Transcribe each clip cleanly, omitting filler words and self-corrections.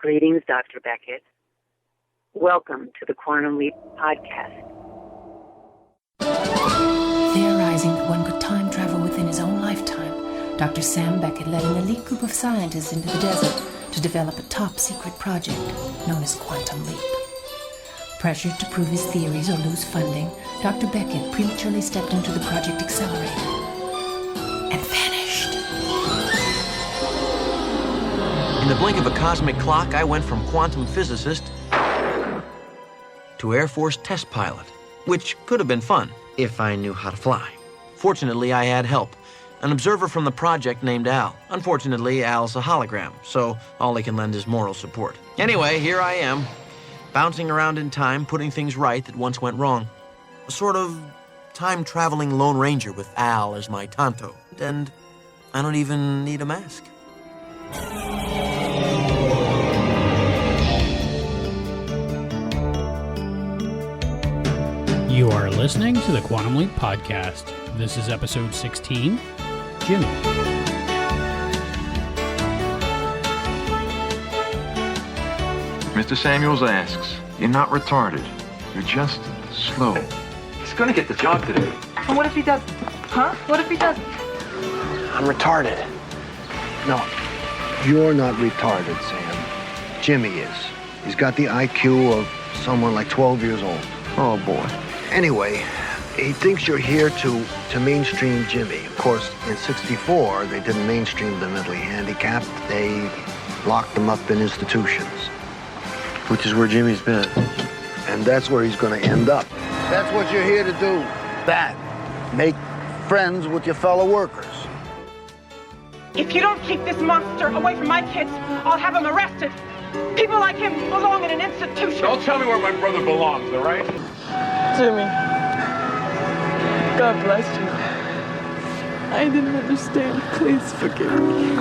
Greetings, Dr. Beckett. Welcome to the Quantum Leap podcast. Theorizing that one could time travel within his own lifetime, Dr. Sam Beckett led an elite group of scientists into the desert to develop a top-secret project known as Quantum Leap. Pressured to prove his theories or lose funding, Dr. Beckett prematurely stepped into the Project Accelerator and vanished. In the blink of a cosmic clock, I went from quantum physicist to Air Force test pilot, which could have been fun if I knew how to fly. Fortunately, I had help. An observer from the project named Al. Unfortunately, Al's a hologram, so all he can lend is moral support. Anyway, here I am, bouncing around in time, putting things right that once went wrong. A sort of time-traveling Lone Ranger with Al as my Tonto. And I don't even need a mask. You are listening to the Quantum Leap podcast. This is episode 16, Jimmy. Mr. Samuels asks, you're not retarded. You're just slow. He's gonna get the job today. And what if he doesn't? Huh? What if he doesn't? I'm retarded. No, you're not retarded, Sam. Jimmy is. He's got the IQ of someone like 12 years old. Oh, boy. Anyway, he thinks you're here to mainstream Jimmy. Of course, in '64, they didn't mainstream the mentally handicapped. They locked them up in institutions. Which is where Jimmy's been. And that's where he's going to end up. That's what you're here to do. That. Make friends with your fellow workers. If you don't keep this monster away from my kids, I'll have him arrested. People like him belong in an institution. Don't tell me where my brother belongs, all right? Jimmy, God bless you. I didn't understand. Please forgive me.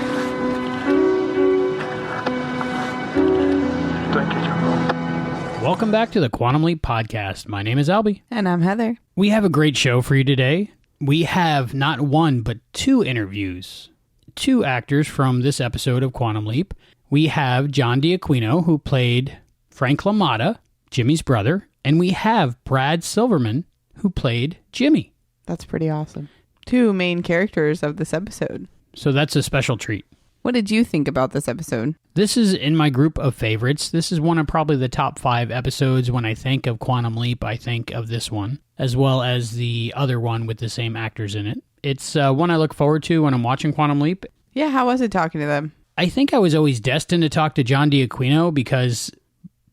Thank you, Jimbo. Welcome back to the Quantum Leap podcast. My name is Albie. And I'm Heather. We have a great show for you today. We have not one, but two interviews. Two actors from this episode of Quantum Leap. We have John D'Aquino, who played Frank LaMotta, Jimmy's brother, and we have Brad Silverman, who played Jimmy. That's pretty awesome. Two main characters of this episode. So that's a special treat. What did you think about this episode? This is in my group of favorites. This is one of probably the top 5 episodes. When I think of Quantum Leap, I think of this one, as well as the other one with the same actors in it. It's one I look forward to when I'm watching Quantum Leap. Yeah, how was it talking to them? I think I was always destined to talk to John D'Aquino because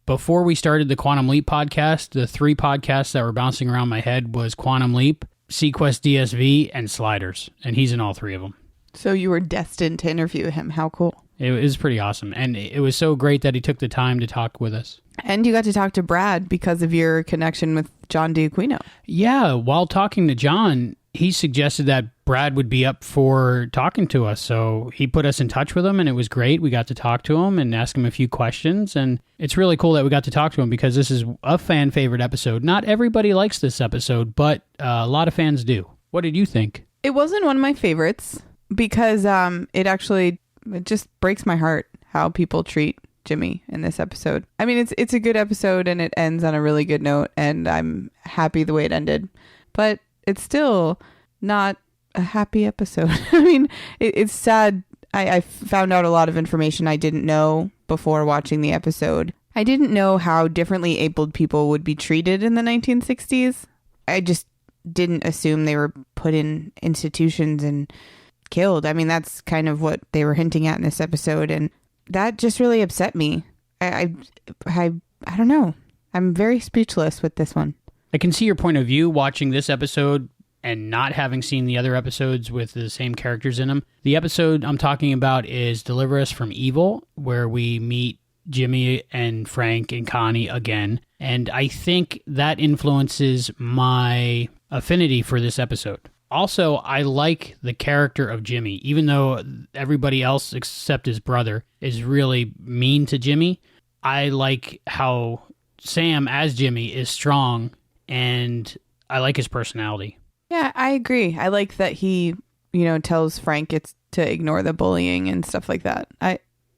before we started the Quantum Leap podcast, the 3 podcasts that were bouncing around my head was Quantum Leap, Sequest DSV, and Sliders, and he's in all 3 of them. So you were destined to interview him. How cool. It was pretty awesome, and it was so great that he took the time to talk with us. And you got to talk to Brad because of your connection with John D'Aquino. Yeah, while talking to John, he suggested that Brad would be up for talking to us, so he put us in touch with him, and it was great. We got to talk to him and ask him a few questions, and it's really cool that we got to talk to him because this is a fan favorite episode. Not everybody likes this episode, but a lot of fans do. What did you think? It wasn't one of my favorites because it just breaks my heart how people treat Jimmy in this episode. I mean, it's a good episode, and it ends on a really good note, and I'm happy the way it ended, but it's still not a happy episode. I mean, it's sad. I found out a lot of information I didn't know before watching the episode. I didn't know how differently abled people would be treated in the 1960s. I just didn't assume they were put in institutions and killed. I mean, that's kind of what they were hinting at in this episode, and that just really upset me. I don't know. I'm very speechless with this one. I can see your point of view watching this episode and not having seen the other episodes with the same characters in them. The episode I'm talking about is Deliver Us from Evil, where we meet Jimmy and Frank and Connie again. And I think that influences my affinity for this episode. Also, I like the character of Jimmy, even though everybody else except his brother is really mean to Jimmy. I like how Sam as Jimmy is strong, and I like his personality. Yeah, I agree. I like that he, tells Frank it's to ignore the bullying and stuff like that.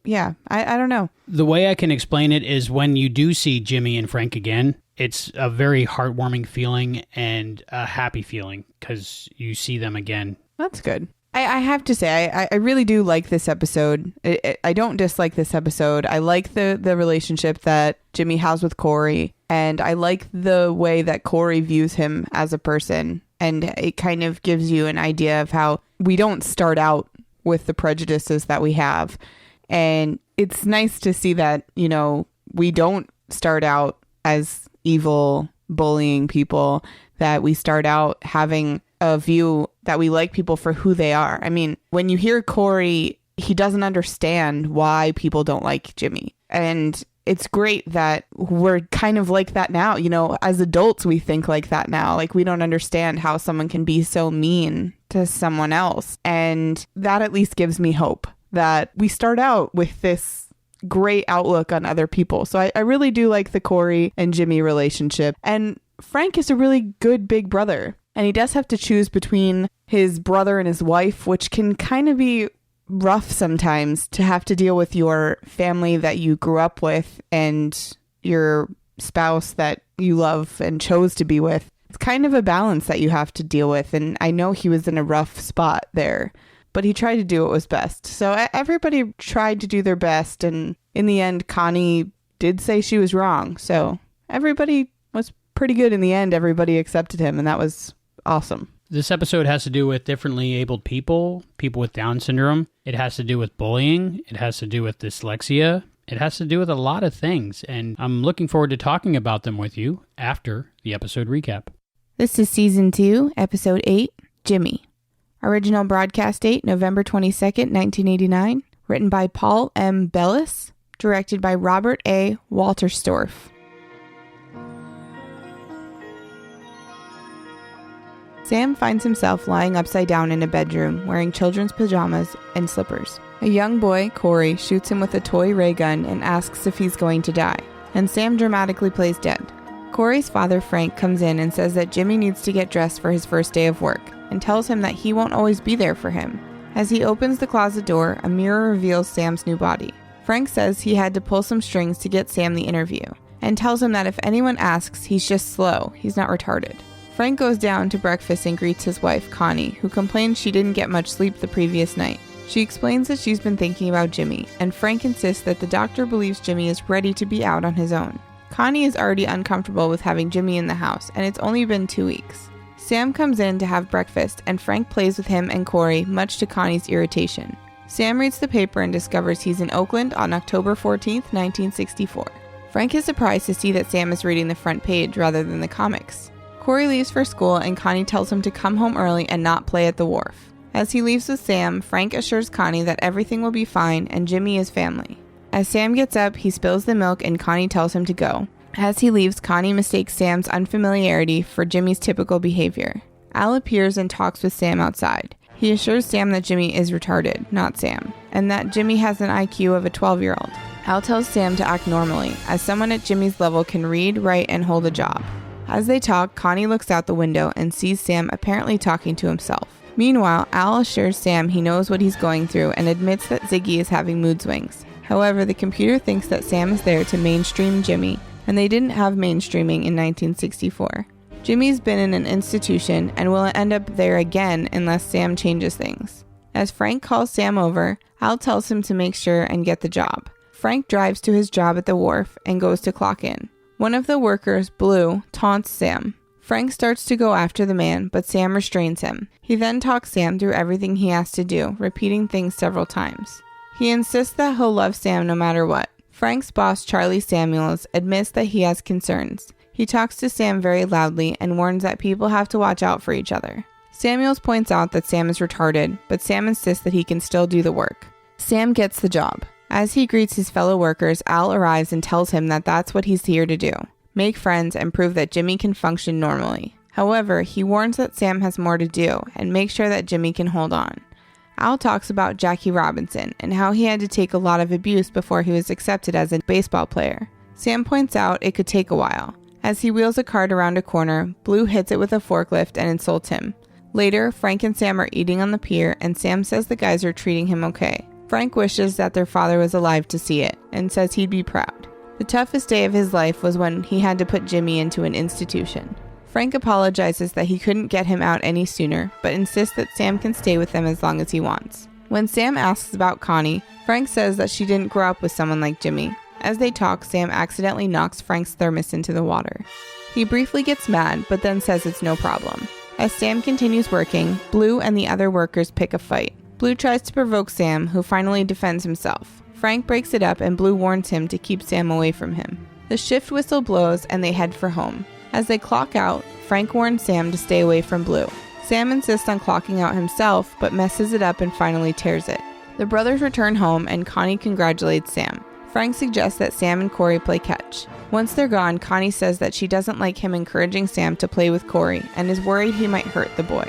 yeah, I don't know. The way I can explain it is when you do see Jimmy and Frank again, it's a very heartwarming feeling and a happy feeling because you see them again. That's good. I have to say, I really do like this episode. I don't dislike this episode. I like the relationship that Jimmy has with Corey, and I like the way that Corey views him as a person. And it kind of gives you an idea of how we don't start out with the prejudices that we have. And it's nice to see that, you know, we don't start out as evil, bullying people, that we start out having a view that we like people for who they are. I mean, when you hear Corey, he doesn't understand why people don't like Jimmy. And it's great that we're kind of like that now. You know, as adults, we think like that now. Like, we don't understand how someone can be so mean to someone else. And that at least gives me hope that we start out with this great outlook on other people. So I really do like the Corey and Jimmy relationship. And Frank is a really good big brother. And he does have to choose between his brother and his wife, which can kind of be rough sometimes to have to deal with your family that you grew up with and your spouse that you love and chose to be with. It's kind of a balance that you have to deal with. And I know he was in a rough spot there, but he tried to do what was best. So everybody tried to do their best. And in the end, Connie did say she was wrong. So everybody was pretty good in the end. Everybody accepted him, and that was awesome. This episode has to do with differently abled people, people with Down syndrome. It has to do with bullying. It has to do with dyslexia. It has to do with a lot of things, and I'm looking forward to talking about them with you after the episode recap. This is Season 2, Episode 8, Jimmy. Original broadcast date, November 22nd, 1989. Written by Paul M. Bellis. Directed by Robert A. Walterstorff. Sam finds himself lying upside down in a bedroom, wearing children's pajamas and slippers. A young boy, Corey, shoots him with a toy ray gun and asks if he's going to die, and Sam dramatically plays dead. Corey's father, Frank, comes in and says that Jimmy needs to get dressed for his first day of work, and tells him that he won't always be there for him. As he opens the closet door, a mirror reveals Sam's new body. Frank says he had to pull some strings to get Sam the interview, and tells him that if anyone asks, he's just slow, he's not retarded. Frank goes down to breakfast and greets his wife, Connie, who complains she didn't get much sleep the previous night. She explains that she's been thinking about Jimmy, and Frank insists that the doctor believes Jimmy is ready to be out on his own. Connie is already uncomfortable with having Jimmy in the house, and it's only been 2 weeks. Sam comes in to have breakfast, and Frank plays with him and Corey, much to Connie's irritation. Sam reads the paper and discovers he's in Oakland on October 14th, 1964. Frank is surprised to see that Sam is reading the front page rather than the comics. Corey leaves for school, and Connie tells him to come home early and not play at the wharf. As he leaves with Sam, Frank assures Connie that everything will be fine and Jimmy is family. As Sam gets up, he spills the milk and Connie tells him to go. As he leaves, Connie mistakes Sam's unfamiliarity for Jimmy's typical behavior. Al appears and talks with Sam outside. He assures Sam that Jimmy is retarded, not Sam, and that Jimmy has an IQ of a 12-year-old. Al tells Sam to act normally, as someone at Jimmy's level can read, write, and hold a job. As they talk, Connie looks out the window and sees Sam apparently talking to himself. Meanwhile, Al assures Sam he knows what he's going through and admits that Ziggy is having mood swings. However, the computer thinks that Sam is there to mainstream Jimmy, and they didn't have mainstreaming in 1964. Jimmy's been in an institution and will end up there again unless Sam changes things. As Frank calls Sam over, Al tells him to make sure and get the job. Frank drives to his job at the wharf and goes to clock in. One of the workers, Blue, taunts Sam. Frank starts to go after the man, but Sam restrains him. He then talks Sam through everything he has to do, repeating things several times. He insists that he'll love Sam no matter what. Frank's boss, Charlie Samuels, admits that he has concerns. He talks to Sam very loudly and warns that people have to watch out for each other. Samuels points out that Sam is retarded, but Sam insists that he can still do the work. Sam gets the job. As he greets his fellow workers, Al arrives and tells him that that's what he's here to do. Make friends and prove that Jimmy can function normally. However, he warns that Sam has more to do and makes sure that Jimmy can hold on. Al talks about Jackie Robinson and how he had to take a lot of abuse before he was accepted as a baseball player. Sam points out it could take a while. As he wheels a cart around a corner, Blue hits it with a forklift and insults him. Later, Frank and Sam are eating on the pier and Sam says the guys are treating him okay. Frank wishes that their father was alive to see it and says he'd be proud. The toughest day of his life was when he had to put Jimmy into an institution. Frank apologizes that he couldn't get him out any sooner, but insists that Sam can stay with them as long as he wants. When Sam asks about Connie, Frank says that she didn't grow up with someone like Jimmy. As they talk, Sam accidentally knocks Frank's thermos into the water. He briefly gets mad, but then says it's no problem. As Sam continues working, Blue and the other workers pick a fight. Blue tries to provoke Sam, who finally defends himself. Frank breaks it up and Blue warns him to keep Sam away from him. The shift whistle blows and they head for home. As they clock out, Frank warns Sam to stay away from Blue. Sam insists on clocking out himself, but messes it up and finally tears it. The brothers return home and Connie congratulates Sam. Frank suggests that Sam and Corey play catch. Once they're gone, Connie says that she doesn't like him encouraging Sam to play with Corey and is worried he might hurt the boy.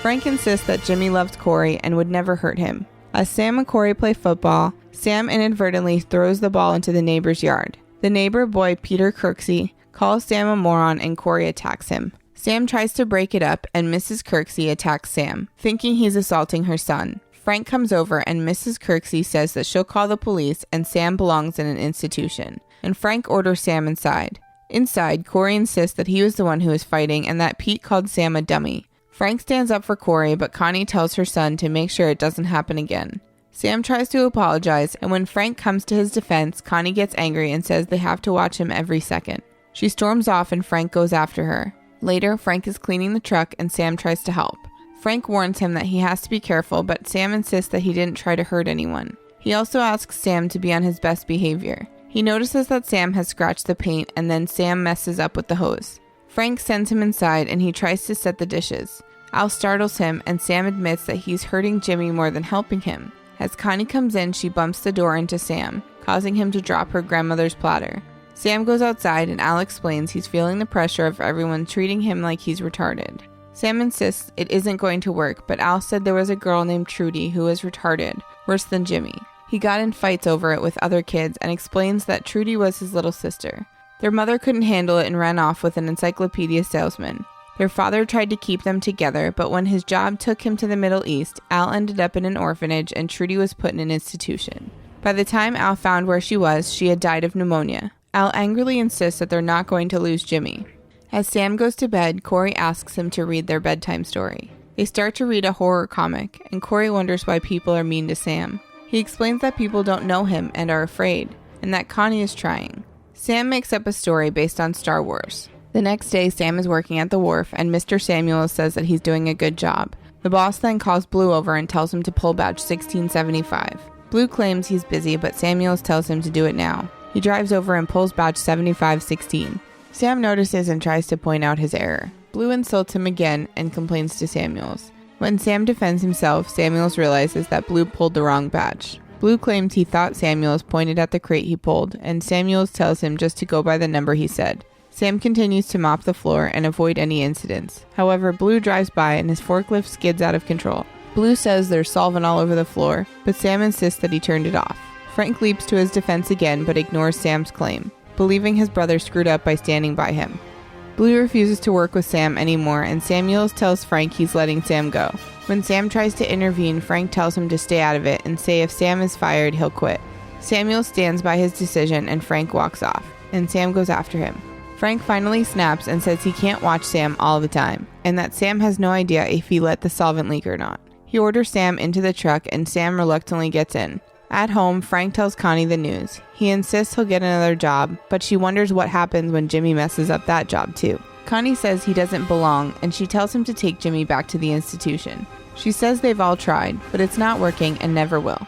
Frank insists that Jimmy loves Corey and would never hurt him. As Sam and Corey play football, Sam inadvertently throws the ball into the neighbor's yard. The neighbor boy, Peter Kirksey, calls Sam a moron and Corey attacks him. Sam tries to break it up and Mrs. Kirksey attacks Sam, thinking he's assaulting her son. Frank comes over and Mrs. Kirksey says that she'll call the police and Sam belongs in an institution. And Frank orders Sam inside. Inside, Corey insists that he was the one who was fighting and that Pete called Sam a dummy. Frank stands up for Corey, but Connie tells her son to make sure it doesn't happen again. Sam tries to apologize, and when Frank comes to his defense, Connie gets angry and says they have to watch him every second. She storms off and Frank goes after her. Later, Frank is cleaning the truck and Sam tries to help. Frank warns him that he has to be careful, but Sam insists that he didn't try to hurt anyone. He also asks Sam to be on his best behavior. He notices that Sam has scratched the paint and then Sam messes up with the hose. Frank sends him inside and he tries to set the dishes. Al startles him and Sam admits that he's hurting Jimmy more than helping him. As Connie comes in, she bumps the door into Sam, causing him to drop her grandmother's platter. Sam goes outside and Al explains he's feeling the pressure of everyone treating him like he's retarded. Sam insists it isn't going to work, but Al said there was a girl named Trudy who was retarded, worse than Jimmy. He got in fights over it with other kids and explains that Trudy was his little sister. Their mother couldn't handle it and ran off with an encyclopedia salesman. Their father tried to keep them together, but when his job took him to the Middle East, Al ended up in an orphanage and Trudy was put in an institution. By the time Al found where she was, she had died of pneumonia. Al angrily insists that they're not going to lose Jimmy. As Sam goes to bed, Corey asks him to read their bedtime story. They start to read a horror comic, and Corey wonders why people are mean to Sam. He explains that people don't know him and are afraid, and that Connie is trying. Sam makes up a story based on Star Wars. The next day, Sam is working at the wharf, and Mr. Samuels says that he's doing a good job. The boss then calls Blue over and tells him to pull badge 1675. Blue claims he's busy, but Samuels tells him to do it now. He drives over and pulls badge 7516. Sam notices and tries to point out his error. Blue insults him again and complains to Samuels. When Sam defends himself, Samuels realizes that Blue pulled the wrong badge. Blue claims he thought Samuels pointed at the crate he pulled, and Samuels tells him just to go by the number he said. Sam continues to mop the floor and avoid any incidents. However, Blue drives by and his forklift skids out of control. Blue says there's solvent all over the floor, but Sam insists that he turned it off. Frank leaps to his defense again, but ignores Sam's claim, believing his brother screwed up by standing by him. Blue refuses to work with Sam anymore, and Samuels tells Frank he's letting Sam go. When Sam tries to intervene, Frank tells him to stay out of it and say if Sam is fired, he'll quit. Samuel stands by his decision and Frank walks off, and Sam goes after him. Frank finally snaps and says he can't watch Sam all the time, and that Sam has no idea if he let the solvent leak or not. He orders Sam into the truck and Sam reluctantly gets in. At home, Frank tells Connie the news. He insists he'll get another job, but she wonders what happens when Jimmy messes up that job too. Connie says he doesn't belong, and she tells him to take Jimmy back to the institution. She says they've all tried, but it's not working and never will.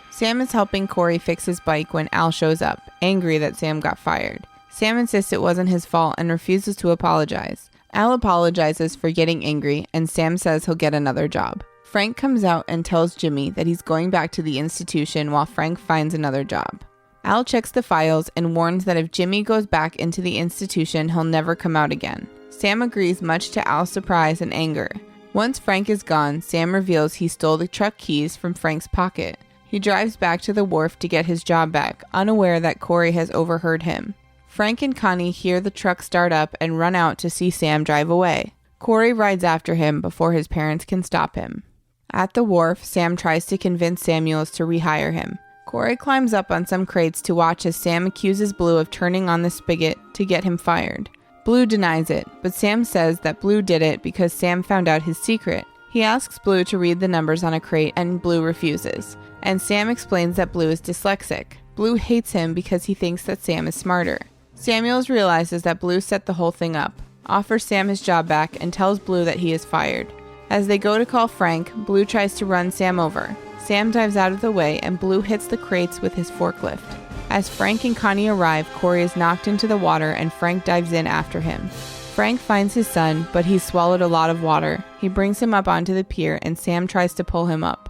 Sam is helping Corey fix his bike when Al shows up, angry that Sam got fired. Sam insists it wasn't his fault and refuses to apologize. Al apologizes for getting angry, and Sam says he'll get another job. Frank comes out and tells Jimmy that he's going back to the institution while Frank finds another job. Al checks the files and warns that if Jimmy goes back into the institution, he'll never come out again. Sam agrees, much to Al's surprise and anger. Once Frank is gone, Sam reveals he stole the truck keys from Frank's pocket. He drives back to the wharf to get his job back, unaware that Corey has overheard him. Frank and Connie hear the truck start up and run out to see Sam drive away. Corey rides after him before his parents can stop him. At the wharf, Sam tries to convince Samuels to rehire him. Corey climbs up on some crates to watch as Sam accuses Blue of turning on the spigot to get him fired. Blue denies it, but Sam says that Blue did it because Sam found out his secret. He asks Blue to read the numbers on a crate, and Blue refuses. And Sam explains that Blue is dyslexic. Blue hates him because he thinks that Sam is smarter. Samuels realizes that Blue set the whole thing up, offers Sam his job back, and tells Blue that he is fired. As they go to call Frank, Blue tries to run Sam over. Sam dives out of the way, and Blue hits the crates with his forklift. As Frank and Connie arrive, Corey is knocked into the water, and Frank dives in after him. Frank finds his son, but he's swallowed a lot of water. He brings him up onto the pier, and Sam tries to pull him up.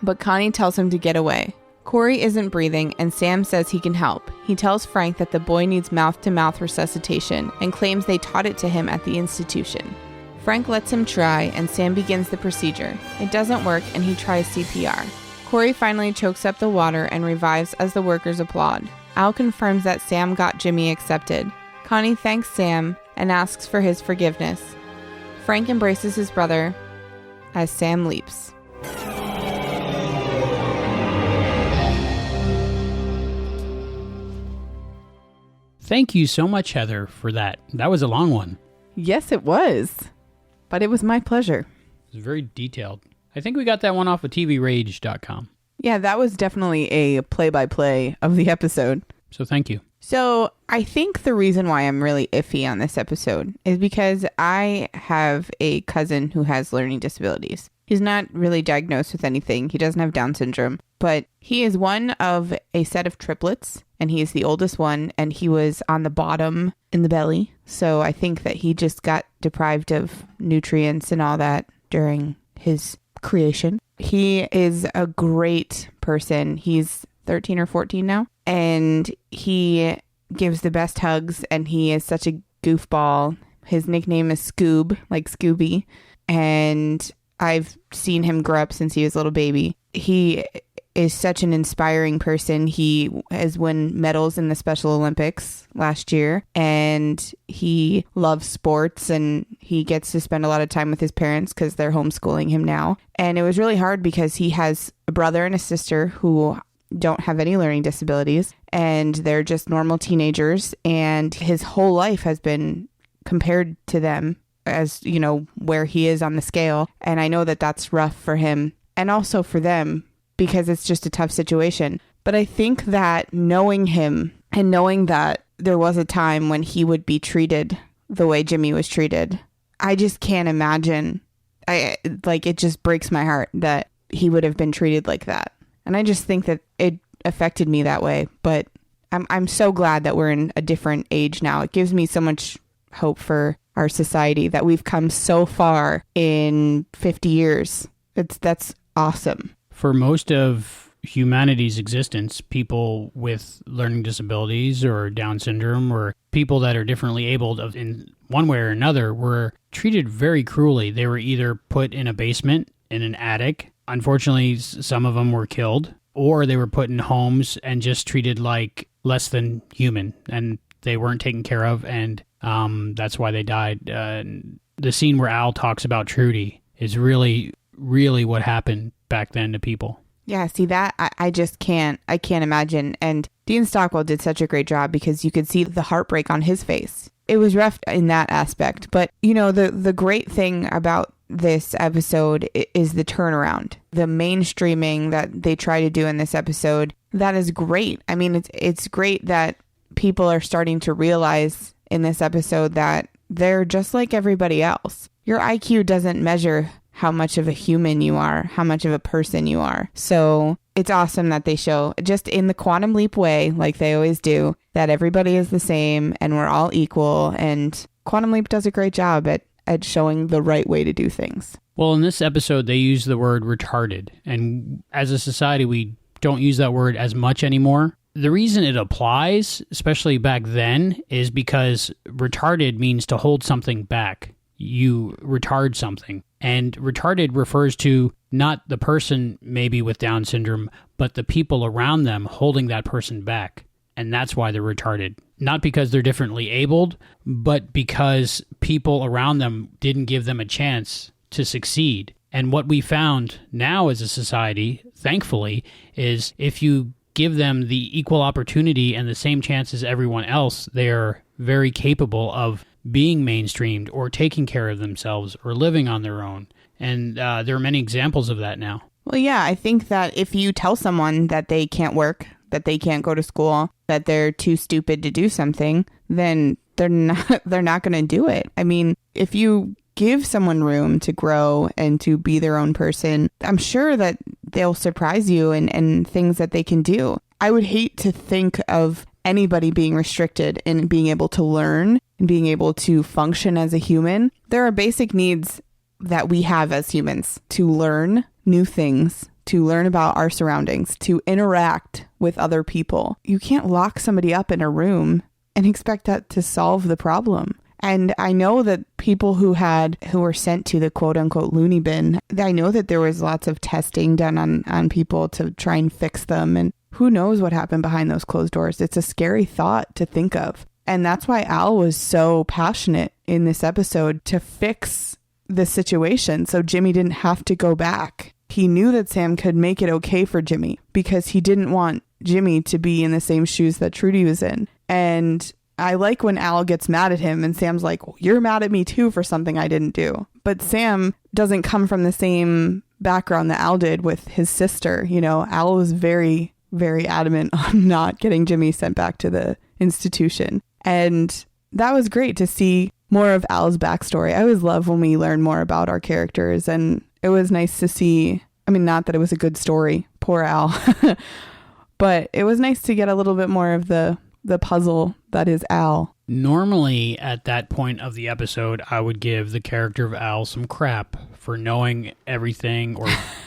But Connie tells him to get away. Corey isn't breathing, and Sam says he can help. He tells Frank that the boy needs mouth-to-mouth resuscitation, and claims they taught it to him at the institution. Frank lets him try, and Sam begins the procedure. It doesn't work, and he tries CPR. Corey finally chokes up the water and revives as the workers applaud. Al confirms that Sam got Jimmy accepted. Connie thanks Sam and asks for his forgiveness. Frank embraces his brother as Sam leaps. Thank you so much, Heather, for that. That was a long one. Yes, it was. But it was my pleasure. It was very detailed. I think we got that one off of TVRage.com. Yeah, that was definitely a play-by-play of the episode. So thank you. So I think the reason why I'm really iffy on this episode is because I have a cousin who has learning disabilities. He's not really diagnosed with anything. He doesn't have Down syndrome, but he is one of a set of triplets, and he is the oldest one, and he was on the bottom in the belly. So I think that he just got deprived of nutrients and all that during his creation. He is a great person. He's 13 or 14 now, and he gives the best hugs, and he is such a goofball. His nickname is Scoob, like Scooby, and I've seen him grow up since he was a little baby. He is such an inspiring person. He has won medals in the Special Olympics last year, and he loves sports, and he gets to spend a lot of time with his parents because they're homeschooling him now. And it was really hard because he has a brother and a sister who don't have any learning disabilities, and they're just normal teenagers, and his whole life has been compared to them as, you know, where he is on the scale. And I know that that's rough for him and also for them because it's just a tough situation. But I think that knowing him and knowing that there was a time when he would be treated the way Jimmy was treated, I just can't imagine. It just breaks my heart that he would have been treated like that. And I just think that it affected me that way. But I'm so glad that we're in a different age now. It gives me so much hope for our society that we've come so far in 50 years. That's awesome. For most of humanity's existence, people with learning disabilities or Down syndrome or people that are differently abled in one way or another were treated very cruelly. They were either put in a basement, in an attic. Unfortunately, some of them were killed, or they were put in homes and just treated like less than human, and they weren't taken care of, and that's why they died. The scene where Al talks about Trudy is really, really what happened back then to people. Yeah, see that? I just can't imagine. And Dean Stockwell did such a great job because you could see the heartbreak on his face. It was rough in that aspect. But, you know, the great thing about this episode is the turnaround. The mainstreaming that they try to do in this episode, that is great. I mean, it's great that people are starting to realize in this episode that they're just like everybody else. Your IQ doesn't measure how much of a human you are, how much of a person you are. So it's awesome that they show, just in the Quantum Leap way, like they always do, that everybody is the same and we're all equal. And Quantum Leap does a great job at showing the right way to do things. Well, in this episode, they use the word retarded. And as a society, we don't use that word as much anymore. The reason it applies, especially back then, is because retarded means to hold something back. You retard something. And retarded refers to not the person maybe with Down syndrome, but the people around them holding that person back. And that's why they're retarded. Not because they're differently abled, but because people around them didn't give them a chance to succeed. And what we found now as a society, thankfully, is if you give them the equal opportunity and the same chance as everyone else, they're very capable of being mainstreamed or taking care of themselves or living on their own. And there are many examples of that now. Well, yeah, I think that if you tell someone that they can't work, that they can't go to school, that they're too stupid to do something, then they're not going to do it. I mean, if you give someone room to grow and to be their own person, I'm sure that they'll surprise you and things that they can do. I would hate to think of anybody being restricted in being able to learn and being able to function as a human. There are basic needs that we have as humans to learn new things, to learn about our surroundings, to interact with other people. You can't lock somebody up in a room and expect that to solve the problem. And I know that people who were sent to the quote unquote loony bin, I know that there was lots of testing done on people to try and fix them. And who knows what happened behind those closed doors. It's a scary thought to think of. And that's why Al was so passionate in this episode to fix the situation so Jimmy didn't have to go back. He knew that Sam could make it okay for Jimmy because he didn't want Jimmy to be in the same shoes that Trudy was in. And I like when Al gets mad at him and Sam's like, well, you're mad at me too for something I didn't do. But Sam doesn't come from the same background that Al did with his sister. You know, Al was very, very adamant on not getting Jimmy sent back to the institution. And that was great to see more of Al's backstory. I always love when we learn more about our characters. And it was nice to see, I mean, not that it was a good story, poor Al, but it was nice to get a little bit more of the puzzle that is Al. Normally, at that point of the episode, I would give the character of Al some crap for knowing everything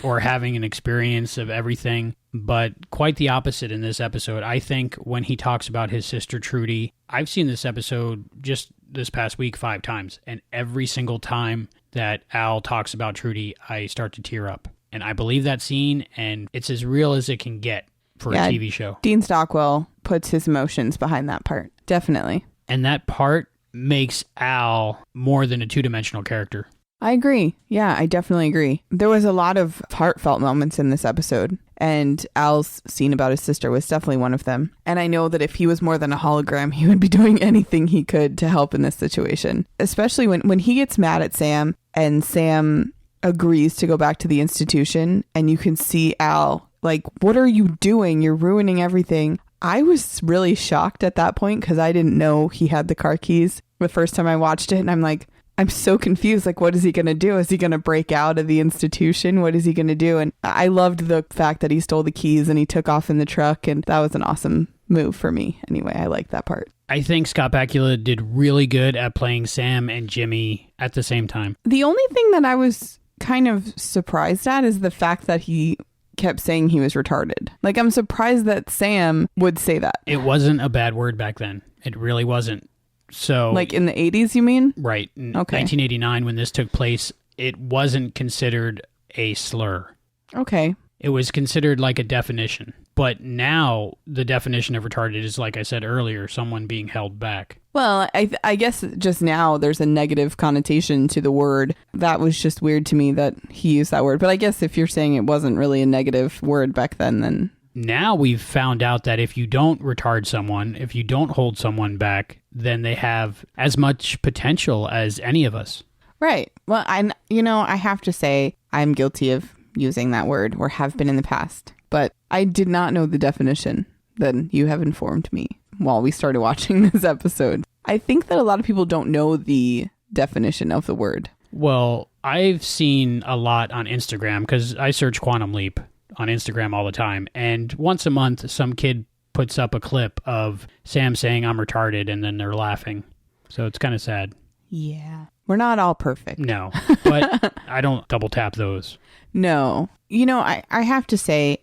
or having an experience of everything, but quite the opposite in this episode. I think when he talks about his sister Trudy, I've seen this episode just this past week 5 times, and every single time that Al talks about Trudy, I start to tear up. And I believe that scene, and it's as real as it can get for a TV show. Dean Stockwell puts his emotions behind that part. Definitely. And that part makes Al more than a two-dimensional character. I agree. Yeah, I definitely agree. There was a lot of heartfelt moments in this episode, and Al's scene about his sister was definitely one of them. And I know that if he was more than a hologram, he would be doing anything he could to help in this situation, especially when he gets mad at Sam and Sam agrees to go back to the institution, and you can see Al like, what are you doing? You're ruining everything. I was really shocked at that point because I didn't know he had the car keys the first time I watched it. And I'm like, I'm so confused. Like, what is he going to do? Is he going to break out of the institution? What is he going to do? And I loved the fact that he stole the keys and he took off in the truck. And that was an awesome move for me. Anyway, I liked that part. I think Scott Bakula did really good at playing Sam and Jimmy at the same time. The only thing that I was kind of surprised at is the fact that he kept saying he was retarded. Like, I'm surprised that Sam would say that. It wasn't a bad word back then. It really wasn't. So, like in the 80s, you mean? Right. In okay. 1989, when this took place, it wasn't considered a slur. Okay. It was considered like a definition. But now the definition of retarded is, like I said earlier, someone being held back. Well, I guess just now there's a negative connotation to the word. That was just weird to me that he used that word. But I guess if you're saying it wasn't really a negative word back then... Now we've found out that if you don't retard someone, if you don't hold someone back, then they have as much potential as any of us. Right. Well, I have to say I'm guilty of using that word, or have been in the past. But I did not know the definition. Then you have informed me while we started watching this episode. I think that a lot of people don't know the definition of the word. Well, I've seen a lot on Instagram because I search Quantum Leap on Instagram all the time. And once a month, some kid puts up a clip of Sam saying I'm retarded, and then they're laughing. So it's kind of sad. Yeah. We're not all perfect. No, but I don't double tap those. No. You know, I have to say,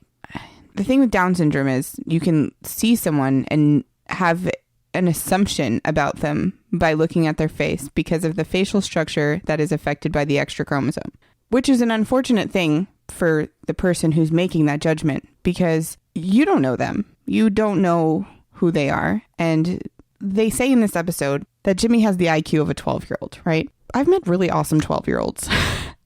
the thing with Down syndrome is you can see someone and have an assumption about them by looking at their face because of the facial structure that is affected by the extra chromosome, which is an unfortunate thing for the person who's making that judgment because you don't know them. You don't know who they are. And they say in this episode that Jimmy has the IQ of a 12-year-old, right? I've met really awesome 12-year-olds.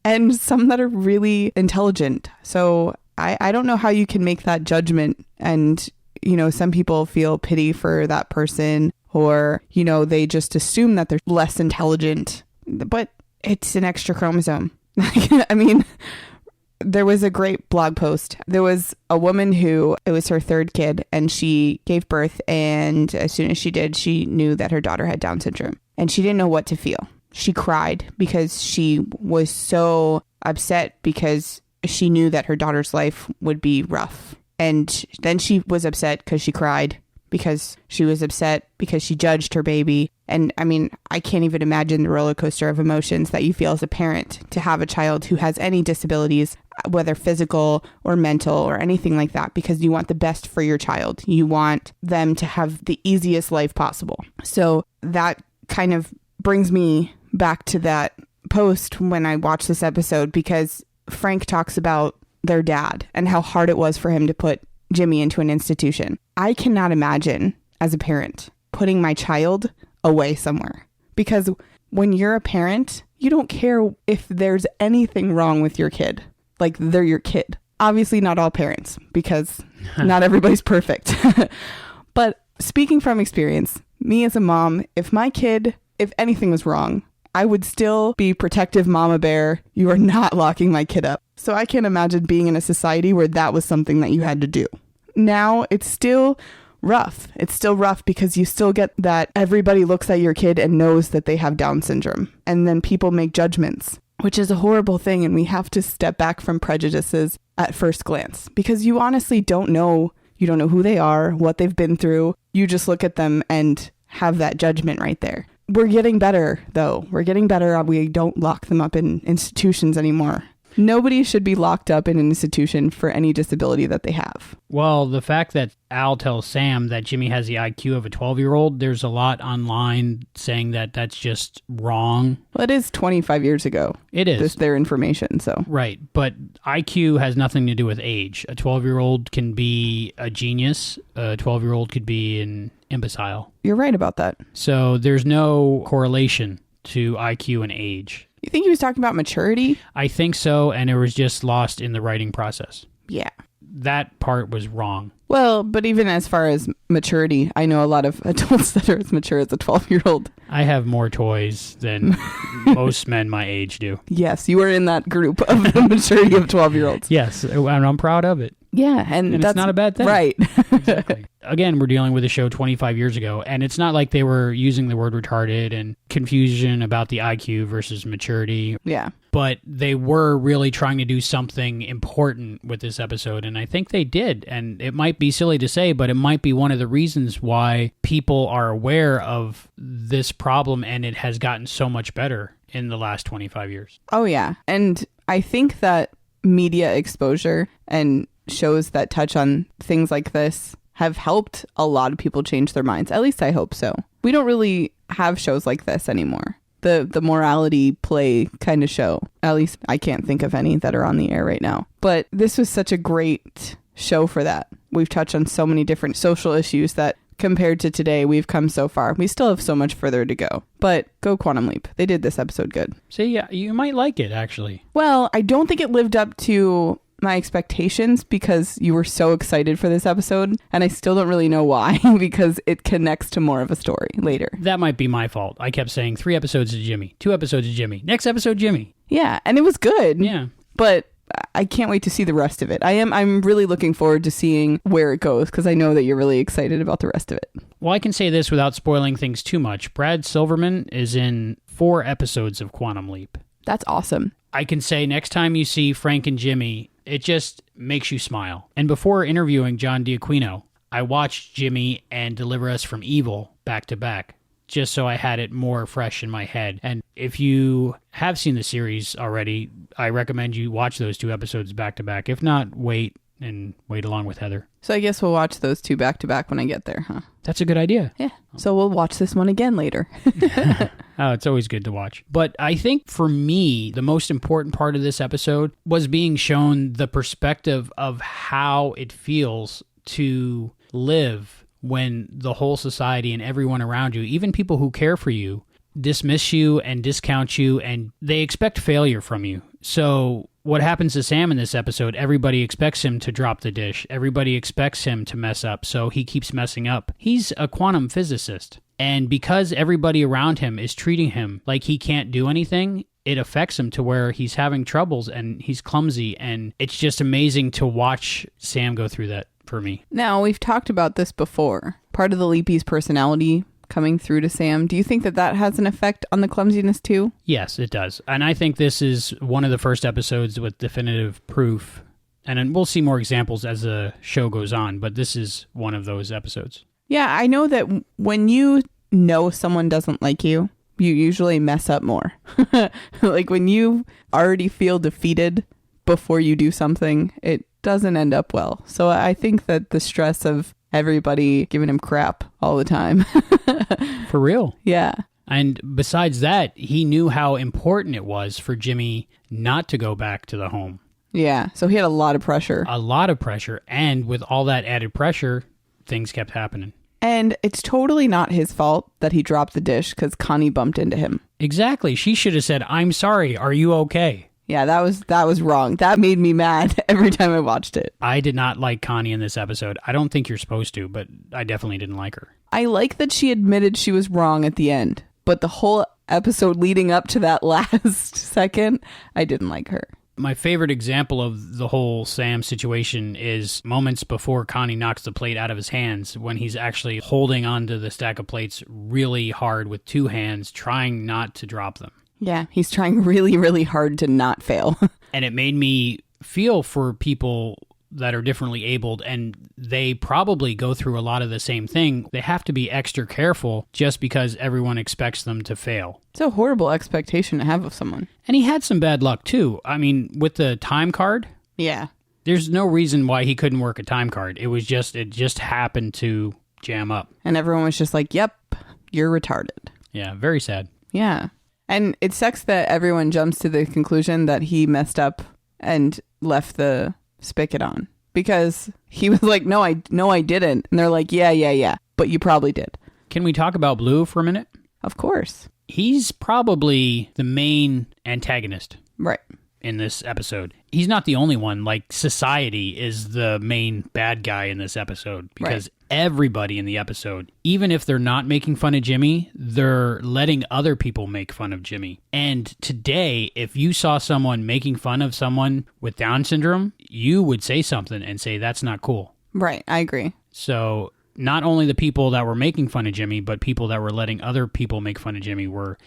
and some that are really intelligent. So I don't know how you can make that judgment. And, you know, some people feel pity for that person, or, you know, they just assume that they're less intelligent, but it's an extra chromosome. I mean, there was a great blog post. There was a woman who, it was her third kid, and she gave birth. And as soon as she did, she knew that her daughter had Down syndrome, and she didn't know what to feel. She cried because she was so upset because she knew that her daughter's life would be rough. And then she was upset because she cried, because she was upset because she judged her baby. And I mean, I can't even imagine the roller coaster of emotions that you feel as a parent to have a child who has any disabilities, whether physical or mental or anything like that, because you want the best for your child. You want them to have the easiest life possible. So that kind of brings me back to that post when I watched this episode, because Frank talks about their dad and how hard it was for him to put Jimmy into an institution. I cannot imagine as a parent putting my child away somewhere, because when you're a parent, you don't care if there's anything wrong with your kid. Like, they're your kid. Obviously not all parents, because not everybody's perfect. But speaking from experience, me as a mom, if my kid, if anything was wrong, I would still be protective mama bear. You are not locking my kid up. So I can't imagine being in a society where that was something that you had to do. Now it's still rough. It's still rough because you still get that everybody looks at your kid and knows that they have Down syndrome. And then people make judgments, which is a horrible thing. And we have to step back from prejudices at first glance, because you honestly don't know. You don't know who they are, what they've been through. You just look at them and have that judgment right there. We're getting better, though. We're getting better. We don't lock them up in institutions anymore. Nobody should be locked up in an institution for any disability that they have. Well, the fact that Al tells Sam that Jimmy has the IQ of a 12-year-old, there's a lot online saying that that's just wrong. Well, it is 25 years ago. It is. Just their information, so. Right, but IQ has nothing to do with age. A 12-year-old can be a genius. A 12-year-old could be an imbecile. You're right about that. So there's no correlation to IQ and age. You think he was talking about maturity? I think so, and it was just lost in the writing process. Yeah. That part was wrong. Well, but even as far as maturity, I know a lot of adults that are as mature as a 12-year-old. I have more toys than most men my age do. Yes, you are in that group of the maturity of 12-year-olds. Yes, and I'm proud of it. Yeah, and that's it's not a bad thing. Right. Exactly. Again, we're dealing with a show 25 years ago, and it's not like they were using the word retarded and confusion about the IQ versus maturity. Yeah. But they were really trying to do something important with this episode, and I think they did. And it might be silly to say, but it might be one of the reasons why people are aware of this problem, and it has gotten so much better in the last 25 years. Oh, yeah. And I think that media exposure and shows that touch on things like this have helped a lot of people change their minds. At least I hope so. We don't really have shows like this anymore. The morality play kind of show. At least I can't think of any that are on the air right now. But this was such a great show for that. We've touched on so many different social issues that compared to today, we've come so far. We still have so much further to go. But go Quantum Leap. They did this episode good. See, yeah, you might like it, actually. Well, I don't think it lived up to my expectations because you were so excited for this episode, and I still don't really know why, because it connects to more of a story later. That might be my fault. I kept saying 3 episodes of Jimmy, 2 episodes of Jimmy, next episode Jimmy. Yeah, and it was good. Yeah. But I can't wait to see the rest of it. I'm really looking forward to seeing where it goes, because I know that you're really excited about the rest of it. Well, I can say this without spoiling things too much. Brad Silverman is in 4 episodes of Quantum Leap. That's awesome. I can say next time you see Frank and Jimmy, it just makes you smile. And before interviewing John D'Aquino, I watched Jimmy and Deliver Us from Evil back to back, just so I had it more fresh in my head. And if you have seen the series already, I recommend you watch those 2 episodes back to back. If not, wait along with Heather. So I guess we'll watch those 2 back to back when I get there, huh? That's a good idea. Yeah. So we'll watch this one again later. Oh, it's always good to watch. But I think for me, the most important part of this episode was being shown the perspective of how it feels to live when the whole society and everyone around you, even people who care for you, dismiss you and discount you, and they expect failure from you. So what happens to Sam in this episode, everybody expects him to drop the dish. Everybody expects him to mess up, so he keeps messing up. He's a quantum physicist. And because everybody around him is treating him like he can't do anything, it affects him to where he's having troubles and he's clumsy. And it's just amazing to watch Sam go through that for me. Now, we've talked about this before. Part of the Leapy's personality coming through to Sam. Do you think that that has an effect on the clumsiness too? Yes, it does. And I think this is one of the first episodes with definitive proof. And then we'll see more examples as the show goes on, but this is one of those episodes. Yeah, I know that when you know someone doesn't like you, you usually mess up more. Like when you already feel defeated before you do something, it doesn't end up well. So I think that the stress of everybody giving him crap all the time. For real. Yeah. And besides that, he knew how important it was for Jimmy not to go back to the home. Yeah. So he had a lot of pressure. A lot of pressure. And with all that added pressure, things kept happening. And it's totally not his fault that he dropped the dish because Connie bumped into him. Exactly. She should have said, "I'm sorry. Are you okay?" Yeah, that was wrong. That made me mad every time I watched it. I did not like Connie in this episode. I don't think you're supposed to, but I definitely didn't like her. I like that she admitted she was wrong at the end, but the whole episode leading up to that last second, I didn't like her. My favorite example of the whole Sam situation is moments before Connie knocks the plate out of his hands when he's actually holding onto the stack of plates really hard with two hands, trying not to drop them. Yeah, he's trying really, really hard to not fail. And it made me feel for people that are differently abled, and they probably go through a lot of the same thing. They have to be extra careful just because everyone expects them to fail. It's a horrible expectation to have of someone. And he had some bad luck, too. I mean, with the time card, yeah, there's no reason why he couldn't work a time card. It just happened to jam up. And everyone was just like, yep, you're retarded. Yeah, very sad. Yeah. And it sucks that everyone jumps to the conclusion that he messed up and left the spigot on, because he was like, no, I didn't. And they're like, yeah, but you probably did. Can we talk about Blue for a minute? Of course. He's probably the main antagonist. Right. In this episode. He's not the only one. Like, society is the main bad guy in this episode, because everybody in the episode, even if they're not making fun of Jimmy, they're letting other people make fun of Jimmy. And today, if you saw someone making fun of someone with Down syndrome, you would say something and say, that's not cool. Right. I agree. So not only the people that were making fun of Jimmy, but people that were letting other people make fun of Jimmy were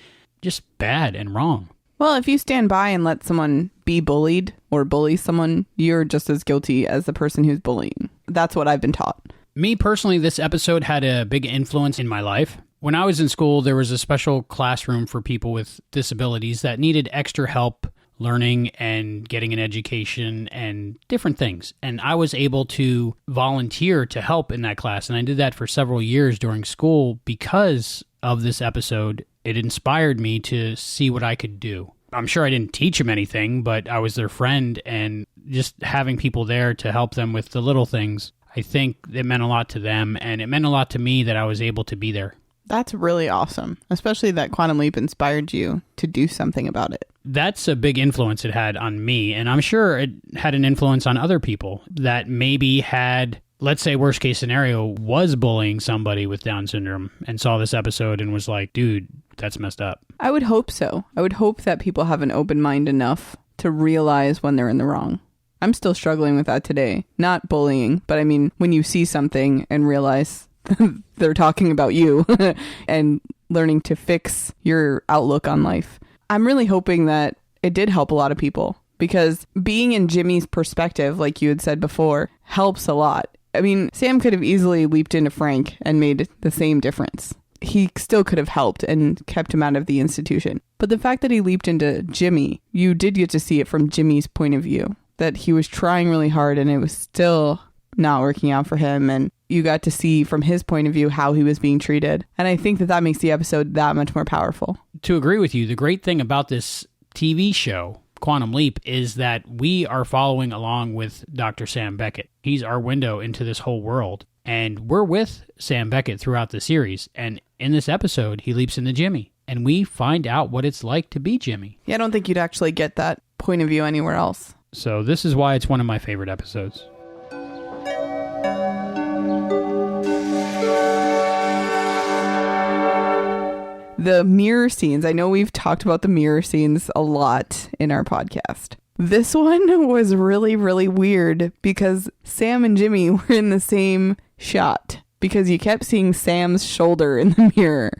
just bad and wrong. Well, if you stand by and let someone be bullied or bully someone, you're just as guilty as the person who's bullying. That's what I've been taught. Me personally, this episode had a big influence in my life. When I was in school, there was a special classroom for people with disabilities that needed extra help learning and getting an education and different things. And I was able to volunteer to help in that class. And I did that for several years during school because of this episode. It inspired me to see what I could do. I'm sure I didn't teach them anything, but I was their friend, and just having people there to help them with the little things, I think it meant a lot to them, and it meant a lot to me that I was able to be there. That's really awesome, especially that Quantum Leap inspired you to do something about it. That's a big influence it had on me, and I'm sure it had an influence on other people that maybe had, let's say worst case scenario, was bullying somebody with Down syndrome and saw this episode and was like, dude, that's messed up. I would hope so. I would hope that people have an open mind enough to realize when they're in the wrong. I'm still struggling with that today. Not bullying, but I mean, when you see something and realize they're talking about you and learning to fix your outlook on life. I'm really hoping that it did help a lot of people, because being in Jimmy's perspective, like you had said before, helps a lot. I mean, Sam could have easily leaped into Frank and made the same difference. He still could have helped and kept him out of the institution. But the fact that he leaped into Jimmy, you did get to see it from Jimmy's point of view, that he was trying really hard and it was still not working out for him. And you got to see from his point of view how he was being treated. And I think that that makes the episode that much more powerful. To agree with you, the great thing about this TV show, Quantum Leap, is that we are following along with Dr. Sam Beckett. He's our window into this whole world. And we're with Sam Beckett throughout the series. And in this episode, he leaps into Jimmy. And we find out what it's like to be Jimmy. Yeah, I don't think you'd actually get that point of view anywhere else. So this is why it's one of my favorite episodes. The mirror scenes. I know we've talked about the mirror scenes a lot in our podcast. This one was really, really weird because Sam and Jimmy were in the same shot because you kept seeing Sam's shoulder in the mirror.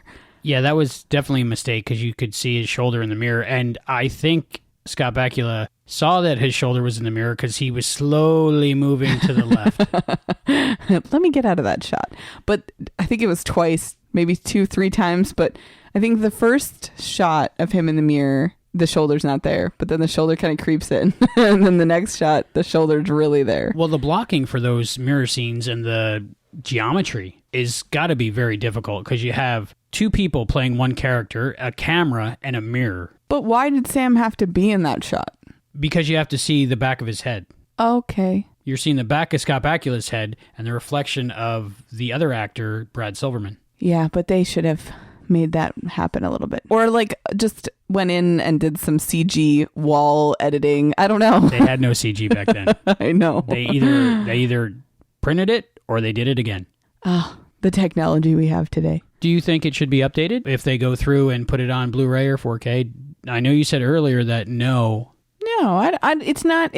Yeah, that was definitely a mistake because you could see his shoulder in the mirror. And I think Scott Bakula saw that his shoulder was in the mirror because he was slowly moving to the left. Let me get out of that shot. But I think it was twice, maybe 2-3 times. But I think the first shot of him in the mirror, the shoulder's not there. But then the shoulder kind of creeps in. And then the next shot, the shoulder's really there. Well, the blocking for those mirror scenes and the geometry is got to be very difficult because you have two people playing one character, a camera, and a mirror. But why did Sam have to be in that shot? Because you have to see the back of his head. Okay. You're seeing the back of Scott Bakula's head and the reflection of the other actor, Brad Silverman. Yeah, but they should have made that happen a little bit. Or like just went in and did some CG wall editing. I don't know. They had no CG back then. I know. They either printed it or they did it again. Oh, the technology we have today. Do you think it should be updated if they go through and put it on Blu-ray or 4K? I know you said earlier that no. No, it's not.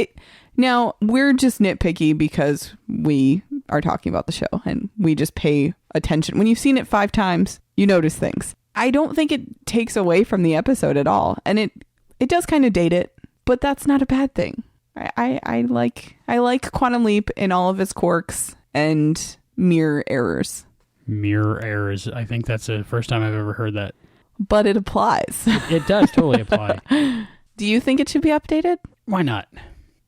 Now, we're just nitpicky because we are talking about the show and we just pay attention. When you've seen it 5 times, you notice things. I don't think it takes away from the episode at all. And it does kind of date it, but that's not a bad thing. I like Quantum Leap in all of its quirks and mirror errors. Mirror errors. I think that's the first time I've ever heard that. But it applies. It does totally apply. Do you think it should be updated? Why not?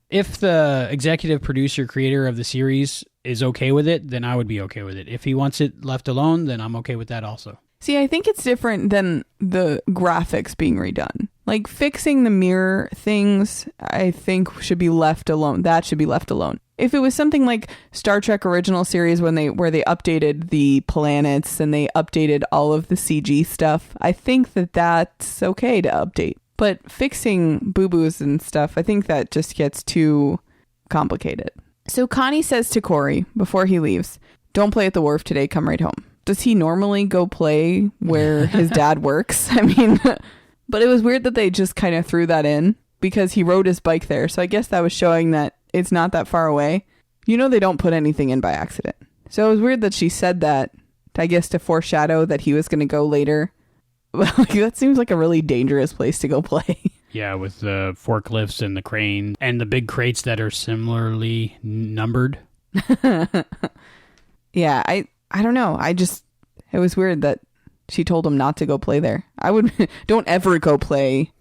If the executive producer creator of the series is okay with it, then I would be okay with it. If he wants it left alone, then I'm okay with that also. See, I think it's different than the graphics being redone. Like fixing the mirror things, I think should be left alone. That should be left alone. If it was something like Star Trek original series where they updated the planets and they updated all of the CG stuff, I think that's okay to update. But fixing boo-boos and stuff, I think that just gets too complicated. So Connie says to Corey before he leaves, "Don't play at the wharf today, come right home." Does he normally go play where his dad works? I mean, but it was weird that they just kind of threw that in because he rode his bike there. So I guess that was showing that it's not that far away. You know, they don't put anything in by accident. So it was weird that she said that, I guess, to foreshadow that he was going to go later. That seems like a really dangerous place to go play. Yeah, with the forklifts and the crane and the big crates that are similarly numbered. Yeah, I don't know. It was weird that she told him not to go play there. Don't ever go play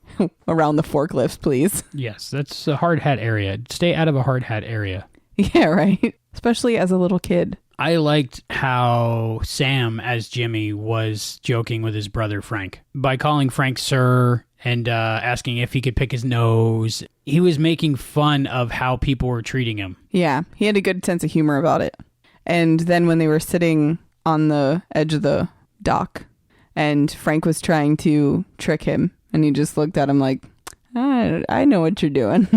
around the forklifts, please. Yes, that's a hard hat area. Stay out of a hard hat area. Yeah, right. Especially as a little kid. I liked how Sam, as Jimmy, was joking with his brother Frank. By calling Frank Sir and asking if he could pick his nose, he was making fun of how people were treating him. Yeah, he had a good sense of humor about it. And then when they were sitting on the edge of the dock and Frank was trying to trick him and he just looked at him like, I know what you're doing.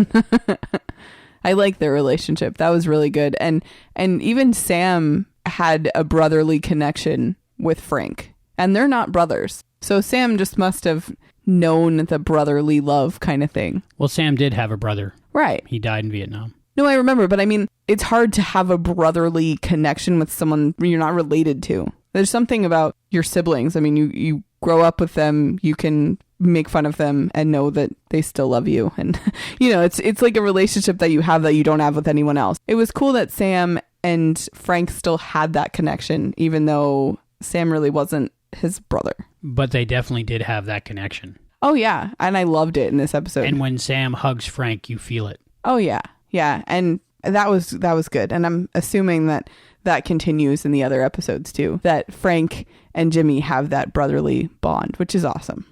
I like their relationship. That was really good. And even Sam had a brotherly connection with Frank. And they're not brothers. So Sam just must have known the brotherly love kind of thing. Well, Sam did have a brother. Right. He died in Vietnam. No, I remember. But I mean, it's hard to have a brotherly connection with someone you're not related to. There's something about your siblings. I mean, you grow up with them. You can make fun of them and know that they still love you. And, you know, it's like a relationship that you have that you don't have with anyone else. It was cool that Sam and Frank still had that connection, even though Sam really wasn't his brother. But they definitely did have that connection. Oh, yeah. And I loved it in this episode. And when Sam hugs Frank, you feel it. Oh, yeah. Yeah. And that was good. And I'm assuming that continues in the other episodes, too. That Frank and Jimmy have that brotherly bond, which is awesome.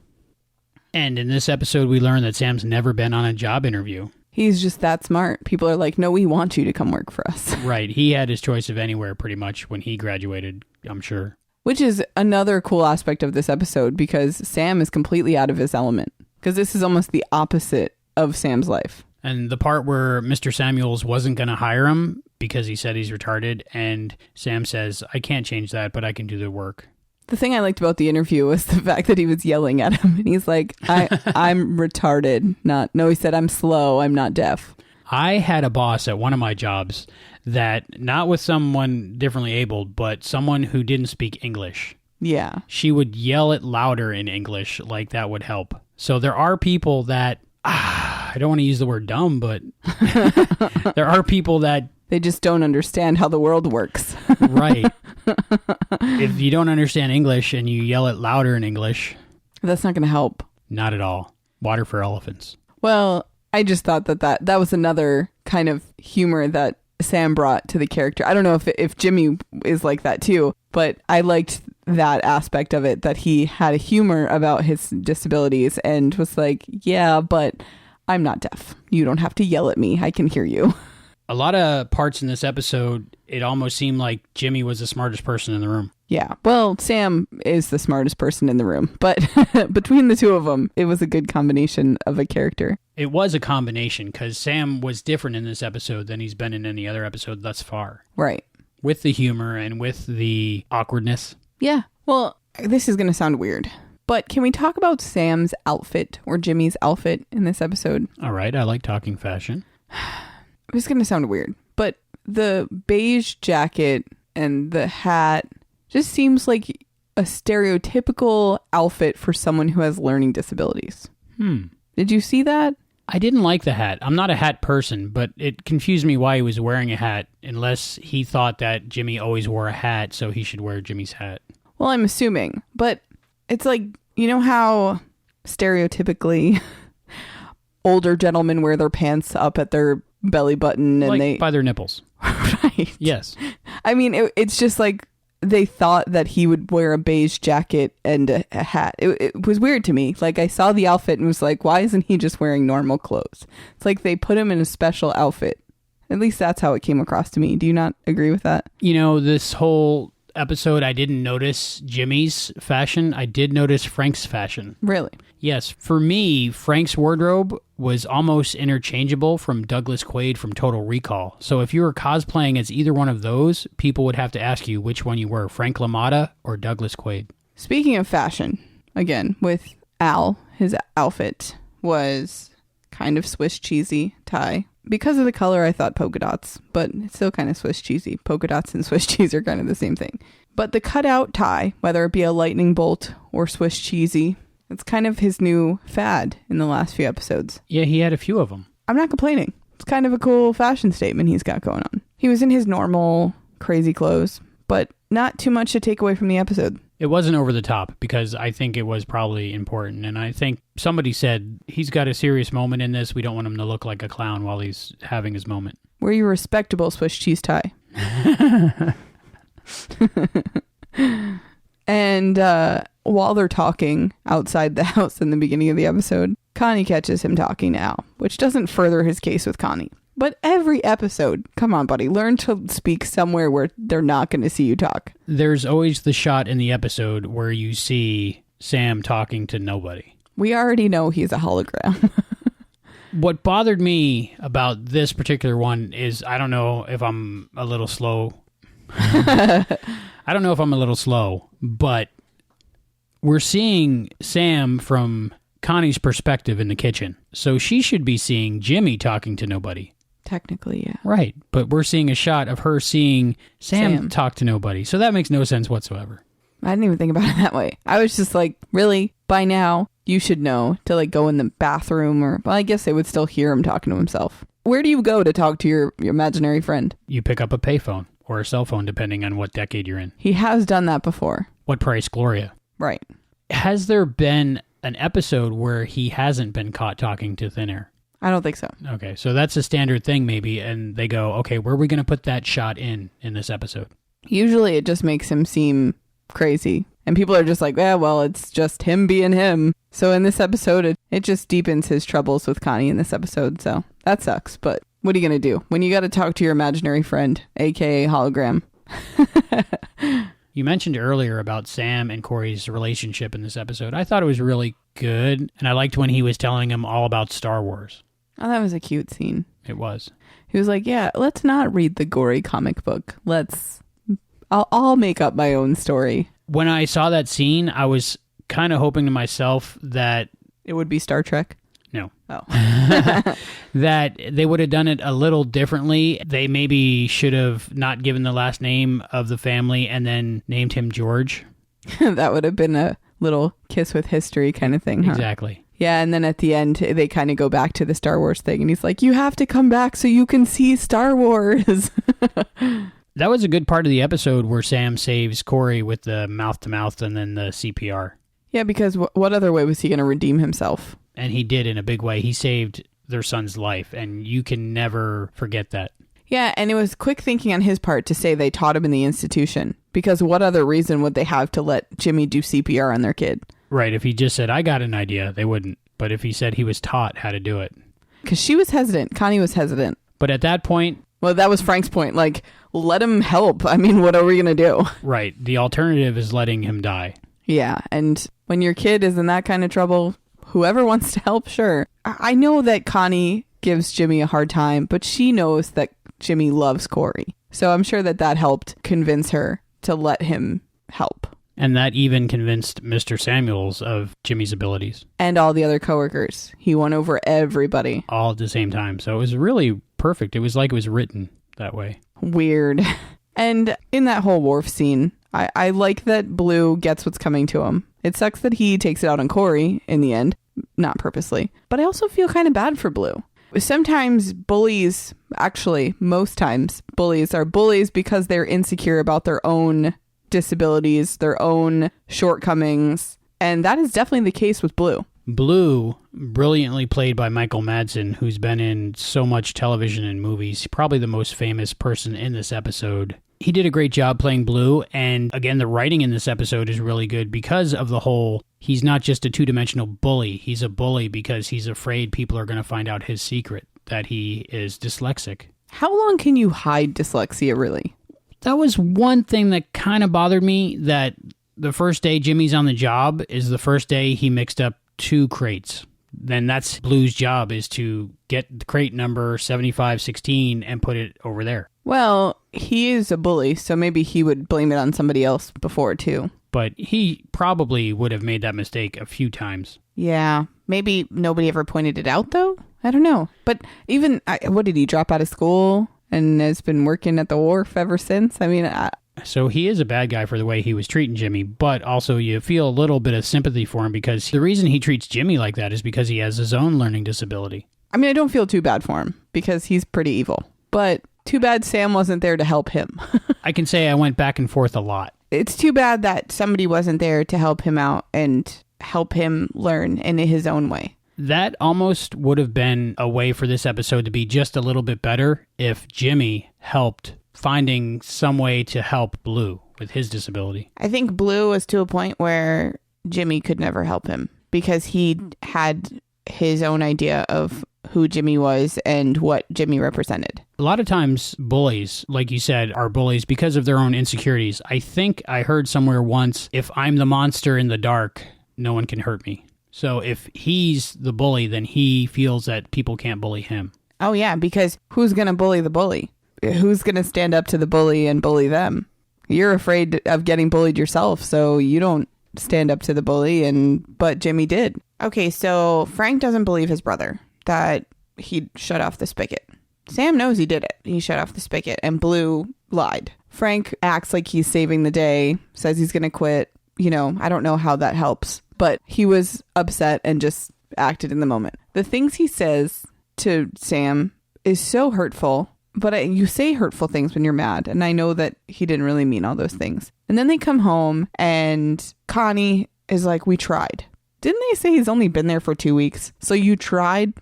And in this episode, we learn that Sam's never been on a job interview. He's just that smart. People are like, no, we want you to come work for us. Right. He had his choice of anywhere pretty much when he graduated, I'm sure. Which is another cool aspect of this episode because Sam is completely out of his element. Because this is almost the opposite of Sam's life. And the part where Mr. Samuels wasn't going to hire him because he said he's retarded, and Sam says, I can't change that, but I can do the work. The thing I liked about the interview was the fact that he was yelling at him. And he's like, I'm retarded. No, he said, I'm slow. I'm not deaf. I had a boss at one of my jobs that, not with someone differently abled, but someone who didn't speak English. Yeah. She would yell it louder in English, like that would help. So there are people that, I don't want to use the word dumb, but there are people that... They just don't understand how the world works. Right. If you don't understand English and you yell it louder in English... That's not going to help. Not at all. Water for elephants. Well, I just thought that was another kind of humor that Sam brought to the character. I don't know if Jimmy is like that too, but I liked that aspect of it, that he had a humor about his disabilities and was like, yeah, but I'm not deaf. You don't have to yell at me. I can hear you. A lot of parts in this episode, it almost seemed like Jimmy was the smartest person in the room. Yeah, well, Sam is the smartest person in the room, but between the two of them, it was a good combination of a character. It was a combination, because Sam was different in this episode than he's been in any other episode thus far. Right. With the humor and with the awkwardness. Yeah, well, this is going to sound weird, but can we talk about Sam's outfit, or Jimmy's outfit in this episode? All right, I like talking fashion. It's going to sound weird, but the beige jacket and the hat just seems like a stereotypical outfit for someone who has learning disabilities. Did you see that? I didn't like the hat. I'm not a hat person, but it confused me why he was wearing a hat, unless he thought that Jimmy always wore a hat, so he should wear Jimmy's hat. Well, I'm assuming, but it's like, you know how stereotypically older gentlemen wear their pants up at their belly button and like by their nipples. Right. Yes. I mean, it's just like they thought that he would wear a beige jacket and a hat. It was weird to me. Like, I saw the outfit and was like, why isn't he just wearing normal clothes? It's like they put him in a special outfit. At least that's how it came across to me. Do you not agree with that? You know, this whole episode, I didn't notice Jimmy's fashion. I did notice Frank's fashion. Really? Yes. For me, Frank's wardrobe was almost interchangeable from Douglas Quaid from Total Recall. So if you were cosplaying as either one of those, people would have to ask you which one you were, Frank LaMotta or Douglas Quaid. Speaking of fashion, again, with Al, his outfit was kind of Swiss cheesy tie. Because of the color, I thought polka dots, but it's still kind of Swiss cheesy. Polka dots and Swiss cheese are kind of the same thing. But the cutout tie, whether it be a lightning bolt or Swiss cheesy, it's kind of his new fad in the last few episodes. Yeah, he had a few of them. I'm not complaining. It's kind of a cool fashion statement he's got going on. He was in his normal, crazy clothes, but not too much to take away from the episode. It wasn't over the top, because I think it was probably important. And I think somebody said he's got a serious moment in this. We don't want him to look like a clown while he's having his moment. Wear your respectable Swiss cheese tie. And while they're talking outside the house in the beginning of the episode, Connie catches him talking to Al, which doesn't further his case with Connie. But every episode, come on, buddy, learn to speak somewhere where they're not going to see you talk. There's always the shot in the episode where you see Sam talking to nobody. We already know he's a hologram. What bothered me about this particular one is, I don't know if I'm a little slow. But we're seeing Sam from Connie's perspective in the kitchen. So she should be seeing Jimmy talking to nobody. Technically, yeah. Right. But we're seeing a shot of her seeing Sam talk to nobody. So that makes no sense whatsoever. I didn't even think about it that way. I was just like, really? By now, you should know to like go in the bathroom or, well, I guess they would still hear him talking to himself. Where do you go to talk to your imaginary friend? You pick up a payphone or a cell phone, depending on what decade you're in. He has done that before. What price, Gloria? Right. Has there been an episode where he hasn't been caught talking to thin air? I don't think so. Okay, so that's a standard thing maybe, and they go, okay, where are we going to put that shot in this episode? Usually it just makes him seem crazy, and people are just like, yeah, well, it's just him being him. So in this episode, it just deepens his troubles with Connie in this episode, so that sucks, but what are you going to do when you got to talk to your imaginary friend, aka hologram? You mentioned earlier about Sam and Corey's relationship in this episode. I thought it was really good. And I liked when he was telling him all about Star Wars. Oh, that was a cute scene. It was. He was like, yeah, let's not read the gory comic book. I'll make up my own story. When I saw that scene, I was kind of hoping to myself that it would be Star Trek. No. Oh. That they would have done it a little differently. They maybe should have not given the last name of the family and then named him George. That would have been a little kiss with history kind of thing, huh? Exactly. Yeah, and then at the end, they kind of go back to the Star Wars thing, and he's like, you have to come back so you can see Star Wars. That was a good part of the episode where Sam saves Corey with the mouth-to-mouth and then the CPR. Yeah, because what other way was he going to redeem himself? And he did in a big way. He saved their son's life, and you can never forget that. Yeah, and it was quick thinking on his part to say they taught him in the institution, because what other reason would they have to let Jimmy do CPR on their kid? Right, if he just said, I got an idea, they wouldn't. But if he said he was taught how to do it. Because she was hesitant. Connie was hesitant. But at that point... Well, that was Frank's point. Like, let him help. I mean, what are we going to do? Right. The alternative is letting him die. Yeah, and when your kid is in that kind of trouble, whoever wants to help, sure. I know that Connie gives Jimmy a hard time, but she knows that Jimmy loves Corey. So I'm sure that helped convince her to let him help. And that even convinced Mr. Samuels of Jimmy's abilities. And all the other coworkers. He won over everybody. All at the same time. So it was really perfect. It was like it was written that way. Weird. And in that whole wharf scene, I like that Blue gets what's coming to him. It sucks that he takes it out on Corey in the end. Not purposely. But I also feel kind of bad for Blue. Sometimes bullies, actually, most times, bullies are bullies because they're insecure about their own disabilities, their own shortcomings, and that is definitely the case with Blue. Blue, brilliantly played by Michael Madsen, who's been in so much television and movies, probably the most famous person in this episode. He did a great job playing Blue, and again, the writing in this episode is really good because of the whole, he's not just a two-dimensional bully, he's a bully because he's afraid people are going to find out his secret, that he is dyslexic. How long can you hide dyslexia, really? That was one thing that kind of bothered me, that the first day Jimmy's on the job is the first day he mixed up 2 crates. Then that's Blue's job, is to get the crate number 7516 and put it over there. Well, he is a bully, so maybe he would blame it on somebody else before, too. But he probably would have made that mistake a few times. Yeah, maybe nobody ever pointed it out, though? I don't know. But even, what did he, drop out of school and has been working at the wharf ever since? I mean, So he is a bad guy for the way he was treating Jimmy, but also you feel a little bit of sympathy for him because the reason he treats Jimmy like that is because he has his own learning disability. I mean, I don't feel too bad for him because he's pretty evil, but too bad Sam wasn't there to help him. I can say I went back and forth a lot. It's too bad that somebody wasn't there to help him out and help him learn in his own way. That almost would have been a way for this episode to be just a little bit better if Jimmy helped finding some way to help Blue with his disability. I think Blue was to a point where Jimmy could never help him because he had his own idea of who Jimmy was and what Jimmy represented. A lot of times bullies, like you said, are bullies because of their own insecurities. I think I heard somewhere once, if I'm the monster in the dark, no one can hurt me. So if he's the bully, then he feels that people can't bully him. Oh yeah, because who's going to bully the bully? Who's going to stand up to the bully and bully them? You're afraid of getting bullied yourself, so you don't stand up to the bully, but Jimmy did. Okay, so Frank doesn't believe his brother that he shut off the spigot. Sam knows he did it. He shut off the spigot, and Blue lied. Frank acts like he's saving the day, says he's going to quit. You know, I don't know how that helps, but he was upset and just acted in the moment. The things he says to Sam is so hurtful. But you say hurtful things when you're mad. And I know that he didn't really mean all those things. And then they come home and Connie is like, we tried. Didn't they say he's only been there for 2 weeks? So you tried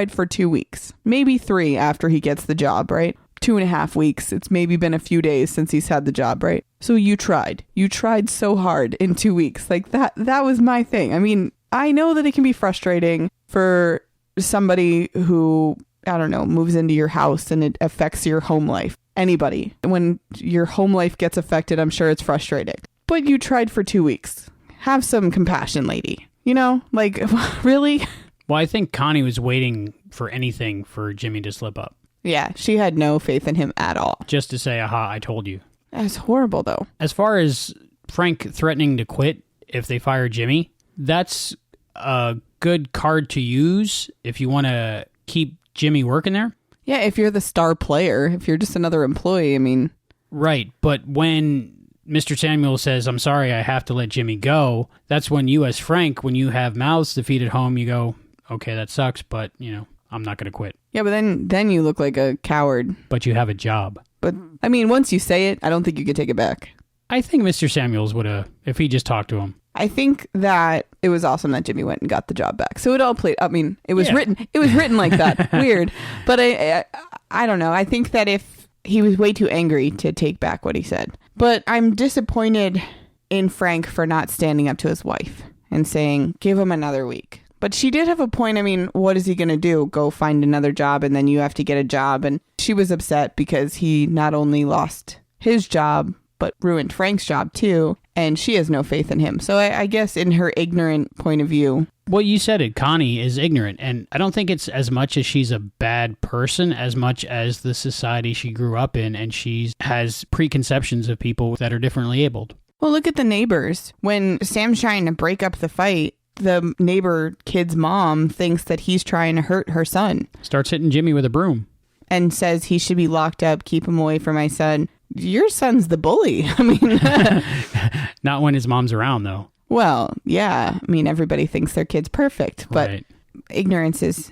for 2 weeks, maybe 3 after he gets the job, right? 2.5 weeks. It's maybe been a few days since he's had the job, right? So you tried so hard in 2 weeks. Like that was my thing. I mean, I know that it can be frustrating for somebody who, I don't know, moves into your house and it affects your home life. Anybody. When your home life gets affected, I'm sure it's frustrating. But you tried for 2 weeks. Have some compassion, lady. You know, like, really? Well, I think Connie was waiting for anything for Jimmy to slip up. Yeah, she had no faith in him at all. Just to say, aha, I told you. That's horrible, though. As far as Frank threatening to quit if they fire Jimmy, that's a good card to use if you want to keep Jimmy working there. Yeah, if you're the star player, if you're just another employee, I mean... Right, but when Mr. Samuel says, I'm sorry, I have to let Jimmy go, that's when you as Frank, when you have mouths to feed at home, you go, okay, that sucks, but, you know, I'm not going to quit. Yeah, but then you look like a coward. But you have a job. But, I mean, once you say it, I don't think you could take it back. I think Mr. Samuels would have, if he just talked to him. I think that it was awesome that Jimmy went and got the job back. So it all played, I mean, it was written like that. Weird. But I don't know. I think that if he was way too angry to take back what he said. But I'm disappointed in Frank for not standing up to his wife and saying, give him another week. But she did have a point. I mean, what is he going to do? Go find another job and then you have to get a job. And she was upset because he not only lost his job, but ruined Frank's job too. And she has no faith in him. So I guess in her ignorant point of view. Well, you said it. Connie is ignorant. And I don't think it's as much as she's a bad person as much as the society she grew up in. And she has preconceptions of people that are differently abled. Well, look at the neighbors. When Sam's trying to break up the fight, the neighbor kid's mom thinks that he's trying to hurt her son. Starts hitting Jimmy with a broom. And says he should be locked up, keep him away from my son. Your son's the bully. I mean... Not when his mom's around, though. Well, yeah. I mean, everybody thinks their kid's perfect, but right. Ignorance is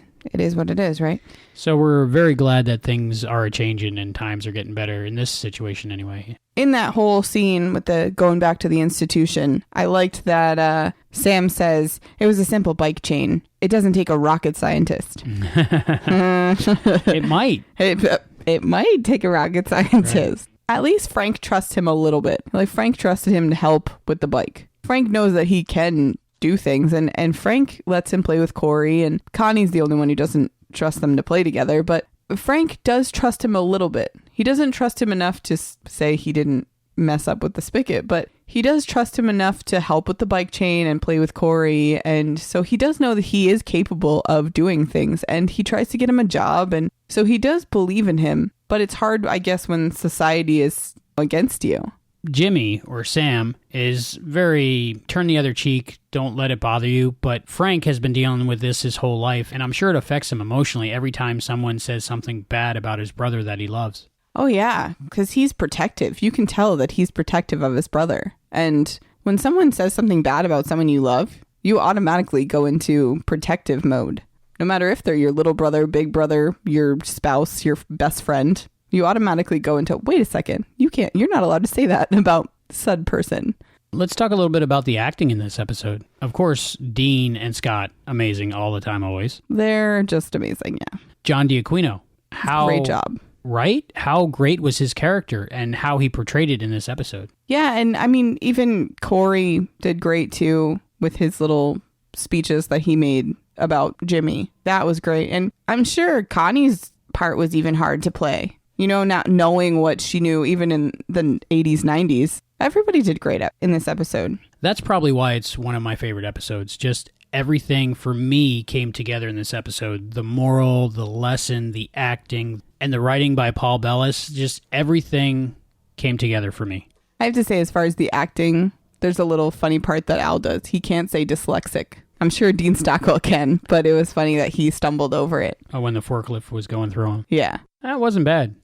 what it is, right? So we're very glad that things are changing and times are getting better in this situation anyway. In that whole scene with the going back to the institution, I liked that Sam says it was a simple bike chain. It doesn't take a rocket scientist. It might. It might take a rocket scientist. Right. At least Frank trusts him a little bit. Like Frank trusted him to help with the bike. Frank knows that he can do things, and Frank lets him play with Corey, and Connie's the only one who doesn't trust them to play together, but Frank does trust him a little bit. He doesn't trust him enough to say he didn't mess up with the spigot, but he does trust him enough to help with the bike chain and play with Corey, and so he does know that he is capable of doing things, and he tries to get him a job, and so he does believe in him, but it's hard, I guess, when society is against you. Jimmy, or Sam, is very turn the other cheek, don't let it bother you, but Frank has been dealing with this his whole life, and I'm sure it affects him emotionally every time someone says something bad about his brother that he loves. Oh yeah, because he's protective. You can tell that he's protective of his brother. And when someone says something bad about someone you love, you automatically go into protective mode. No matter if they're your little brother, big brother, your spouse, your best friend, you automatically go into, wait a second, you're not allowed to say that about said person. Let's talk a little bit about the acting in this episode. Of course, Dean and Scott, amazing all the time, always. They're just amazing, yeah. John D'Aquino. Great job. Right? How great was his character and how he portrayed it in this episode? Yeah, and I mean, even Corey did great too with his little speeches that he made about Jimmy. That was great. And I'm sure Connie's part was even hard to play. You know, not knowing what she knew even in the 80s, 90s. Everybody did great in this episode. That's probably why it's one of my favorite episodes. Just everything for me came together in this episode. The moral, the lesson, the acting, and the writing by Paul Bellis. Just everything came together for me. I have to say, as far as the acting, there's a little funny part that Al does. He can't say dyslexic. I'm sure Dean Stockwell can, but it was funny that he stumbled over it. Oh, when the forklift was going through him. Yeah. That wasn't bad.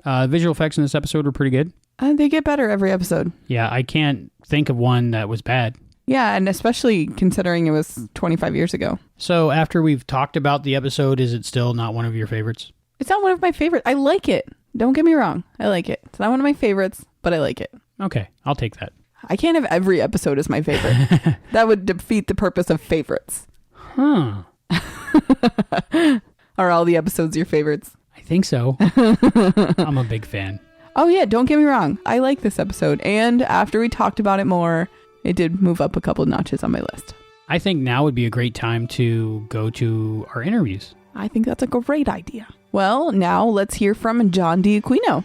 Visual effects in this episode were pretty good. They get better every episode. Yeah, I can't think of one that was bad. Yeah, and especially considering it was 25 years ago. So after we've talked about the episode, is it still not one of your favorites? It's not one of my favorites. I like it. Don't get me wrong. I like it. It's not one of my favorites, but I like it. Okay, I'll take that. I can't have every episode as my favorite. That would defeat the purpose of favorites. Huh. Are all the episodes your favorites? I think so. I'm a big fan. Oh yeah, don't get me wrong. I like this episode. And after we talked about it more, it did move up a couple notches on my list. I think now would be a great time to go to our interviews. I think that's a great idea. Well, now let's hear from John D'Aquino.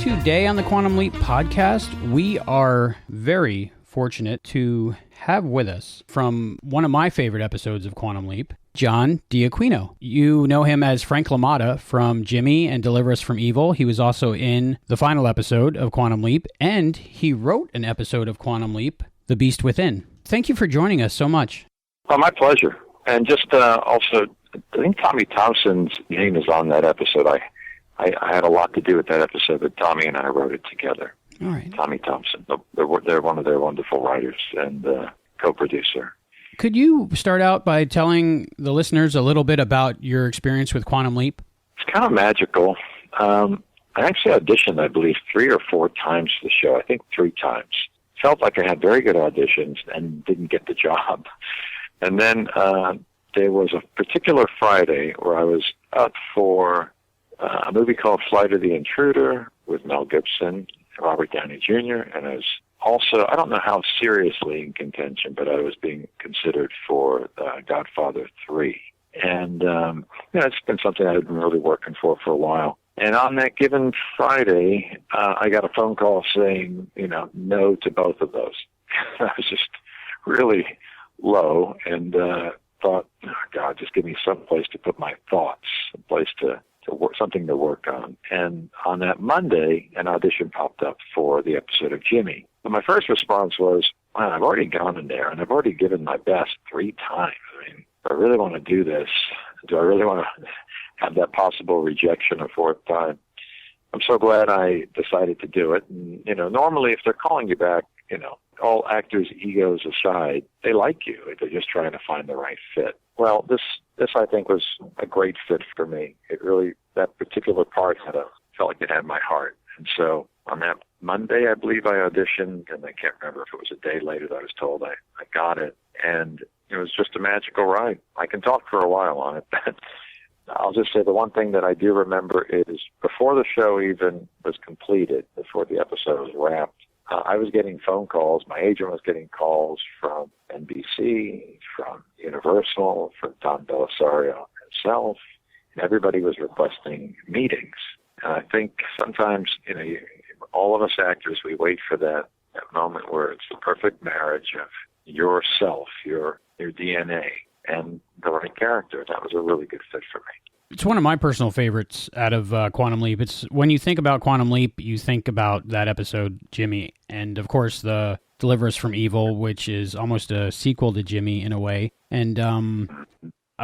Today on the Quantum Leap podcast, we are very fortunate to have with us from one of my favorite episodes of Quantum Leap, John D'Aquino. You know him as Frank LaMotta from Jimmy and Deliver Us from Evil. He was also in the final episode of Quantum Leap, and he wrote an episode of Quantum Leap, The Beast Within. Thank you for joining us so much. Oh, my pleasure. And just also, I think Tommy Thompson's name is on that episode. I had a lot to do with that episode, but Tommy and I wrote it together. All right. Tommy Thompson. They're one of their wonderful writers and co-producer. Could you start out by telling the listeners a little bit about your experience with Quantum Leap? It's kind of magical. I actually auditioned, I believe, 3 or 4 times for the show. I think 3 times. Felt like I had very good auditions and didn't get the job. And then there was a particular Friday where I was up for a movie called Flight of the Intruder with Mel Gibson, Robert Downey Jr., and I was also, I don't know how seriously in contention, but I was being considered for Godfather 3. And, it's been something I've been really working for a while. And on that given Friday, I got a phone call saying, no to both of those. I was just really low and thought, oh, God, just give me some place to put my thoughts, some place to work, something to work on. And on that Monday, an audition popped up for the episode of Jimmy. And my first response was, wow, I've already gone in there and I've already given my best 3 times. I mean, do I really want to do this? Do I really want to have that possible rejection a 4th time? I'm so glad I decided to do it. And, normally if they're calling you back, all actors' egos aside, they like you. They're just trying to find the right fit. Well, this I think was a great fit for me. It really, that particular part felt like it had my heart. And so on that Monday, I believe I auditioned, and I can't remember if it was a day later that I was told I got it. And it was just a magical ride. I can talk for a while on it, but I'll just say the one thing that I do remember is before the show even was completed, before the episode was wrapped, I was getting phone calls. My agent was getting calls from NBC, from Universal, from Don Belisario himself. And everybody was requesting meetings. And I think sometimes, all of us actors, we wait for that moment where it's the perfect marriage of yourself, your DNA, and the right character. That was a really good fit for me. It's one of my personal favorites out of Quantum Leap. It's when you think about Quantum Leap, you think about that episode, Jimmy, and of course the Deliver Us from Evil, which is almost a sequel to Jimmy in a way. And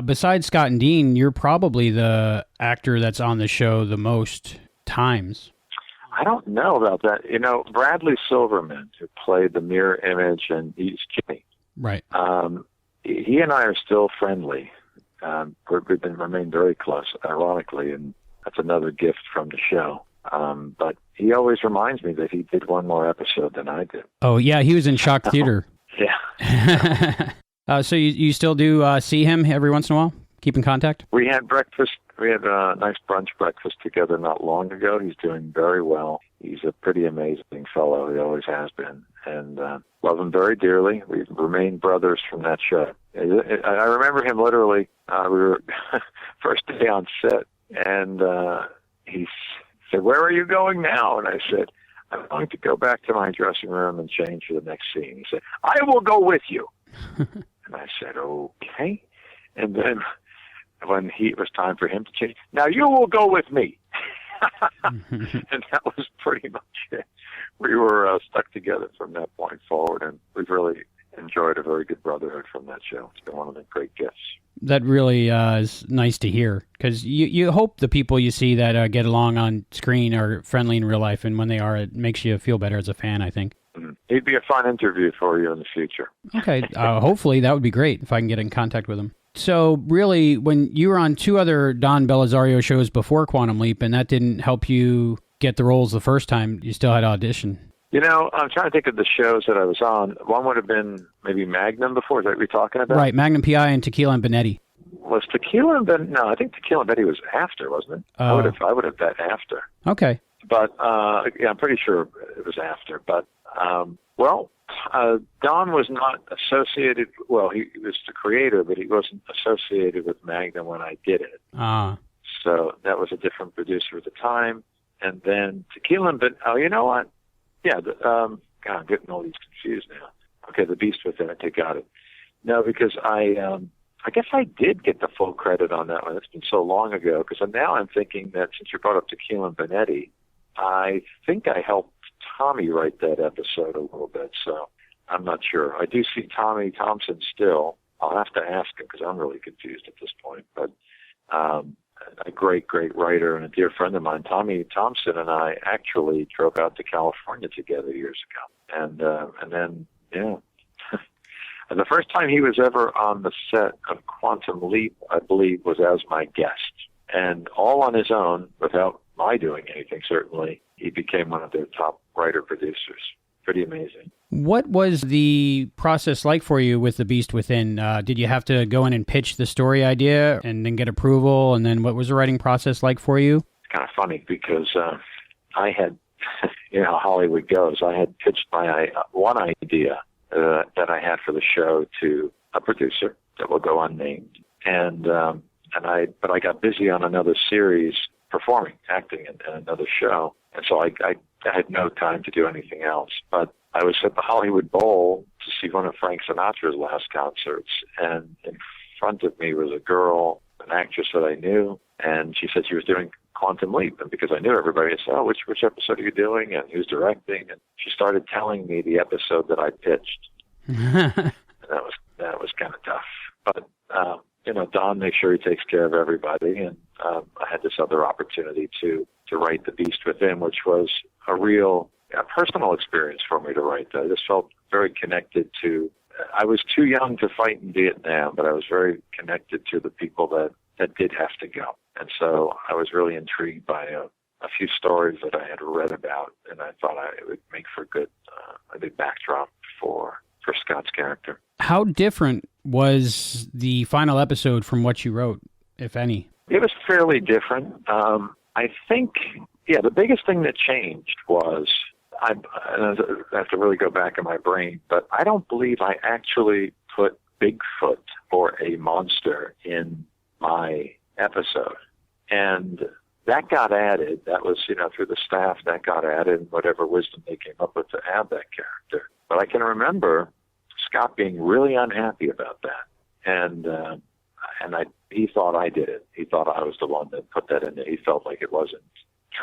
besides Scott and Dean, you're probably the actor that's on the show the most times. I don't know about that. Bradley Silverman, who played the mirror image, and he's Jimmy. Right. He and I are still friendly. We've remained very close, ironically, and that's another gift from the show. But he always reminds me that he did one more episode than I did. Oh, yeah, he was in Shock Theater. Yeah. So you still do see him every once in a while? Keep in contact? We had breakfast. We had a nice brunch breakfast together not long ago. He's doing very well. He's a pretty amazing fellow. He always has been. And love him very dearly. We've remained brothers from that show. I remember him literally. We were first day on set, and he said, "Where are you going now?" And I said, "I'm going to go back to my dressing room and change for the next scene." He said, "I will go with you." And I said, "Okay." And then when it was time for him to change, "Now you will go with me." And that was pretty much it. We were stuck together from that point forward, and we've really enjoyed a very good brotherhood from that show. It's been one of the great gifts. That really is nice to hear, because you hope the people you see that get along on screen are friendly in real life, and when they are, it makes you feel better as a fan, I think. He'd be a fun interview for you in the future. Okay, hopefully that would be great if I can get in contact with him. So really, when you were on 2 other Don Belisario shows before Quantum Leap, and that didn't help you get the roles the first time, you still had to audition. I'm trying to think of the shows that I was on. One would have been maybe Magnum before. Is that what you're talking about? Right, Magnum P.I. and Tequila and Benetti. Was Tequila and Benetti? No, I think Tequila and Benetti was after, wasn't it? I would have bet after. Okay. But, I'm pretty sure it was after. But, Don was not associated, well, he was the creator, but he wasn't associated with Magnum when I did it. Ah. So that was a different producer at the time. And then Tequila and oh, you know what? Yeah, God, I'm getting all these confused now. Okay, The Beast Within, I got it. No, because I guess I did get the full credit on that one. It's been so long ago, because now I'm thinking that since you brought up Tequila and Benetti, I think I helped Tommy write that episode a little bit, so I'm not sure. I do see Tommy Thompson still. I'll have to ask him because I'm really confused at this point. But a great, great writer and a dear friend of mine, Tommy Thompson, and I actually drove out to California together years ago. And then, yeah. And the first time he was ever on the set of Quantum Leap, I believe, was as my guest. And all on his own, without my doing anything, certainly, he became one of their top writer-producers. Pretty amazing. What was the process like for you with The Beast Within? Did you have to go in and pitch the story idea and then get approval? And then what was the writing process like for you? It's kind of funny because I had, you know how Hollywood goes, I had pitched my one idea that I had for the show to a producer that will go unnamed, but I got busy on another series, performing, acting in another show, and so I had no time to do anything else. But I was at the Hollywood Bowl to see one of Frank Sinatra's last concerts, and in front of me was a girl, an actress that I knew, and she said she was doing Quantum Leap, and because I knew everybody, I said, "Oh, which episode are you doing?" And who's directing? And she started telling me the episode that I pitched. And that was kind of tough, but you know, Don makes sure he takes care of everybody, and I had this other opportunity to write The Beast Within, which was a real personal experience for me to write that. I just felt very connected to. I was too young to fight in Vietnam, but I was very connected to the people that did have to go. And so I was really intrigued by a few stories that I had read about, and I thought it would make for a good backdrop for Scott's character. How different was the final episode from what you wrote, if any? It was fairly different. I think, the biggest thing that changed was, I have to really go back in my brain, but I don't believe I actually put Bigfoot or a monster in my episode. And that got added. That was, through the staff, that got added, and whatever wisdom they came up with to add that character. But I can remember Scott being really unhappy about that. And he thought I did it. He thought I was the one that put that in there. He felt like it wasn't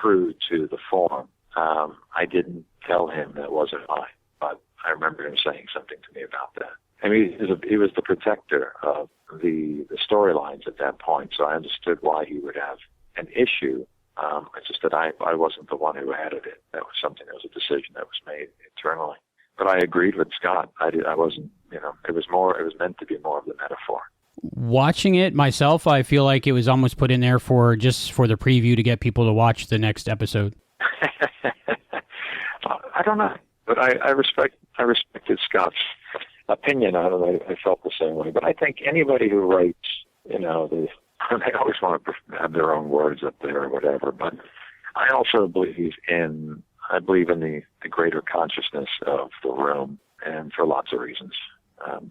true to the form. I didn't tell him that wasn't mine, but I remember him saying something to me about that. I mean, he was the protector of the storylines at that point, so I understood why he would have an issue. It's just that I wasn't the one who added it. That was a decision that was made internally. But I agreed with Scott. I wasn't, it was meant to be more of the metaphor. Watching it myself, I feel like it was almost put in there for the preview to get people to watch the next episode. I don't know, but I respected Scott's opinion on it. I felt the same way. But I think anybody who writes, they always want to have their own words up there or whatever. But I also believe in the greater consciousness of the room, and for lots of reasons.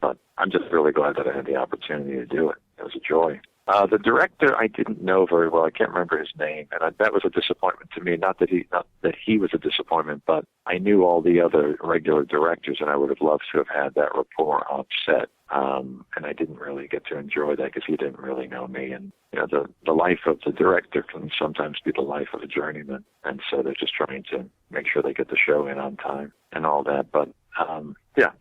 But I'm just really glad that I had the opportunity to do it. It was a joy. The director I didn't know very well. I can't remember his name, and that was a disappointment to me. Not that he was a disappointment, but I knew all the other regular directors, and I would have loved to have had that rapport on set. And I didn't really get to enjoy that because he didn't really know me. And the life of the director can sometimes be the life of a journeyman, and so they're just trying to make sure they get the show in on time and all that. But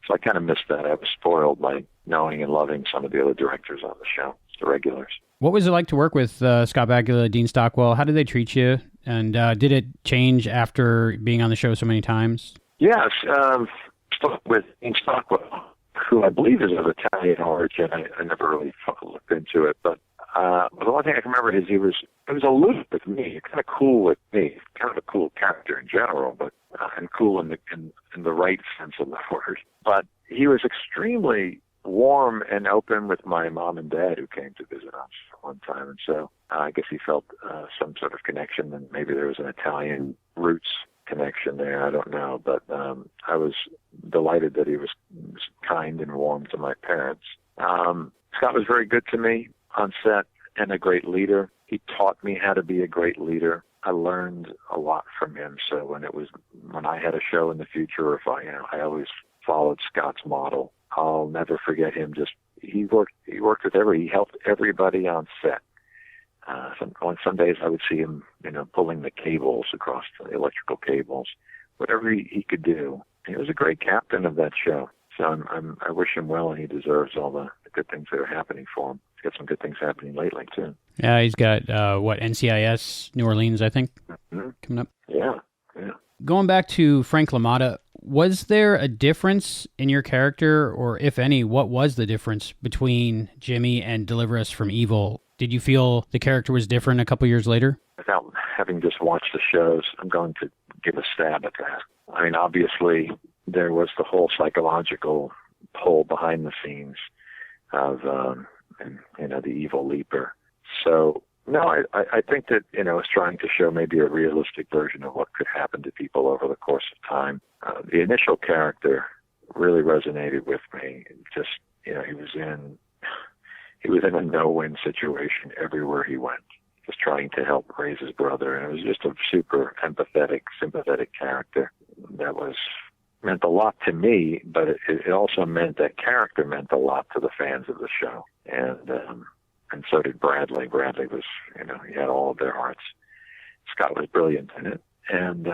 so I kind of missed that. I was spoiled by knowing and loving some of the other directors on the show, the regulars. What was it like to work with Scott Bakula, Dean Stockwell? How did they treat you? And did it change after being on the show so many times? Yes, with Dean Stockwell, who I believe is of Italian origin. I never really looked into it, but the one thing I can remember is he was aloof with me, kind of cool with me, kind of a cool character in general, but and cool in the right sense of the word. But he was extremely warm and open with my mom and dad, who came to visit us one time, and so I guess he felt some sort of connection, and maybe there was an Italian roots connection there. I don't know, but I was delighted that he was kind and warm to my parents. Scott was very good to me on set and a great leader. He taught me how to be a great leader. I learned a lot from him. So when I had a show in the future, or if I always followed Scott's model. I'll never forget him. He worked he helped everybody on set. On some days I would see him, pulling the cables across the electrical cables, whatever he could do. He was a great captain of that show. So I wish him well, and he deserves all the good things that are happening for him. He's got some good things happening lately too. Yeah, he's got NCIS New Orleans, I think, coming up. Yeah. Going back to Frank LaMotta, was there a difference in your character, or if any, what was the difference between Jimmy and Deliver Us from Evil? Did you feel the character was different a couple years later? Without having just watched the shows, I'm going to give a stab at that. I mean, obviously, there was the whole psychological pull behind the scenes of, the evil leaper. So, no, I think that, it's trying to show maybe a realistic version of what could happen to people over the course of time. The initial character really resonated with me. Just, he was in a no-win situation everywhere he went, just trying to help raise his brother. And it was just a super empathetic, sympathetic character that meant a lot to me, but it also meant that character meant a lot to the fans of the show. And so did Bradley. Bradley was, he had all of their hearts. Scott was brilliant in it. And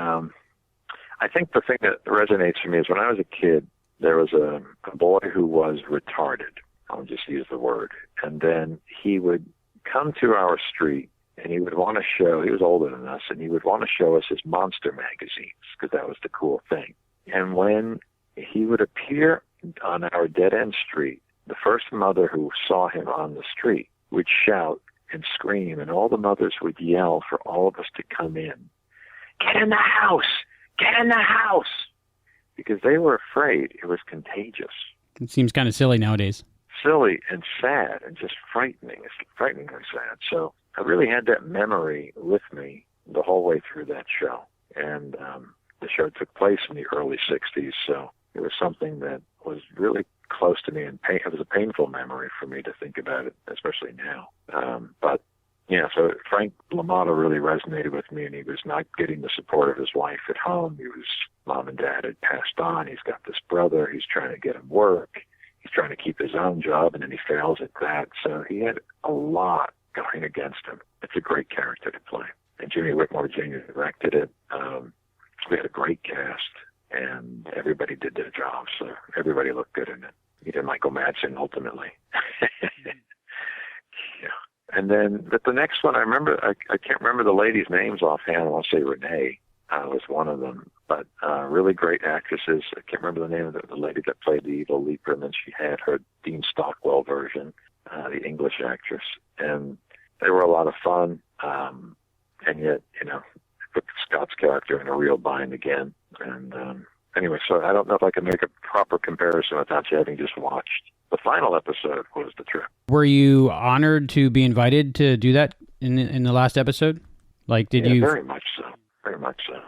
I think the thing that resonates for me is when I was a kid, there was a boy who was retarded. I'll just use the word. And then he would come to our street, and he would want to show, he was older than us, and he would want to show us his monster magazines, because that was the cool thing. And when he would appear on our dead-end street, the first mother who saw him on the street would shout and scream, and all the mothers would yell for all of us to come in. Get in the house! Get in the house! Because they were afraid it was contagious. It seems kind of silly nowadays. Silly and sad and just frightening. It's frighteningly sad. So I really had that memory with me the whole way through that show. And the show took place in the early 60s, so it was something that was really close to me, and it was a painful memory for me to think about it, especially now. So Frank LaMotta really resonated with me, and he was not getting the support of his wife at home. Mom and dad had passed on. He's got this brother. He's trying to get him work. He's trying to keep his own job, and then he fails at that. So he had a lot going against him. It's a great character to play. And Jimmy Whitmore Jr. directed it. We had a great cast, and everybody did their job, so everybody looked good in it. Even Michael Madsen, ultimately. Yeah. And then, but the next one, I can't remember the ladies' names offhand. I'll say Renee was one of them, but really great actresses. I can't remember the name of the lady that played the evil leaper, and then she had her Dean Stockwell version, the English actress, and they were a lot of fun, and yet, put Scott's character in a real bind again. And anyway, so I don't know if I can make a proper comparison without you having just watched. The final episode was the trip. Were you honored to be invited to do that in the last episode? Like, did you? Very much so. Very much so.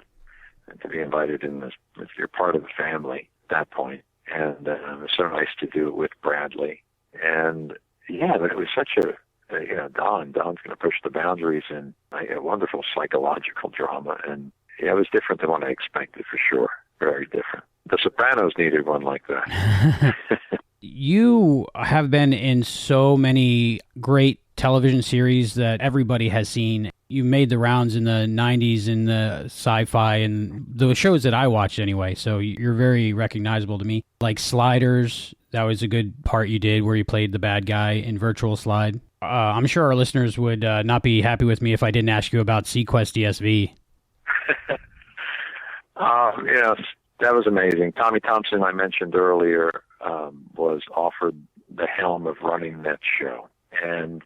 And to be invited in this, if you're part of the family at that point. And it was so nice to do it with Bradley. And yeah, but it was such Don's going to push the boundaries in a wonderful psychological drama. And it was different than what I expected, for sure. Very different. The Sopranos needed one like that. You have been in so many great television series that everybody has seen. You made the rounds in the 90s in the sci-fi and the shows that I watched anyway, so you're very recognizable to me. Like Sliders, that was a good part you did where you played the bad guy in Virtual Slide. I'm sure our listeners would not be happy with me if I didn't ask you about Sequest DSV. Yes, that was amazing. Tommy Thompson, I mentioned earlier, was offered the helm of running that show. And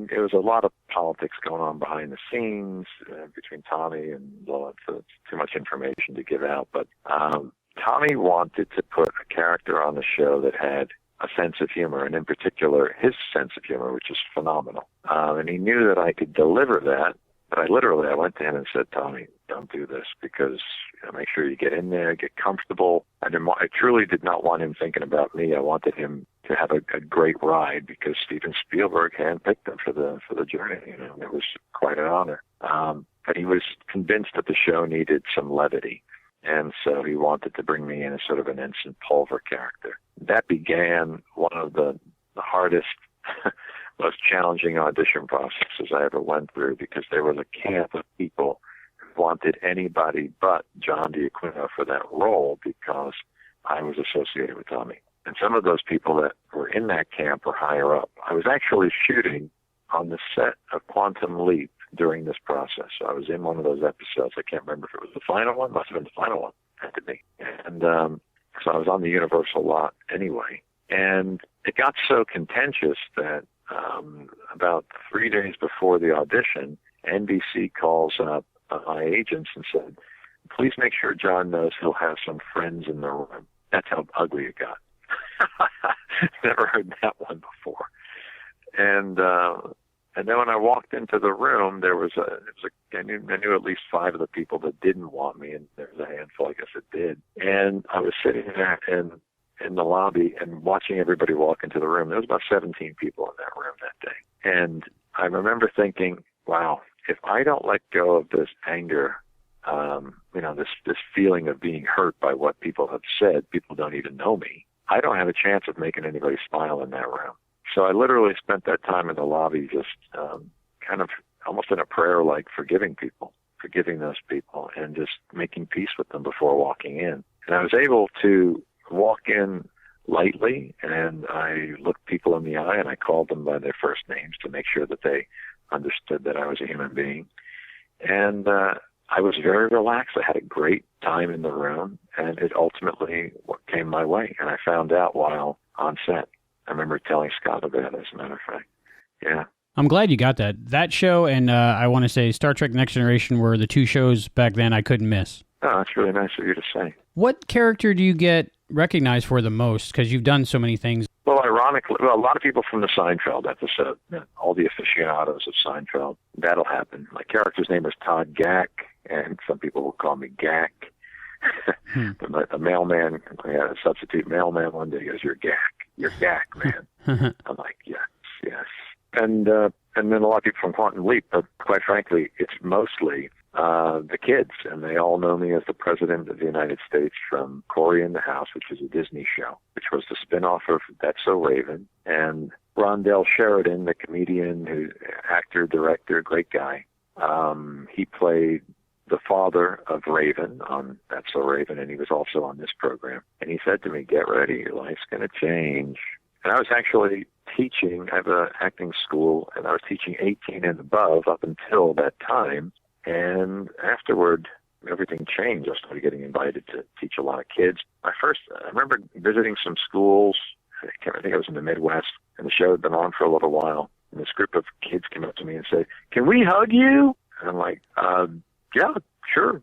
there was a lot of politics going on behind the scenes between Tommy and Lola. So it's too much information to give out. But Tommy wanted to put a character on the show that had a sense of humor, and in particular, his sense of humor, which is phenomenal. And he knew that I could deliver that. But I went to him and said, Tommy, don't do this, because make sure you get in there, get comfortable. I truly did not want him thinking about me. I wanted him to have a great ride, because Steven Spielberg handpicked him for the journey. It was quite an honor. but he was convinced that the show needed some levity. And so he wanted to bring me in as sort of an Ensign Pulver character. That began one of the hardest, most challenging audition processes I ever went through, because there was a camp of people who wanted anybody but John D'Aquino for that role because I was associated with Tommy. And some of those people that were in that camp were higher up. I was actually shooting on the set of Quantum Leap during this process. So I was in one of those episodes. I can't remember if it was the final one. Must have been the final one. Had to be. And so I was on the Universal lot anyway. And it got so contentious that about 3 days before the audition, NBC calls up my agents and said, please make sure John knows he'll have some friends in the room. That's how ugly it got. Never heard that one before. And then when I walked into the room, I knew at least 5 of the people that didn't want me, and there was a handful, I guess, that did. And I was sitting there in the lobby and watching everybody walk into the room. There was about 17 people in that room that day. And I remember thinking, wow, if I don't let go of this anger, this feeling of being hurt by what people have said, people don't even know me, I don't have a chance of making anybody smile in that room. So I literally spent that time in the lobby just kind of almost in a prayer, like forgiving those people and just making peace with them before walking in. And I was able to walk in lightly, and I looked people in the eye and I called them by their first names to make sure that they understood that I was a human being. And I was very relaxed. I had a great time in the room, and it ultimately came my way. And I found out while on set. I remember telling Scott about it, as a matter of fact. Yeah. I'm glad you got that. That show and I want to say Star Trek Next Generation were the 2 shows back then I couldn't miss. Oh, that's really nice of you to say. What character do you get recognized for the most? Because you've done so many things. Well, ironically, a lot of people from the Seinfeld episode, all the aficionados of Seinfeld, that'll happen. My character's name was Todd Gack, and some people will call me Gack. The mailman, I had a substitute mailman one day. He goes, "You're Gack. You're Gack, man." I'm like, yes. And then a lot of people from Quantum Leap, but quite frankly, it's mostly the kids, and they all know me as the President of the United States from Cory in the House, which is a Disney show, which was the spinoff of That's So Raven. And Rondell Sheridan, the comedian, actor, director, great guy, he played the father of Raven on That's So Raven, and he was also on this program. And he said to me, "Get ready, your life's going to change." And I was actually teaching, I have an acting school, and I was teaching 18 and above up until that time. And afterward, everything changed. I started getting invited to teach a lot of kids. I remember visiting some schools. I think I was in the Midwest, and the show had been on for a little while. And this group of kids came up to me and said, "Can we hug you?" And I'm like, yeah, sure.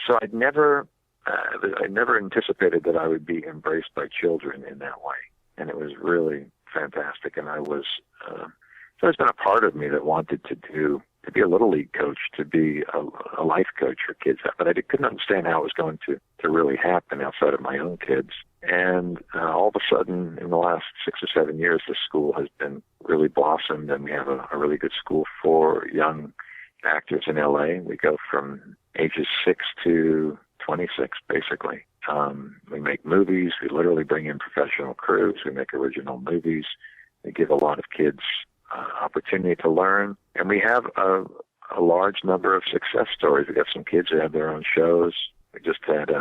So I never anticipated that I would be embraced by children in that way. And it was really fantastic. And I was, so there's been a part of me that wanted to be a little league coach, to be a life coach for kids. But I couldn't understand how it was going to really happen outside of my own kids. And all of a sudden, in the last 6 or 7 years, the school has been really blossomed, and we have a really good school for young actors in LA. We go from ages 6 to 26, basically. We make movies. We literally bring in professional crews. We make original movies. We give a lot of kids opportunity to learn. And we have a large number of success stories. We got some kids who have their own shows. We just had,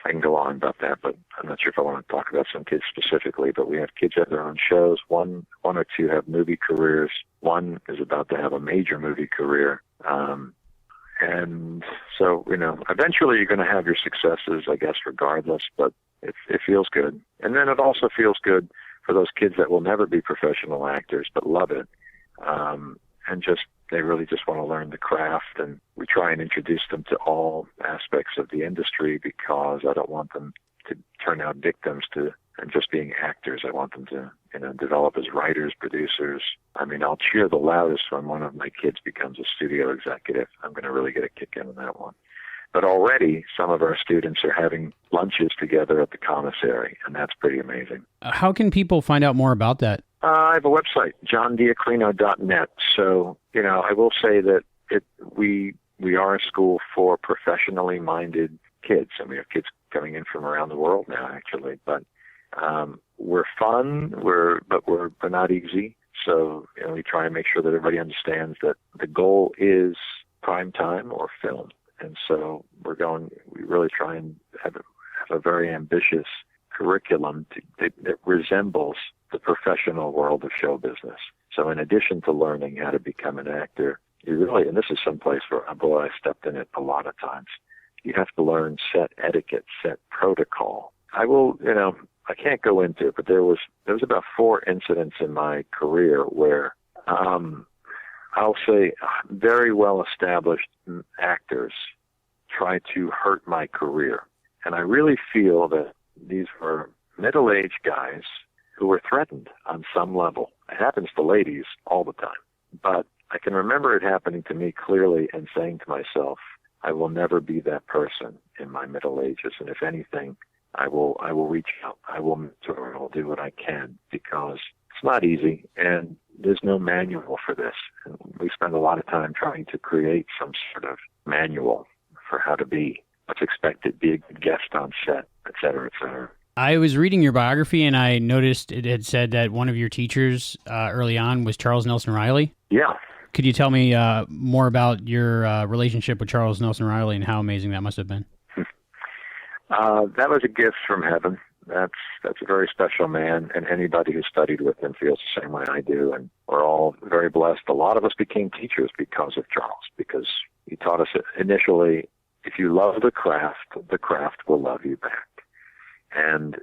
I can go on about that, but I'm not sure if I want to talk about some kids specifically, but we have kids who have their own shows. One or two have movie careers. One is about to have a major movie career. And so, eventually you're going to have your successes, I guess, regardless, but it feels good. And then it also feels good for those kids that will never be professional actors, but love it. And they really just want to learn the craft, and we try and introduce them to all aspects of the industry, because I don't want them to turn out victims to just being actors. I want them to, develop as writers, producers. I mean, I'll cheer the loudest when one of my kids becomes a studio executive. I'm going to really get a kick out of that one. But already some of our students are having lunches together at the commissary, and that's pretty amazing. How can people find out more about that? I have a website, johndiacrino.net. So, I will say that we are a school for professionally minded kids, and we have kids coming in from around the world now, actually. But we're fun, but we're not easy. So, we try and make sure that everybody understands that the goal is prime time or film. And so we really try and have a very ambitious curriculum that resembles the professional world of show business. So in addition to learning how to become an actor, you really, and this is someplace where, I stepped in it a lot of times, you have to learn set etiquette, set protocol. I can't go into it, but there was about 4 incidents in my career where I'll say very well-established actors try to hurt my career. And I really feel that these were middle-aged guys who were threatened on some level. It happens to ladies all the time. But I can remember it happening to me clearly and saying to myself, I will never be that person in my middle ages. And if anything, I will reach out. I will mentor and I'll do what I can, because it's not easy and there's no manual for this. And we spend a lot of time trying to create some sort of manual for how to be what's expected, be a good guest on set, et cetera, et cetera. I was reading your biography and I noticed it had said that one of your teachers early on was Charles Nelson Riley. Yeah. Could you tell me more about your relationship with Charles Nelson Riley and how amazing that must have been? That was a gift from heaven. That's a very special man, and anybody who studied with him feels the same way I do, and we're all very blessed. A lot of us became teachers because of Charles, because he taught us initially, if you love the craft will love you back. And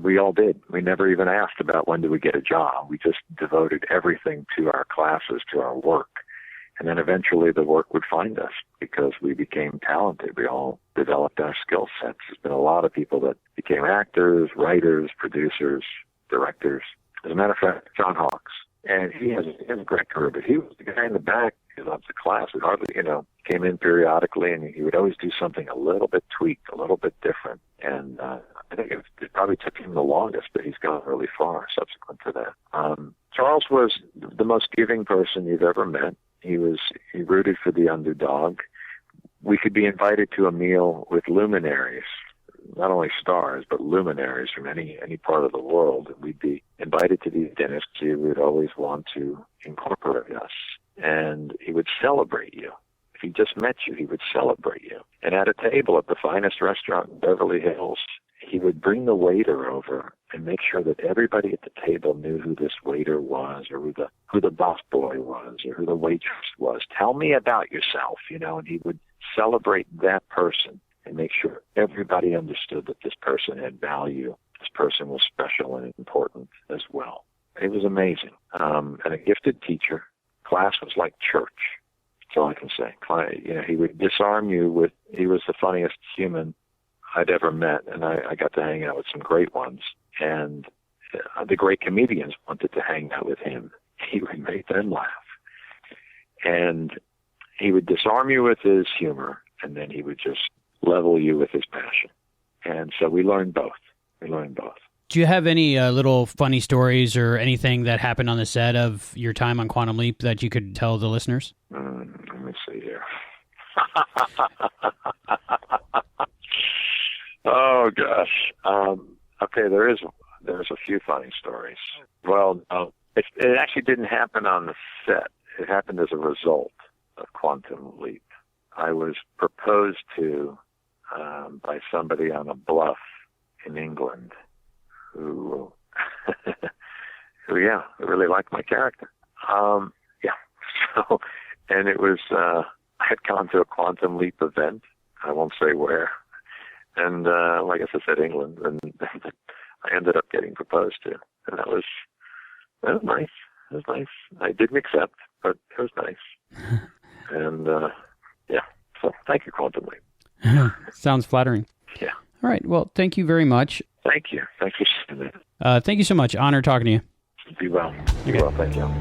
we all did. We never even asked about when do we get a job. We just devoted everything to our classes, to our work. And then eventually the work would find us because we became talented. We all developed our skill sets. There's been a lot of people that became actors, writers, producers, directors. As a matter of fact, John Hawkes. And he has a great career, but he was the guy in the back who loved the class. He hardly, came in periodically, and he would always do something a little bit tweaked, a little bit different. And I think it probably took him the longest, but he's gone really far subsequent to that. Charles was the most giving person you've ever met. He rooted for the underdog. We could be invited to a meal with luminaries, not only stars, but luminaries from any part of the world. We'd be invited to these dinners. He would always want to incorporate us, and he would celebrate you. If he just met you, he would celebrate you. And at a table at the finest restaurant in Beverly Hills, he would bring the waiter over and make sure that everybody at the table knew who this waiter was, or who the boss boy was, or who the waitress was. Tell me about yourself, and he would celebrate that person and make sure everybody understood that this person had value. This person was special and important as well. It was amazing. And a gifted teacher. Class was like church. That's all I can say. He would disarm you he was the funniest human I'd ever met, and I got to hang out with some great ones. And the great comedians wanted to hang out with him. He would make them laugh. And he would disarm you with his humor, and then he would just level you with his passion. And so we learned both. Do you have any little funny stories or anything that happened on the set of your time on Quantum Leap that you could tell the listeners? Let me see here. Oh gosh. Okay, there's a few funny stories. Well, it actually didn't happen on the set. It happened as a result of Quantum Leap. I was proposed to by somebody on a bluff in England who really liked my character. So, and it was, I had gone to a Quantum Leap event. I won't say where. And, I guess I said England, and I ended up getting proposed to. And that was nice. It was nice. I didn't accept, but it was nice. And, so thank you, Quantum Leap. Sounds flattering. Yeah. All right. Well, thank you very much. Thank you. Thanks for saying that. Thank you so much. Honor talking to you. Be well. Be well. Thank you.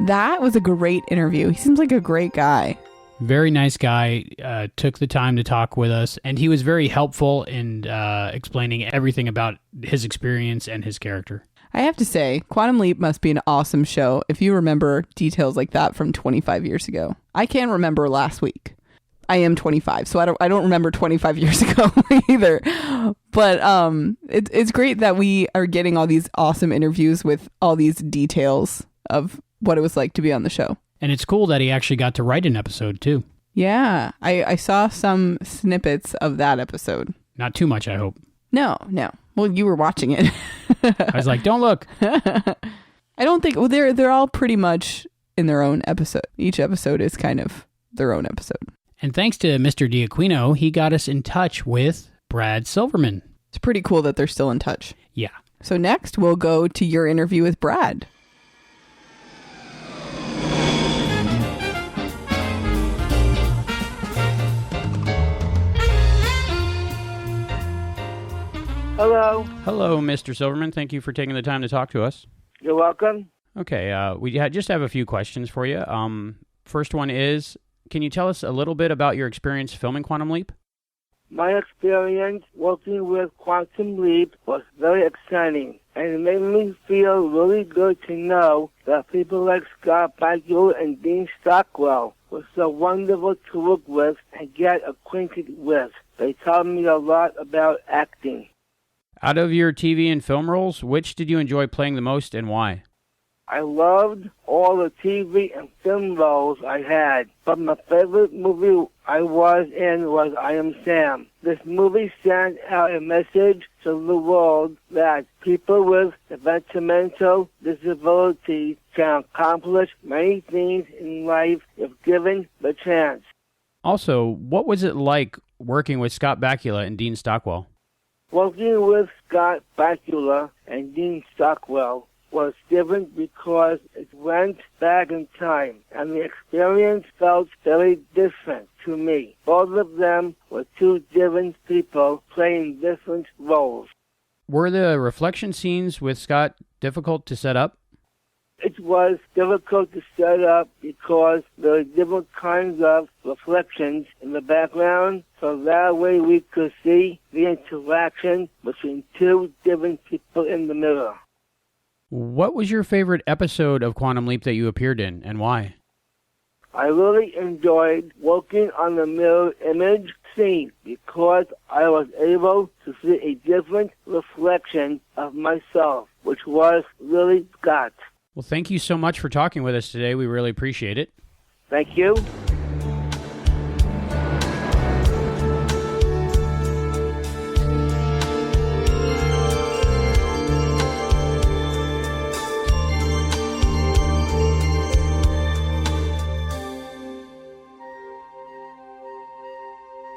That was a great interview. He seems like a great guy. Very nice guy, took the time to talk with us, and he was very helpful in explaining everything about his experience and his character. I have to say, Quantum Leap must be an awesome show if you remember details like that from 25 years ago. I can't remember last week. I am 25, so I don't remember 25 years ago either. But it's great that we are getting all these awesome interviews with all these details of what it was like to be on the show. And it's cool that he actually got to write an episode, too. Yeah, I saw some snippets of that episode. Not too much, I hope. No. Well, you were watching it. I was like, don't look. I don't think... Well, they're all pretty much in their own episode. Each episode is kind of their own episode. And thanks to Mr. D'Aquino, he got us in touch with Brad Silverman. It's pretty cool that they're still in touch. Yeah. So next, we'll go to your interview with Brad. Hello. Hello, Mr. Silverman. Thank you for taking the time to talk to us. You're welcome. Okay, we just have a few questions for you. First one is, can you tell us a little bit about your experience filming Quantum Leap? My experience working with Quantum Leap was very exciting, and it made me feel really good to know that people like Scott Bakula and Dean Stockwell were so wonderful to work with and get acquainted with. They taught me a lot about acting. Out of your TV and film roles, which did you enjoy playing the most and why? I loved all the TV and film roles I had, but my favorite movie I was in was I Am Sam. This movie sent out a message to the world that people with developmental disabilities can accomplish many things in life if given the chance. Also, what was it like working with Scott Bakula and Dean Stockwell? Working with Scott Bakula and Dean Stockwell was different because it went back in time, and the experience felt very different to me. Both of them were two different people playing different roles. Were the reflection scenes with Scott difficult to set up? It was difficult to set up because there were different kinds of reflections in the background, so that way we could see the interaction between two different people in the mirror. What was your favorite episode of Quantum Leap that you appeared in, and why? I really enjoyed working on the mirror image scene because I was able to see a different reflection of myself, which was really Scott. Well, thank you so much for talking with us today. We really appreciate it. Thank you.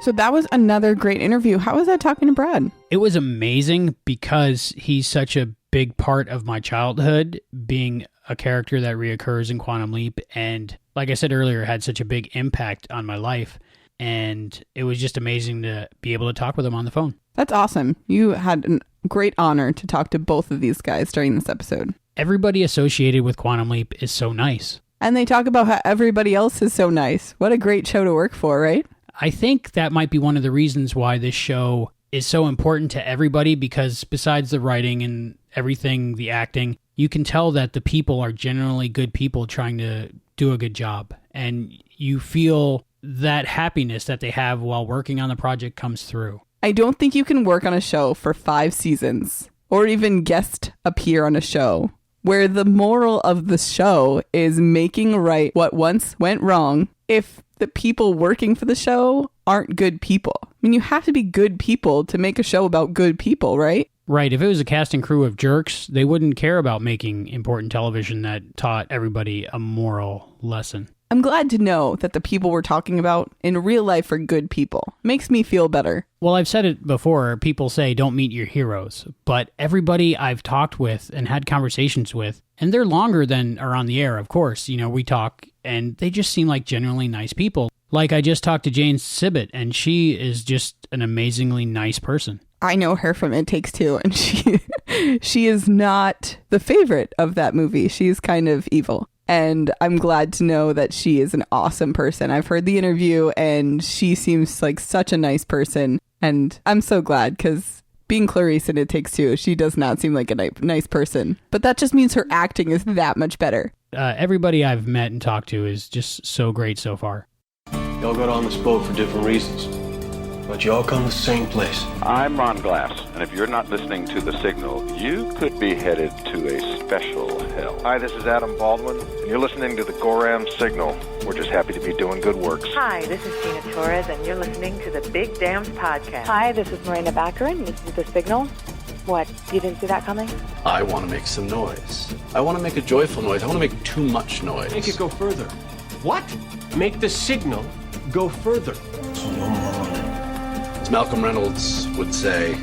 So that was another great interview. How was that talking to Brad? It was amazing because he's such a big part of my childhood, being a character that reoccurs in Quantum Leap. And like I said earlier, had such a big impact on my life. And it was just amazing to be able to talk with him on the phone. That's awesome. You had a great honor to talk to both of these guys during this episode. Everybody associated with Quantum Leap is so nice. And they talk about how everybody else is so nice. What a great show to work for, right? I think that might be one of the reasons why this show is so important to everybody, because besides the writing and everything, the acting, you can tell that the people are generally good people trying to do a good job. And you feel that happiness that they have while working on the project comes through. I don't think you can work on a show for 5 seasons or even guest appear on a show where the moral of the show is making right what once went wrong if the people working for the show aren't good people. I mean, you have to be good people to make a show about good people, right? Right. If it was a cast and crew of jerks, they wouldn't care about making important television that taught everybody a moral lesson. I'm glad to know that the people we're talking about in real life are good people. Makes me feel better. Well, I've said it before. People say don't meet your heroes. But everybody I've talked with and had conversations with, and they're longer than are on the air, of course. You know, we talk and they just seem like genuinely nice people. Like I just talked to Jane Sibbett, and she is just an amazingly nice person. I know her from It Takes Two, and she is not the favorite of that movie. She's kind of evil. And I'm glad to know that she is an awesome person. I've heard the interview and she seems like such a nice person. And I'm so glad because being Clarice in It Takes Two, she does not seem like a nice person. But that just means her acting is that much better. Everybody I've met and talked to is just so great so far. Y'all got on this boat for different reasons, but you all come to the same place. I'm Ron Glass, and if you're not listening to The Signal, you could be headed to a special hell. Hi, this is Adam Baldwin, and you're listening to the Goram Signal. We're just happy to be doing good works. Hi, this is Gina Torres, and you're listening to the Big Dams Podcast. Hi, this is Marina Baccarin. This is The Signal. What, you didn't see that coming? I want to make some noise. I want to make a joyful noise. I want to make too much noise. Make it go further. What? Make the signal go further. So no more running. As Malcolm Reynolds would say,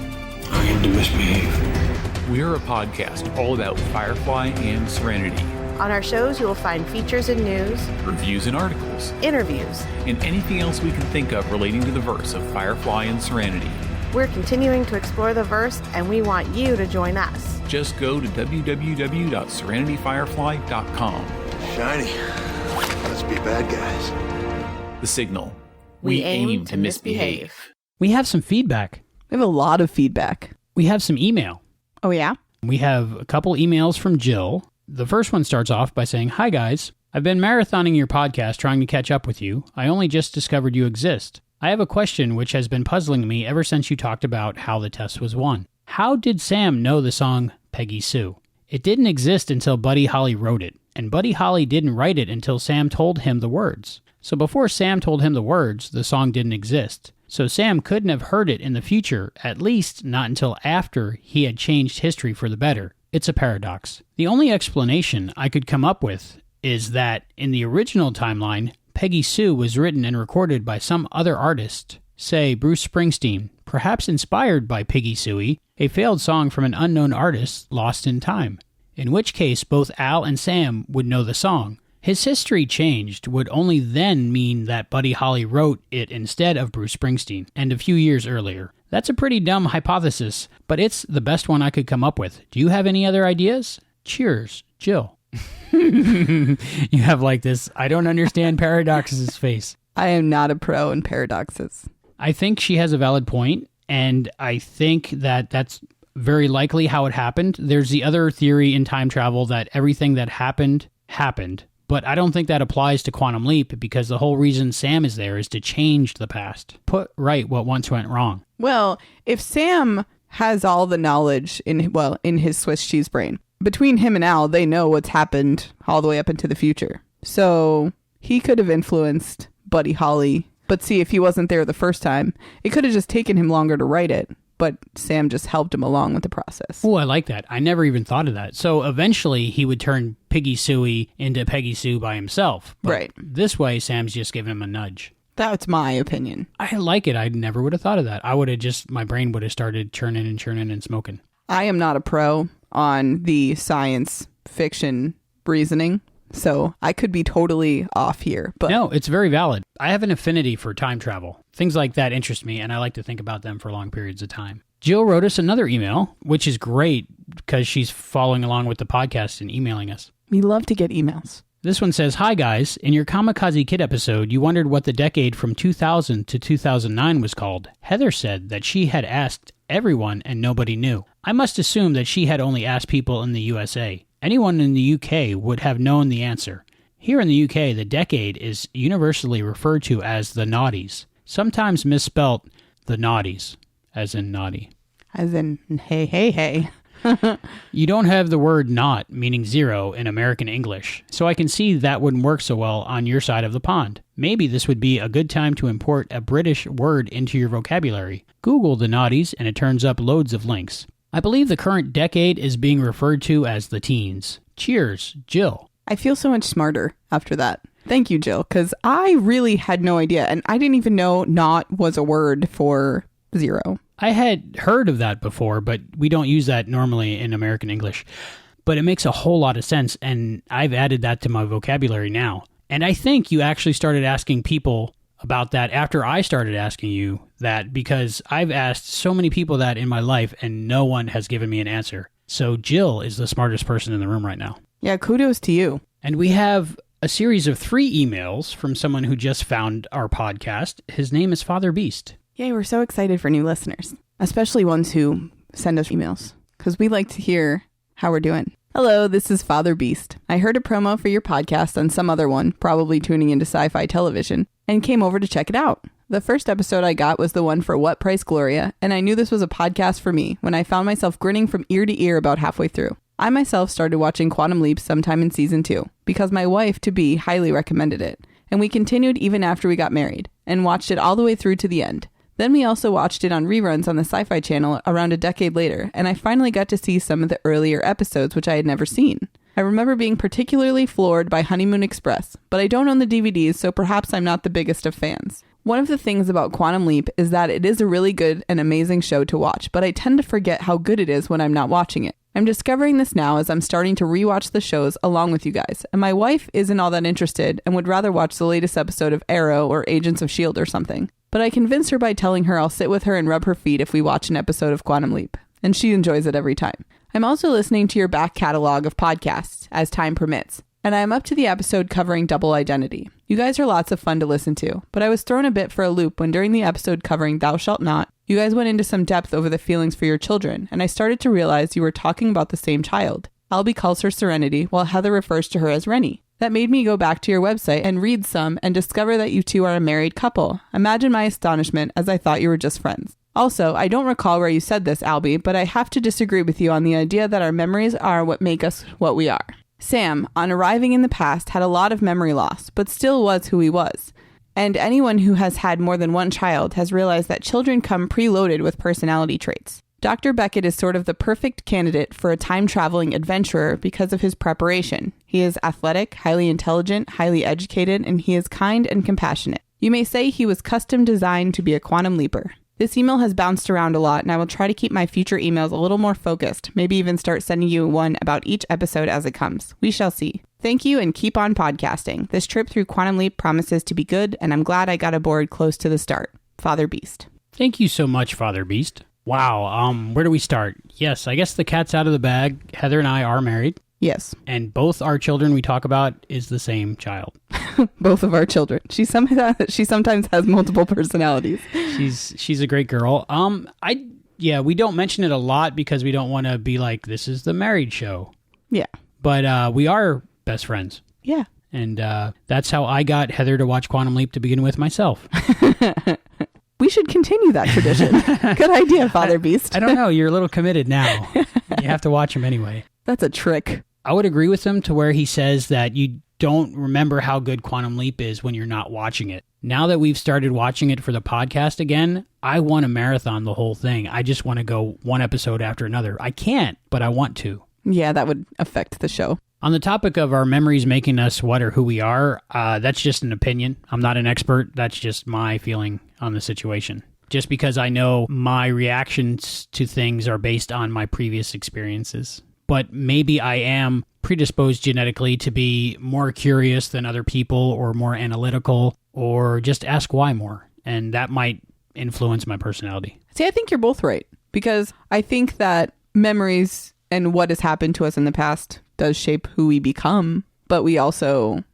I am to misbehave. We're a podcast all about Firefly and Serenity. On our shows, you will find features and news, reviews and articles, interviews, and anything else we can think of relating to the verse of Firefly and Serenity. We're continuing to explore the verse, and we want you to join us. Just go to www.serenityfirefly.com. Shiny. Let's be bad guys. The Signal. We aim to misbehave. We have some feedback. We have a lot of feedback. We have some email. Oh, yeah? We have a couple emails from Jill. The first one starts off by saying, Hi, guys. I've been marathoning your podcast trying to catch up with you. I only just discovered you exist. I have a question which has been puzzling me ever since you talked about how the test was won. How did Sam know the song Peggy Sue? It didn't exist until Buddy Holly wrote it, and Buddy Holly didn't write it until Sam told him the words. So before Sam told him the words, the song didn't exist. So Sam couldn't have heard it in the future, at least not until after he had changed history for the better. It's a paradox. The only explanation I could come up with is that in the original timeline, Peggy Sue was written and recorded by some other artist, say Bruce Springsteen, perhaps inspired by Piggy Suey, a failed song from an unknown artist lost in time. In which case, both Al and Sam would know the song. His history changed would only then mean that Buddy Holly wrote it instead of Bruce Springsteen, and a few years earlier. That's a pretty dumb hypothesis, but it's the best one I could come up with. Do you have any other ideas? Cheers, Jill. You have like this, I don't understand paradoxes face. I am not a pro in paradoxes. I think she has a valid point, and I think that that's very likely how it happened. There's the other theory in time travel that everything that happened, but I don't think that applies to Quantum Leap because the whole reason Sam is there is to change the past, put right what once went wrong. Well, if Sam has all the knowledge in his Swiss cheese brain, between him and Al, they know what's happened all the way up into the future. So he could have influenced Buddy Holly. But see, if he wasn't there the first time, it could have just taken him longer to write it. But Sam just helped him along with the process. Oh, I like that. I never even thought of that. So eventually he would turn Piggy Suey into Peggy Sue by himself. But right. This way, Sam's just giving him a nudge. That's my opinion. I like it. I never would have thought of that. My brain would have started churning and smoking. I am not a pro on the science fiction reasoning, so I could be totally off here. But no, it's very valid. I have an affinity for time travel. Things like that interest me, and I like to think about them for long periods of time. Jill wrote us another email, which is great because she's following along with the podcast and emailing us. We love to get emails. This one says, Hi guys, in your Kamikaze Kid episode, you wondered what the decade from 2000 to 2009 was called. Heather said that she had asked everyone and nobody knew. I must assume that she had only asked people in the USA. Anyone in the UK would have known the answer. Here in the UK, the decade is universally referred to as the noughties, sometimes misspelt the naughties, as in naughty. As in, hey. You don't have the word not, meaning zero, in American English, so I can see that wouldn't work so well on your side of the pond. Maybe this would be a good time to import a British word into your vocabulary. Google the naughties and it turns up loads of links. I believe the current decade is being referred to as the teens. Cheers, Jill. I feel so much smarter after that. Thank you, Jill, because I really had no idea, and I didn't even know not was a word for zero. I had heard of that before, but we don't use that normally in American English. But it makes a whole lot of sense, and I've added that to my vocabulary now. And I think you actually started asking people about that after I started asking you that, because I've asked so many people that in my life, and no one has given me an answer. So Jill is the smartest person in the room right now. Yeah, kudos to you. And we have a series of 3 emails from someone who just found our podcast. His name is Father Beast. Yay, we're so excited for new listeners, especially ones who send us emails, because we like to hear how we're doing. Hello, this is Father Beast. I heard a promo for your podcast on some other one, probably tuning into sci-fi television, and came over to check it out. The first episode I got was the one for What Price Gloria, and I knew this was a podcast for me when I found myself grinning from ear to ear about halfway through. I myself started watching Quantum Leap sometime in season 2, because my wife-to-be highly recommended it, and we continued even after we got married, and watched it all the way through to the end. Then we also watched it on reruns on the Sci-Fi Channel around a decade later, and I finally got to see some of the earlier episodes which I had never seen. I remember being particularly floored by Honeymoon Express, but I don't own the DVDs, so perhaps I'm not the biggest of fans. One of the things about Quantum Leap is that it is a really good and amazing show to watch, but I tend to forget how good it is when I'm not watching it. I'm discovering this now as I'm starting to rewatch the shows along with you guys, and my wife isn't all that interested and would rather watch the latest episode of Arrow or Agents of S.H.I.E.L.D. or something. But I convince her by telling her I'll sit with her and rub her feet if we watch an episode of Quantum Leap, and she enjoys it every time. I'm also listening to your back catalog of podcasts as time permits, and I am up to the episode covering double identity. You guys are lots of fun to listen to, but I was thrown a bit for a loop when during the episode covering Thou Shalt Not, you guys went into some depth over the feelings for your children, and I started to realize you were talking about the same child. Albie calls her Serenity, while Heather refers to her as Rennie. That made me go back to your website and read some and discover that you two are a married couple. Imagine my astonishment as I thought you were just friends. Also, I don't recall where you said this, Albie, but I have to disagree with you on the idea that our memories are what make us what we are. Sam, on arriving in the past, had a lot of memory loss, but still was who he was. And anyone who has had more than one child has realized that children come preloaded with personality traits. Dr. Beckett is sort of the perfect candidate for a time-traveling adventurer because of his preparation. He is athletic, highly intelligent, highly educated, and he is kind and compassionate. You may say he was custom designed to be a quantum leaper. This email has bounced around a lot, and I will try to keep my future emails a little more focused, maybe even start sending you one about each episode as it comes. We shall see. Thank you, and keep on podcasting. This trip through Quantum Leap promises to be good, and I'm glad I got aboard close to the start. Father Beast. Thank you so much, Father Beast. Wow, where do we start? Yes, I guess the cat's out of the bag. Heather and I are married. Yes. And both our children we talk about is the same child. Both of our children. She sometimes has multiple personalities. She's a great girl. We don't mention it a lot because we don't want to be like, this is the married show. Yeah. But we are best friends. Yeah. And that's how I got Heather to watch Quantum Leap to begin with myself. We should continue that tradition. Good idea, Father Beast. I don't know. You're a little committed now. You have to watch him anyway. That's a trick. I would agree with him to where he says that you don't remember how good Quantum Leap is when you're not watching it. Now that we've started watching it for the podcast again, I want to marathon the whole thing. I just want to go one episode after another. I can't, but I want to. Yeah, that would affect the show. On the topic of our memories making us what or who we are, that's just an opinion. I'm not an expert. That's just my feeling on the situation. Just because I know my reactions to things are based on my previous experiences. But maybe I am predisposed genetically to be more curious than other people or more analytical or just ask why more. And that might influence my personality. See, I think you're both right. Because I think that memories and what has happened to us in the past does shape who we become, but we also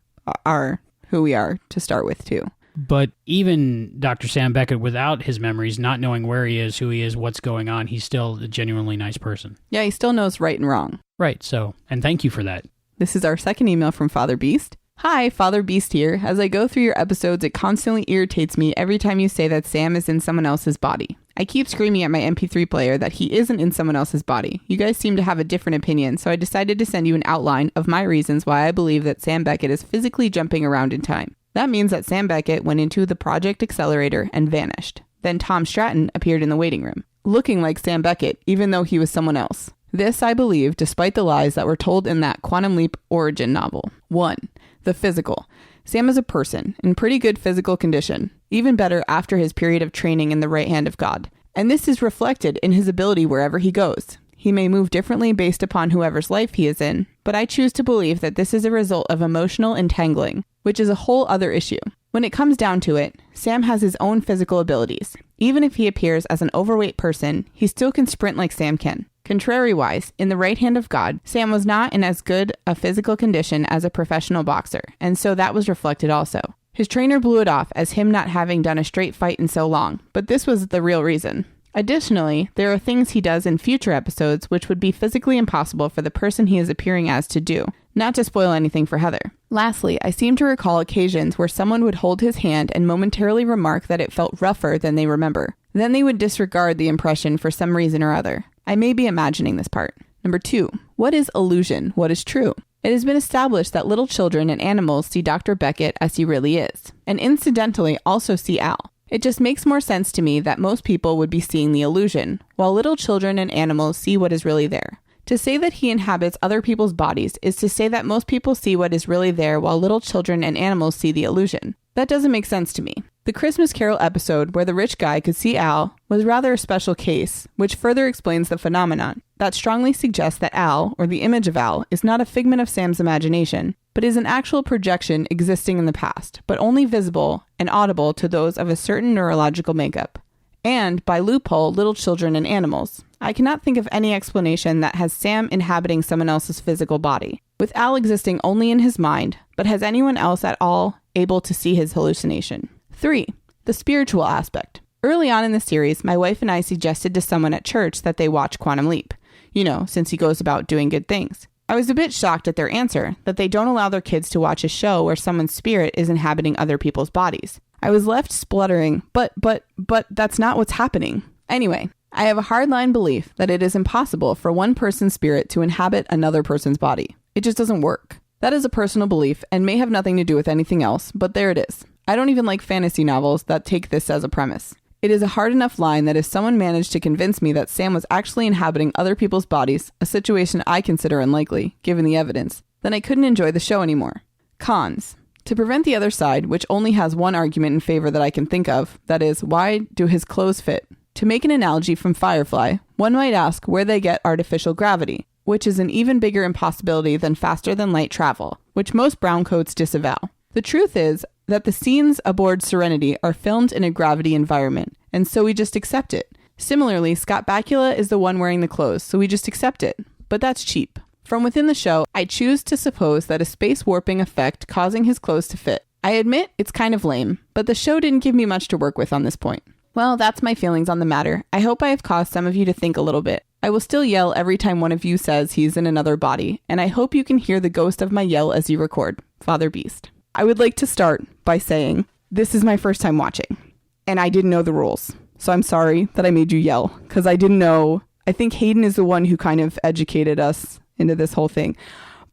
are who we are to start with too. But even Dr. Sam Beckett, without his memories, not knowing where he is, who he is, what's going on, he's still a genuinely nice person. Yeah, he still knows right and wrong. Right, so, and thank you for that. This is our second email from Father Beast. Hi, Father Beast here. As I go through your episodes, it constantly irritates me every time you say that Sam is in someone else's body. I keep screaming at my MP3 player that he isn't in someone else's body. You guys seem to have a different opinion, so I decided to send you an outline of my reasons why I believe that Sam Beckett is physically jumping around in time. That means that Sam Beckett went into the Project Accelerator and vanished. Then Tom Stratton appeared in the waiting room, looking like Sam Beckett, even though he was someone else. This, I believe, despite the lies that were told in that Quantum Leap origin novel. 1. The physical. Sam is a person in pretty good physical condition, even better after his period of training in the right hand of God. And this is reflected in his ability wherever he goes. He may move differently based upon whoever's life he is in, but I choose to believe that this is a result of emotional entangling, which is a whole other issue. When it comes down to it, Sam has his own physical abilities. Even if he appears as an overweight person, he still can sprint like Sam can Contrariwise, in the right hand of God, Sam was not in as good a physical condition as a professional boxer, and so that was reflected also. His trainer blew it off as him not having done a straight fight in so long, but this was the real reason. Additionally, there are things he does in future episodes which would be physically impossible for the person he is appearing as to do, not to spoil anything for Heather. Lastly, I seem to recall occasions where someone would hold his hand and momentarily remark that it felt rougher than they remember. Then they would disregard the impression for some reason or other. I may be imagining this part. Number 2. What is illusion? What is true? It has been established that little children and animals see Dr. Beckett as he really is, and incidentally also see Al. It just makes more sense to me that most people would be seeing the illusion, while little children and animals see what is really there. To say that he inhabits other people's bodies is to say that most people see what is really there while little children and animals see the illusion. That doesn't make sense to me. The Christmas Carol episode where the rich guy could see Al was rather a special case, which further explains the phenomenon. That strongly suggests that Al, or the image of Al, is not a figment of Sam's imagination, but is an actual projection existing in the past, but only visible and audible to those of a certain neurological makeup. And, by loophole, little children and animals. I cannot think of any explanation that has Sam inhabiting someone else's physical body, with Al existing only in his mind, but has anyone else at all able to see his hallucination? 3. The spiritual aspect. Early on in the series, my wife and I suggested to someone at church that they watch Quantum Leap, since he goes about doing good things. I was a bit shocked at their answer, that they don't allow their kids to watch a show where someone's spirit is inhabiting other people's bodies. I was left spluttering, but that's not what's happening. Anyway, I have a hardline belief that it is impossible for one person's spirit to inhabit another person's body. It just doesn't work. That is a personal belief and may have nothing to do with anything else, but there it is. I don't even like fantasy novels that take this as a premise. It is a hard enough line that if someone managed to convince me that Sam was actually inhabiting other people's bodies, a situation I consider unlikely, given the evidence, then I couldn't enjoy the show anymore. Cons. To prevent the other side, which only has one argument in favor that I can think of, that is, why do his clothes fit? To make an analogy from Firefly, one might ask where they get artificial gravity, which is an even bigger impossibility than faster-than-light travel, which most browncoats disavow. The truth is that the scenes aboard Serenity are filmed in a gravity environment, and so we just accept it. Similarly, Scott Bakula is the one wearing the clothes, so we just accept it. But that's cheap. From within the show, I choose to suppose that a space warping effect causing his clothes to fit. I admit it's kind of lame, but the show didn't give me much to work with on this point. Well, that's my feelings on the matter. I hope I have caused some of you to think a little bit. I will still yell every time one of you says he's in another body, and I hope you can hear the ghost of my yell as you record. Father Beast. I would like to start by saying, this is my first time watching, and I didn't know the rules. So I'm sorry that I made you yell, because I didn't know. I think Hayden is the one who kind of educated us into this whole thing.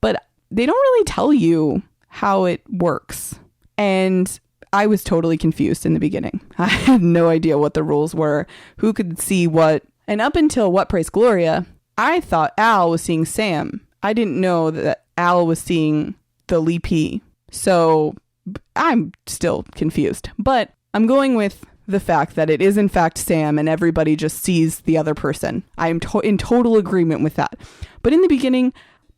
But they don't really tell you how it works. And I was totally confused in the beginning. I had no idea what the rules were, who could see what. And up until What Price Gloria, I thought Al was seeing Sam. I didn't know that Al was seeing the Leapee. So I'm still confused. But I'm going with the fact that it is in fact Sam and everybody just sees the other person. I'm in total agreement with that. But in the beginning,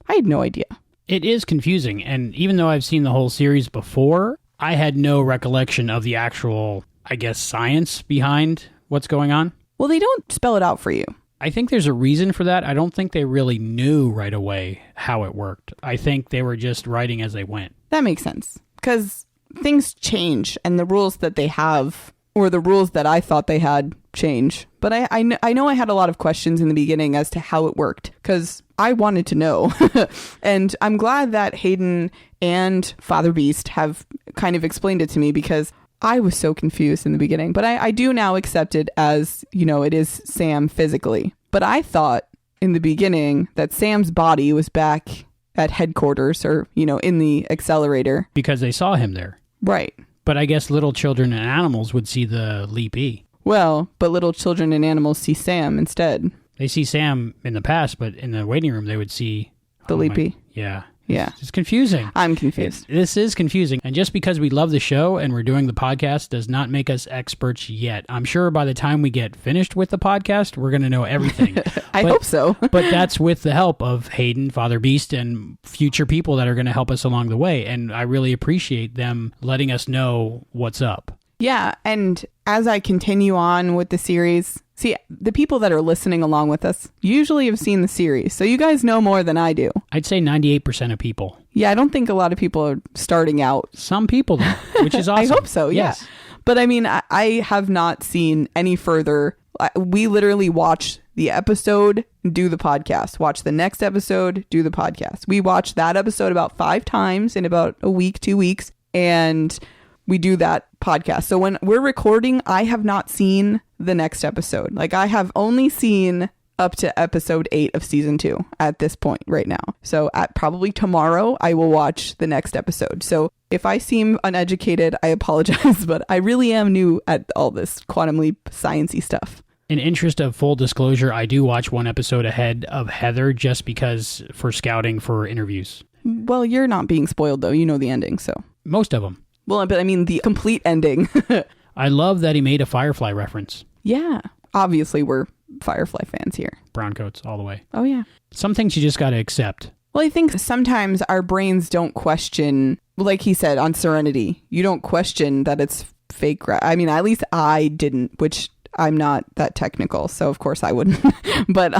I had no idea. It is confusing. And even though I've seen the whole series before, I had no recollection of the actual, science behind what's going on. Well, they don't spell it out for you. I think there's a reason for that. I don't think they really knew right away how it worked. I think they were just writing as they went. That makes sense. Because things change and the rules that they have, or the rules that I thought they had, change. But I know I had a lot of questions in the beginning as to how it worked, because I wanted to know. And I'm glad that Hayden and Father Beast have kind of explained it to me, because I was so confused in the beginning. But I do now accept it as, it is Sam physically. But I thought in the beginning that Sam's body was back at headquarters, or, in the accelerator. Because they saw him there. Right. But I guess little children and animals would see the Leapee. Well, but little children and animals see Sam instead. They see Sam in the past, but in the waiting room they would see the Leapee. Yeah. Yeah. It's confusing. I'm confused. This is confusing. And just because we love the show and we're doing the podcast does not make us experts yet. I'm sure by the time we get finished with the podcast, we're going to know everything. I hope so. But that's with the help of Hayden, Father Beast, and future people that are going to help us along the way. And I really appreciate them letting us know what's up. Yeah, and as I continue on with the series, see, the people that are listening along with us usually have seen the series, so you guys know more than I do. I'd say 98% of people. Yeah, I don't think a lot of people are starting out. Some people do, which is awesome. I hope so, yes. Yeah. But I mean, I have not seen any further. We literally watch the episode, do the podcast. Watch the next episode, do the podcast. We watch that episode about 5 times in about a week, 2 weeks, and we do that podcast. So when we're recording, I have not seen the next episode. Like, I have only seen up to episode 8 of season 2 at this point right now. So at probably tomorrow, I will watch the next episode. So if I seem uneducated, I apologize, but I really am new at all this quantum leap sciencey stuff. In interest of full disclosure, I do watch one episode ahead of Heather just because for scouting for interviews. Well, you're not being spoiled, though. You know the ending, so. Most of them. Well, but I mean the complete ending. I love that he made a Firefly reference. Yeah. Obviously, we're Firefly fans here. Browncoats all the way. Oh, yeah. Some things you just got to accept. Well, I think sometimes our brains don't question, like he said on Serenity, you don't question that it's fake. I mean, at least I didn't, which I'm not that technical, so of course I wouldn't. But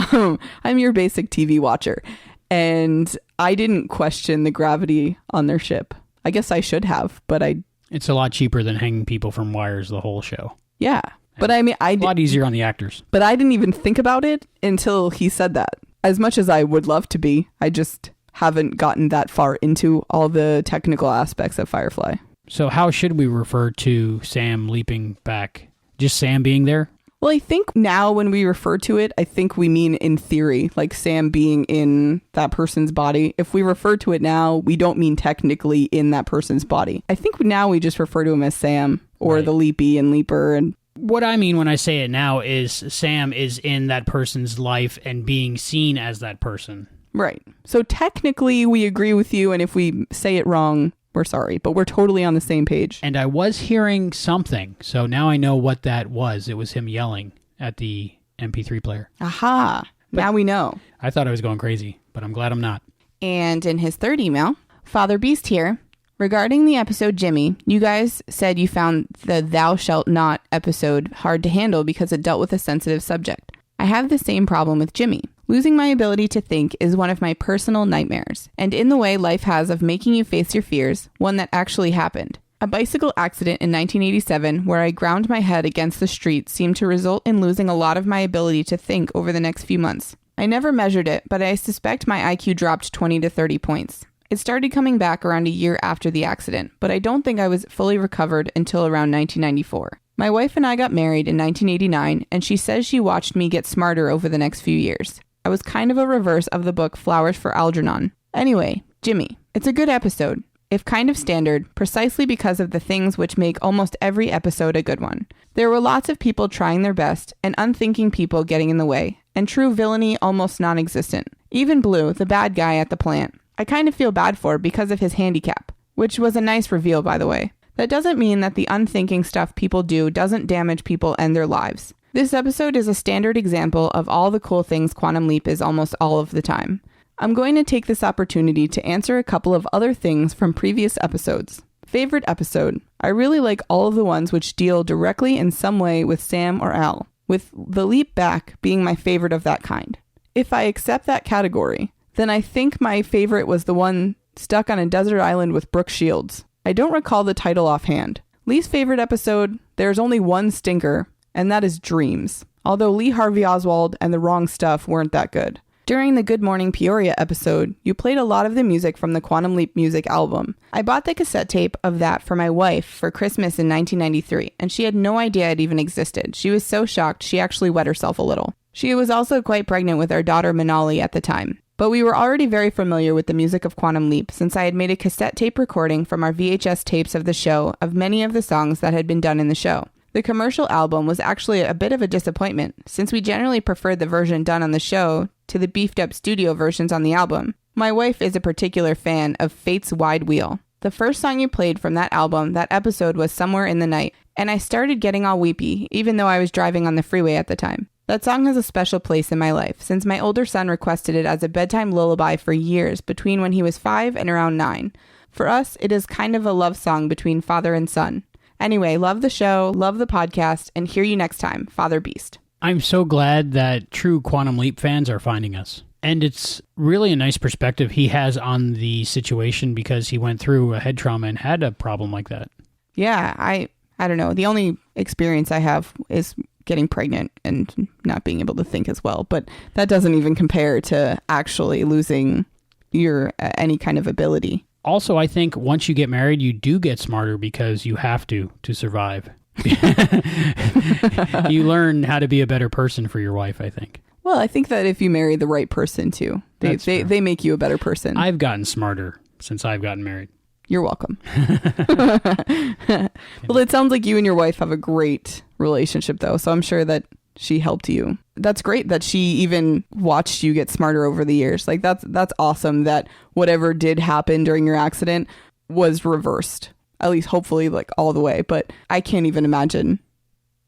I'm your basic TV watcher. And I didn't question the gravity on their ship. I guess I should have, but It's a lot cheaper than hanging people from wires the whole show. Yeah. But I mean, a lot easier on the actors. But I didn't even think about it until he said that. As much as I would love to be, I just haven't gotten that far into all the technical aspects of Firefly. So how should we refer to Sam leaping back? Just Sam being there? Well, I think now when we refer to it, I think we mean in theory, like Sam being in that person's body. If we refer to it now, we don't mean technically in that person's body. I think now we just refer to him as Sam or the Leapy and Leaper. And what I mean when I say it now is Sam is in that person's life and being seen as that person. Right. So technically we agree with you, and if we say it wrong, we're sorry, but we're totally on the same page. And I was hearing something, so now I know what that was. It was him yelling at the MP3 player. Aha. But now we know. I thought I was going crazy, but I'm glad I'm not. And in his third email, Father Beast here. Regarding the episode Jimmy, you guys said you found the Thou Shalt Not episode hard to handle because it dealt with a sensitive subject. I have the same problem with Jimmy. Losing my ability to think is one of my personal nightmares, and in the way life has of making you face your fears, one that actually happened. A bicycle accident in 1987 where I ground my head against the street seemed to result in losing a lot of my ability to think over the next few months. I never measured it, but I suspect my IQ dropped 20 to 30 points. It started coming back around a year after the accident, but I don't think I was fully recovered until around 1994. My wife and I got married in 1989, and she says she watched me get smarter over the next few years. I was kind of a reverse of the book Flowers for Algernon. Anyway, Jimmy. It's a good episode, if kind of standard, precisely because of the things which make almost every episode a good one. There were lots of people trying their best, and unthinking people getting in the way, and true villainy almost non-existent. Even Blue, the bad guy at the plant, I kind of feel bad for because of his handicap, which was a nice reveal, by the way. That doesn't mean that the unthinking stuff people do doesn't damage people and their lives. This episode is a standard example of all the cool things Quantum Leap is almost all of the time. I'm going to take this opportunity to answer a couple of other things from previous episodes. Favorite episode. I really like all of the ones which deal directly in some way with Sam or Al, with the leap back being my favorite of that kind. If I accept that category, then I think my favorite was the one stuck on a desert island with Brooke Shields. I don't recall the title offhand. Least favorite episode, there's only one stinker, and that is Dreams, although Lee Harvey Oswald and The Wrong Stuff weren't that good. During the Good Morning Peoria episode, you played a lot of the music from the Quantum Leap music album. I bought the cassette tape of that for my wife for Christmas in 1993, and she had no idea it even existed. She was so shocked she actually wet herself a little. She was also quite pregnant with our daughter Manali at the time. But we were already very familiar with the music of Quantum Leap since I had made a cassette tape recording from our VHS tapes of the show of many of the songs that had been done in the show. The commercial album was actually a bit of a disappointment, since we generally preferred the version done on the show to the beefed-up studio versions on the album. My wife is a particular fan of Fate's Wide Wheel. The first song you played from that album, that episode, was Somewhere in the Night, and I started getting all weepy, even though I was driving on the freeway at the time. That song has a special place in my life, since my older son requested it as a bedtime lullaby for years between when he was 5 and around 9. For us, it is kind of a love song between father and son. Anyway, love the show, love the podcast, and hear you next time, Father Beast. I'm so glad that true Quantum Leap fans are finding us. And it's really a nice perspective he has on the situation because he went through a head trauma and had a problem like that. Yeah, I don't know. The only experience I have is getting pregnant and not being able to think as well. But that doesn't even compare to actually losing your any kind of ability. Also, I think once you get married, you do get smarter because you have to survive. You learn how to be a better person for your wife, I think. Well, I think that if you marry the right person too, they make you a better person. I've gotten smarter since I've gotten married. You're welcome. Well, it sounds like you and your wife have a great relationship though, so I'm sure that she helped you. That's great that she even watched you get smarter over the years. Like that's awesome that whatever did happen during your accident was reversed. At least hopefully like all the way, but I can't even imagine.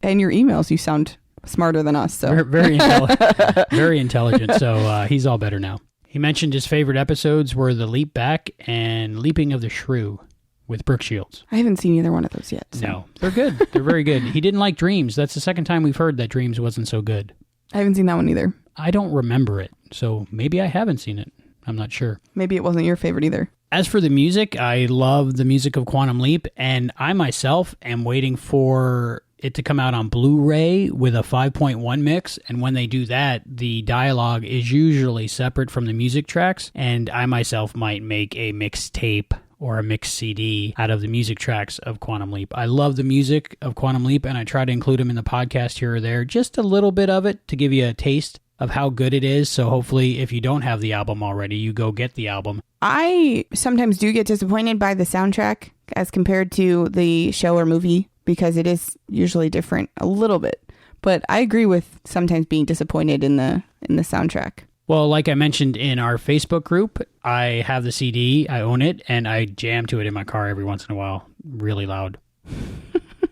And your emails, you sound smarter than us. So very intelligent. So he's all better now. He mentioned his favorite episodes were The Leap Back and Leaping of the Shrew with Brooke Shields. I haven't seen either one of those yet. So. No, they're good. They're very good. He didn't like Dreams. That's the second time we've heard that Dreams wasn't so good. I haven't seen that one either. I don't remember it, so maybe I haven't seen it. I'm not sure. Maybe it wasn't your favorite either. As for the music, I love the music of Quantum Leap, and I myself am waiting for it to come out on Blu-ray with a 5.1 mix, and when they do that, the dialogue is usually separate from the music tracks, and I myself might make a mixtape or a mixed CD out of the music tracks of Quantum Leap. I love the music of Quantum Leap, and I try to include them in the podcast here or there, just a little bit of it to give you a taste of how good it is. So hopefully, if you don't have the album already, you go get the album. I sometimes do get disappointed by the soundtrack as compared to the show or movie because it is usually different a little bit. But I agree with sometimes being disappointed in the soundtrack. Well, like I mentioned in our Facebook group, I have the CD, I own it, and I jam to it in my car every once in a while, really loud.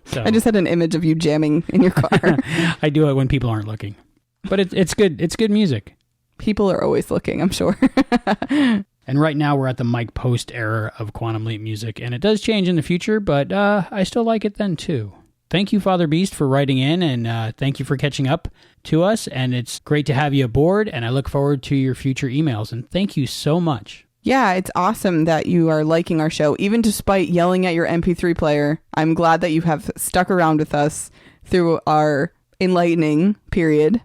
So, I just had an image of you jamming in your car. I do it when people aren't looking. But it's good. It's good music. People are always looking, I'm sure. And right now we're at the Mike Post era of Quantum Leap music, and it does change in the future, but I still like it then too. Thank you, Father Beast, for writing in, and thank you for catching up to us, and it's great to have you aboard, and I look forward to your future emails, and thank you so much. Yeah, it's awesome that you are liking our show, even despite yelling at your MP3 player. I'm glad that you have stuck around with us through our enlightening period.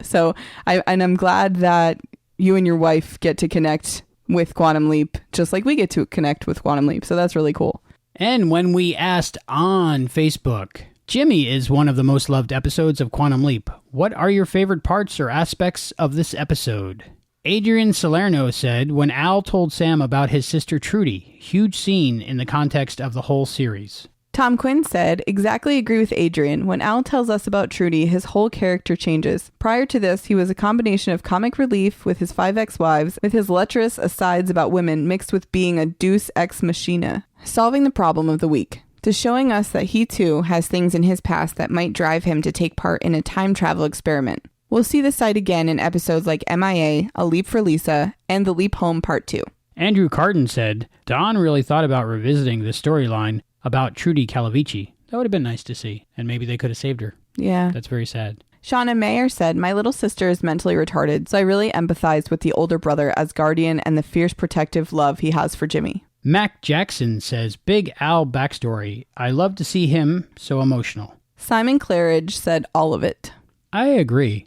So I'm glad that you and your wife get to connect with Quantum Leap, just like we get to connect with Quantum Leap. So that's really cool. And when we asked on Facebook, Jimmy is one of the most loved episodes of Quantum Leap. What are your favorite parts or aspects of this episode? Adrian Salerno said, when Al told Sam about his sister Trudy, huge scene in the context of the whole series. Tom Quinn said, exactly agree with Adrian. When Al tells us about Trudy, his whole character changes. Prior to this, he was a combination of comic relief with his 5 ex-wives, with his lecherous asides about women mixed with being a deus ex machina, solving the problem of the week, to showing us that he too has things in his past that might drive him to take part in a time travel experiment. We'll see the site again in episodes like MIA, A Leap for Lisa, and The Leap Home Part 2. Andrew Carden said, Don really thought about revisiting the storyline about Trudy Calavici. That would have been nice to see, and maybe they could have saved her. Yeah. That's very sad. Shauna Mayer said, my little sister is mentally retarded, so I really empathize with the older brother as guardian and the fierce protective love he has for Jimmy. Mac Jackson says, big Al backstory. I love to see him so emotional. Simon Claridge said all of it. I agree.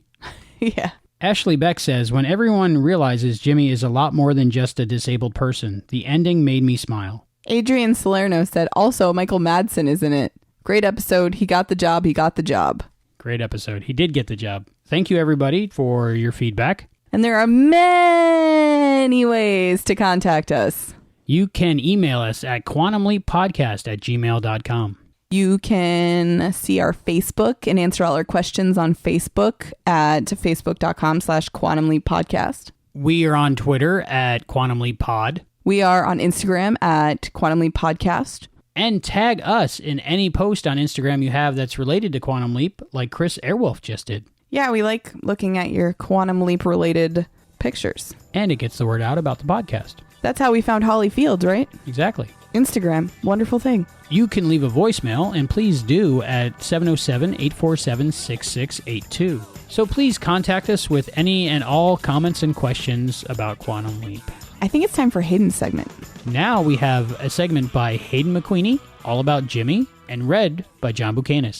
Yeah. Ashley Beck says, when everyone realizes Jimmy is a lot more than just a disabled person, the ending made me smile. Adrian Salerno said, also, Michael Madsen is in it. Great episode. He got the job. He got the job. Great episode. He did get the job. Thank you, everybody, for your feedback. And there are many ways to contact us. You can email us at quantumleappodcast@gmail.com. You can see our Facebook and answer all our questions on Facebook at facebook.com/quantumleappodcast. We are on Twitter at quantumleappod. We are on Instagram at Quantum Leap Podcast. And tag us in any post on Instagram you have that's related to Quantum Leap, like Chris Airwolf just did. Yeah, we like looking at your Quantum Leap related pictures. And it gets the word out about the podcast. That's how we found Holly Fields, right? Exactly. Instagram, wonderful thing. You can leave a voicemail, and please do, at 707-847-6682. So please contact us with any and all comments and questions about Quantum Leap. I think it's time for Hayden's segment. Now we have a segment by Hayden McQueenie, all about Jimmy, and read by John Buchanan.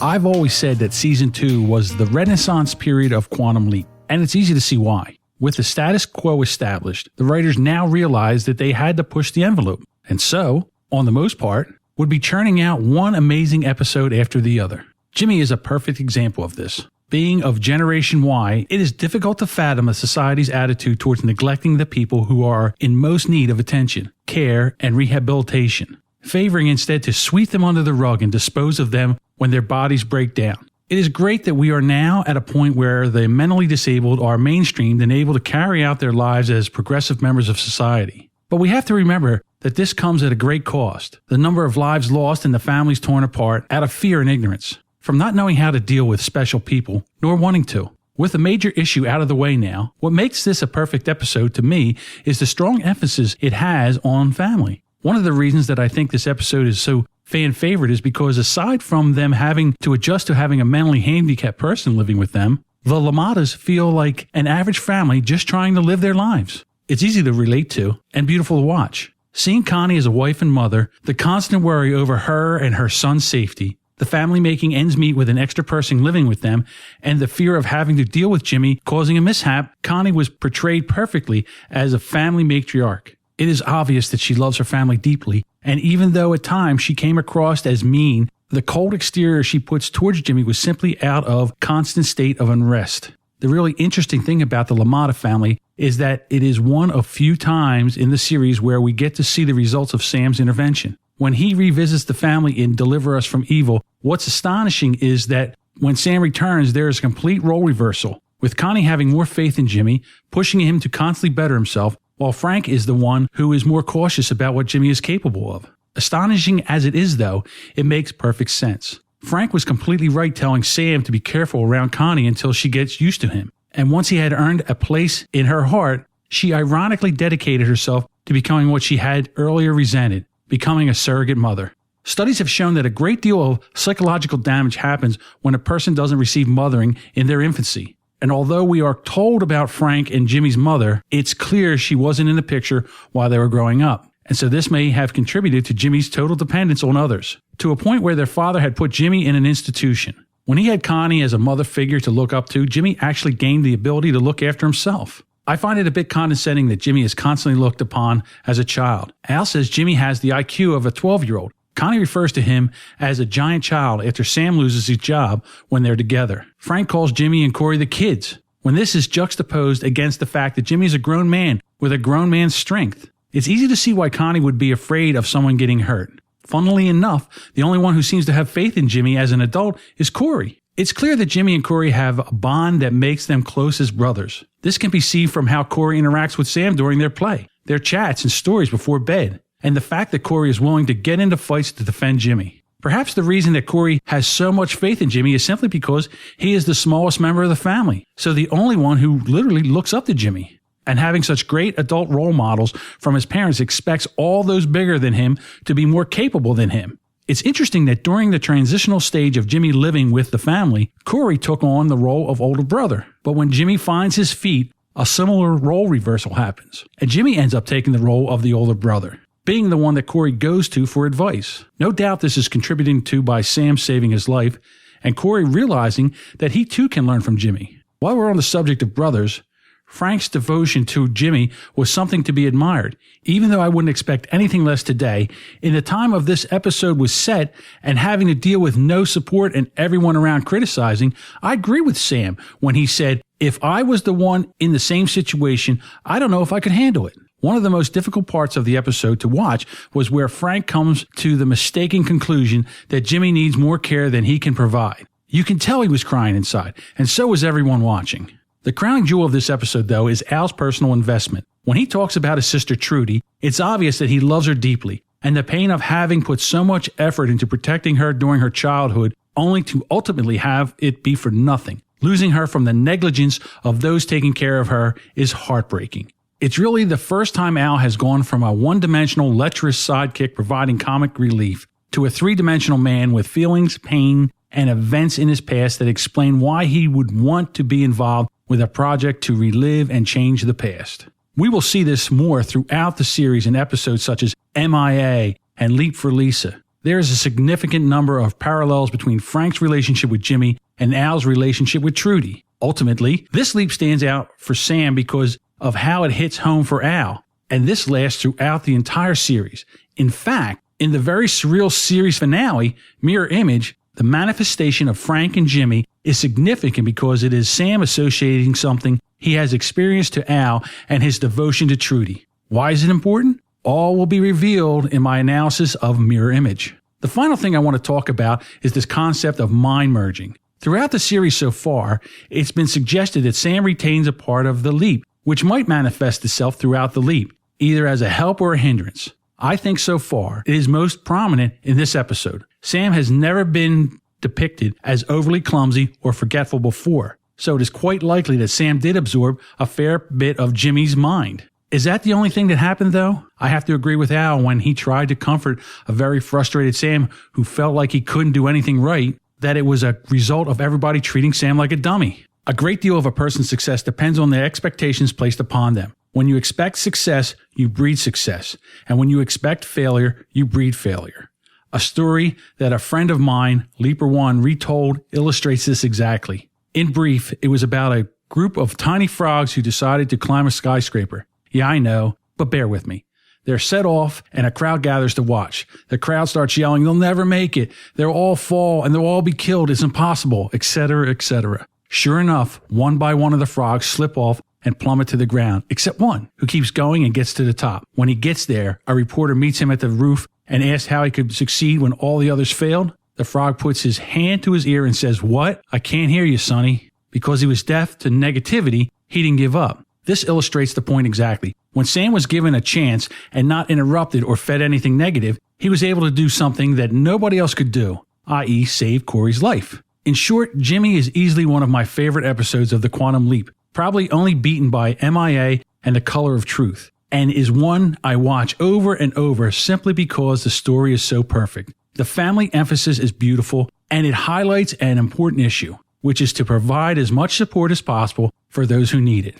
I've always said that Season 2 was the renaissance period of Quantum Leap, and it's easy to see why. With the status quo established, the writers now realized that they had to push the envelope, and so, on the most part, would be churning out one amazing episode after the other. Jimmy is a perfect example of this. Being of Generation Y, it is difficult to fathom a society's attitude towards neglecting the people who are in most need of attention, care, and rehabilitation, favoring instead to sweep them under the rug and dispose of them when their bodies break down. It is great that we are now at a point where the mentally disabled are mainstreamed and able to carry out their lives as progressive members of society. But we have to remember that this comes at a great cost. The number of lives lost and the families torn apart out of fear and ignorance, from not knowing how to deal with special people, nor wanting to. With a major issue out of the way now, what makes this a perfect episode to me is the strong emphasis it has on family. One of the reasons that I think this episode is so fan favorite is because aside from them having to adjust to having a mentally handicapped person living with them, the LaMottas feel like an average family just trying to live their lives. It's easy to relate to and beautiful to watch. Seeing Connie as a wife and mother, the constant worry over her and her son's safety, the family making ends meet with an extra person living with them, and the fear of having to deal with Jimmy causing a mishap, Connie was portrayed perfectly as a family matriarch. It is obvious that she loves her family deeply, and even though at times she came across as mean, the cold exterior she puts towards Jimmy was simply out of constant state of unrest. The really interesting thing about the LaMotta family is that it is one of few times in the series where we get to see the results of Sam's intervention. When he revisits the family in Deliver Us from Evil, what's astonishing is that when Sam returns, there is a complete role reversal, with Connie having more faith in Jimmy, pushing him to constantly better himself, while Frank is the one who is more cautious about what Jimmy is capable of. Astonishing as it is, though, it makes perfect sense. Frank was completely right telling Sam to be careful around Connie until she gets used to him. And once he had earned a place in her heart, she ironically dedicated herself to becoming what she had earlier resented, becoming a surrogate mother. Studies have shown that a great deal of psychological damage happens when a person doesn't receive mothering in their infancy. And although we are told about Frank and Jimmy's mother, it's clear she wasn't in the picture while they were growing up. And so this may have contributed to Jimmy's total dependence on others, to a point where their father had put Jimmy in an institution. When he had Connie as a mother figure to look up to, Jimmy actually gained the ability to look after himself. I find it a bit condescending that Jimmy is constantly looked upon as a child. Al says Jimmy has the IQ of a 12-year-old. Connie refers to him as a giant child after Sam loses his job when they're together. Frank calls Jimmy and Corey the kids, when this is juxtaposed against the fact that Jimmy's a grown man with a grown man's strength. It's easy to see why Connie would be afraid of someone getting hurt. Funnily enough, the only one who seems to have faith in Jimmy as an adult is Corey. It's clear that Jimmy and Corey have a bond that makes them close as brothers. This can be seen from how Corey interacts with Sam during their play, their chats and stories before bed, and the fact that Corey is willing to get into fights to defend Jimmy. Perhaps the reason that Corey has so much faith in Jimmy is simply because he is the smallest member of the family, so the only one who literally looks up to Jimmy. And having such great adult role models from his parents expects all those bigger than him to be more capable than him. It's interesting that during the transitional stage of Jimmy living with the family, Corey took on the role of older brother. But when Jimmy finds his feet, a similar role reversal happens, and Jimmy ends up taking the role of the older brother, being the one that Corey goes to for advice. No doubt this is contributing to by Sam saving his life, and Corey realizing that he too can learn from Jimmy. While we're on the subject of brothers, Frank's devotion to Jimmy was something to be admired. Even though I wouldn't expect anything less today, in the time of this episode was set and having to deal with no support and everyone around criticizing, I agree with Sam when he said, if I was the one in the same situation, I don't know if I could handle it. One of the most difficult parts of the episode to watch was where Frank comes to the mistaken conclusion that Jimmy needs more care than he can provide. You can tell he was crying inside, and so was everyone watching. The crowning jewel of this episode, though, is Al's personal investment. When he talks about his sister Trudy, it's obvious that he loves her deeply, and the pain of having put so much effort into protecting her during her childhood, only to ultimately have it be for nothing. Losing her from the negligence of those taking care of her is heartbreaking. It's really the first time Al has gone from a one-dimensional, lecherous sidekick providing comic relief to a three-dimensional man with feelings, pain, and events in his past that explain why he would want to be involved with a project to relive and change the past. We will see this more throughout the series in episodes such as MIA and Leap for Lisa. There is a significant number of parallels between Frank's relationship with Jimmy and Al's relationship with Trudy. Ultimately, this leap stands out for Sam because of how it hits home for Al, and this lasts throughout the entire series. In fact, in the very surreal series finale, Mirror Image, the manifestation of Frank and Jimmy is significant because it is Sam associating something he has experienced to Al and his devotion to Trudy. Why is it important? All will be revealed in my analysis of Mirror Image. The final thing I want to talk about is this concept of mind merging. Throughout the series so far, it's been suggested that Sam retains a part of the leap, which might manifest itself throughout the leap, either as a help or a hindrance. I think so far it is most prominent in this episode. Sam has never been depicted as overly clumsy or forgetful before, so it is quite likely that Sam did absorb a fair bit of Jimmy's mind. Is that the only thing that happened, though? I have to agree with Al when he tried to comfort a very frustrated Sam who felt like he couldn't do anything right, that it was a result of everybody treating Sam like a dummy. A great deal of a person's success depends on the expectations placed upon them. When you expect success, you breed success. And when you expect failure, you breed failure. A story that a friend of mine, Leaper One, retold illustrates this exactly. In brief, it was about a group of tiny frogs who decided to climb a skyscraper. Yeah, I know, but bear with me. They're set off and a crowd gathers to watch. The crowd starts yelling, "They'll never make it. They'll all fall and they'll all be killed. It's impossible," etc., etc. Sure enough, one by one of the frogs slip off and plummet to the ground, except one, who keeps going and gets to the top. When he gets there, a reporter meets him at the roof and asks how he could succeed when all the others failed. The frog puts his hand to his ear and says, "What? I can't hear you, Sonny." Because he was deaf to negativity, he didn't give up. This illustrates the point exactly. When Sam was given a chance and not interrupted or fed anything negative, he was able to do something that nobody else could do, i.e. save Corey's life. In short, Jimmy is easily one of my favorite episodes of The Quantum Leap, probably only beaten by MIA and The Color of Truth, and is one I watch over and over simply because the story is so perfect. The family emphasis is beautiful, and it highlights an important issue, which is to provide as much support as possible for those who need it,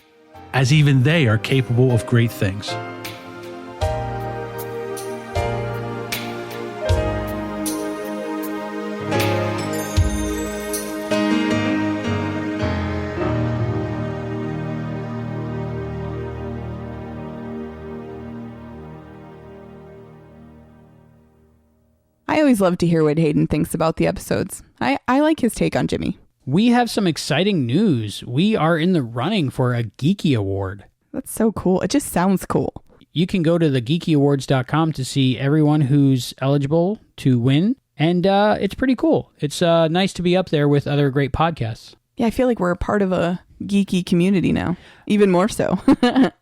as even they are capable of great things. I always love to hear what Hayden thinks about the episodes. I like his take on Jimmy. We have some exciting news. We are in the running for a Geeky Award. That's so cool. It just sounds cool. You can go to thegeekyawards.com to see everyone who's eligible to win. And it's pretty cool. It's nice to be up there with other great podcasts. Yeah, I feel like we're a part of a geeky community now. Even more so.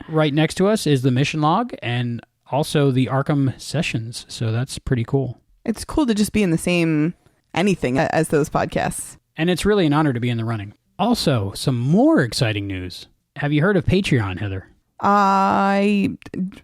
Right next to us is the Mission Log and also the Arkham Sessions. So that's pretty cool. It's cool to just be in the same anything as those podcasts. And it's really an honor to be in the running. Also, some more exciting news. Have you heard of Patreon, Heather? I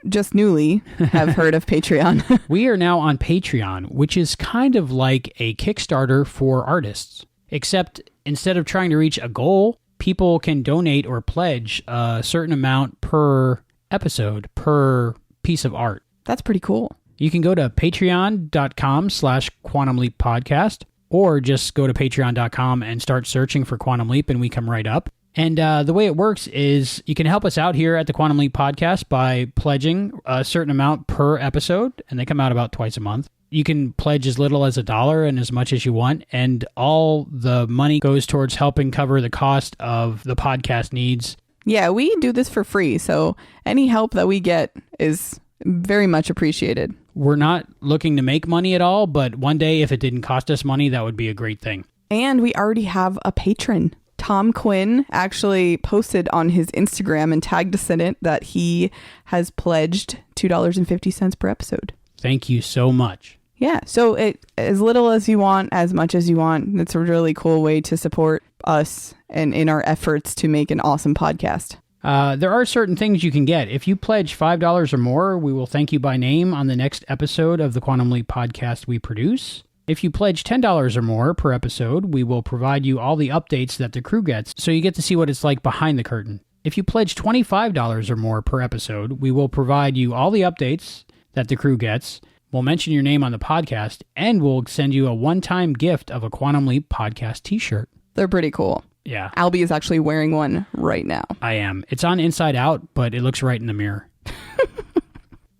just newly have heard of Patreon. We are now on Patreon, which is kind of like a Kickstarter for artists. Except instead of trying to reach a goal, people can donate or pledge a certain amount per episode, per piece of art. That's pretty cool. You can go to patreon.com/Quantum Leap Podcast, or just go to patreon.com and start searching for Quantum Leap and we come right up. And the way it works is you can help us out here at the Quantum Leap Podcast by pledging a certain amount per episode, and they come out about twice a month. You can pledge as little as $1 and as much as you want, and all the money goes towards helping cover the cost of the podcast needs. Yeah, we do this for free, so any help that we get is very much appreciated. We're not looking to make money at all, but one day if it didn't cost us money, that would be a great thing. And we already have a patron. Tom Quinn actually posted on his Instagram and tagged us in it that he has pledged $2.50 per episode. Thank you so much. Yeah, so as little as you want, as much as you want. It's a really cool way to support us and in our efforts to make an awesome podcast. There are certain things you can get. If you pledge $5 or more, we will thank you by name on the next episode of the Quantum Leap podcast we produce. If you pledge $10 or more per episode, we will provide you all the updates that the crew gets, so you get to see what it's like behind the curtain. If you pledge $25 or more per episode, we will provide you all the updates that the crew gets. We'll mention your name on the podcast, and we'll send you a one-time gift of a Quantum Leap podcast t-shirt. They're pretty cool. Yeah. Albie is actually wearing one right now. I am. It's on inside out, but it looks right in the mirror.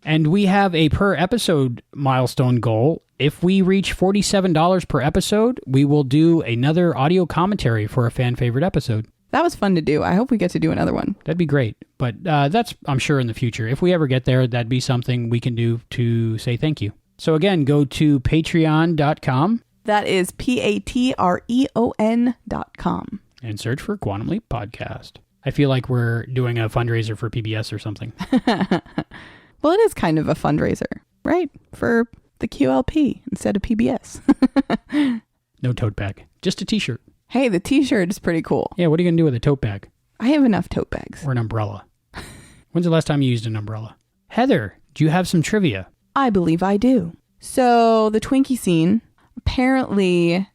And we have a per episode milestone goal. If we reach $47 per episode, we will do another audio commentary for a fan favorite episode. That was fun to do. I hope we get to do another one. That'd be great. But that's, I'm sure, in the future. If we ever get there, that'd be something we can do to say thank you. So again, go to patreon.com. That is patreon.com. And search for Quantum Leap Podcast. I feel like we're doing a fundraiser for PBS or something. Well, it is kind of a fundraiser, right? For the QLP instead of PBS. No tote bag. Just a t-shirt. Hey, the t-shirt is pretty cool. Yeah, what are you going to do with a tote bag? I have enough tote bags. Or an umbrella. When's the last time you used an umbrella? Heather, do you have some trivia? I believe I do. So, the Twinkie scene, apparently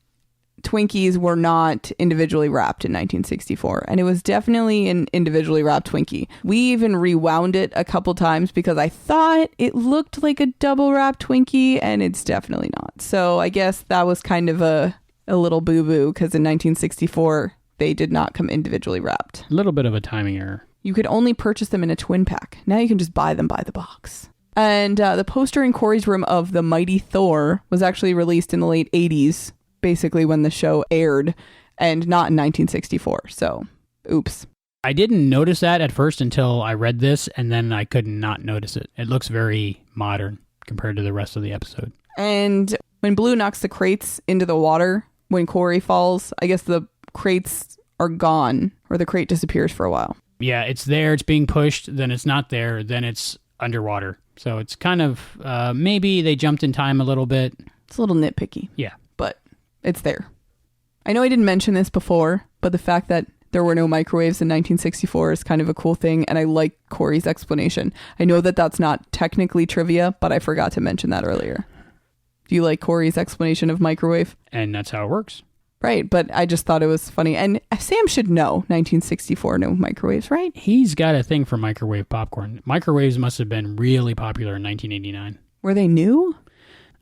Twinkies were not individually wrapped in 1964, and it was definitely an individually wrapped Twinkie. We even rewound it a couple times because I thought it looked like a double wrapped Twinkie, and it's definitely not. So I guess that was kind of a little boo-boo, because in 1964, they did not come individually wrapped. A little bit of a timing error. You could only purchase them in a twin pack. Now you can just buy them by the box. And the poster in Corey's room of the Mighty Thor was actually released in the late 80s, basically when the show aired, and not in 1964. So, oops. I didn't notice that at first until I read this, and then I could not notice it. It looks very modern compared to the rest of the episode. And when Blue knocks the crates into the water, when Corey falls, I guess the crates are gone, or the crate disappears for a while. Yeah, it's there, it's being pushed, then it's not there, then it's underwater. So it's kind of, maybe they jumped in time a little bit. It's a little nitpicky. Yeah. But it's there. I know I didn't mention this before, but the fact that there were no microwaves in 1964 is kind of a cool thing, and I like Corey's explanation. I know that that's not technically trivia, but I forgot to mention that earlier. Do you like Corey's explanation of microwave? And that's how it works. Right, but I just thought it was funny. And Sam should know 1964, no microwaves, right? He's got a thing for microwave popcorn. Microwaves must have been really popular in 1989. Were they new?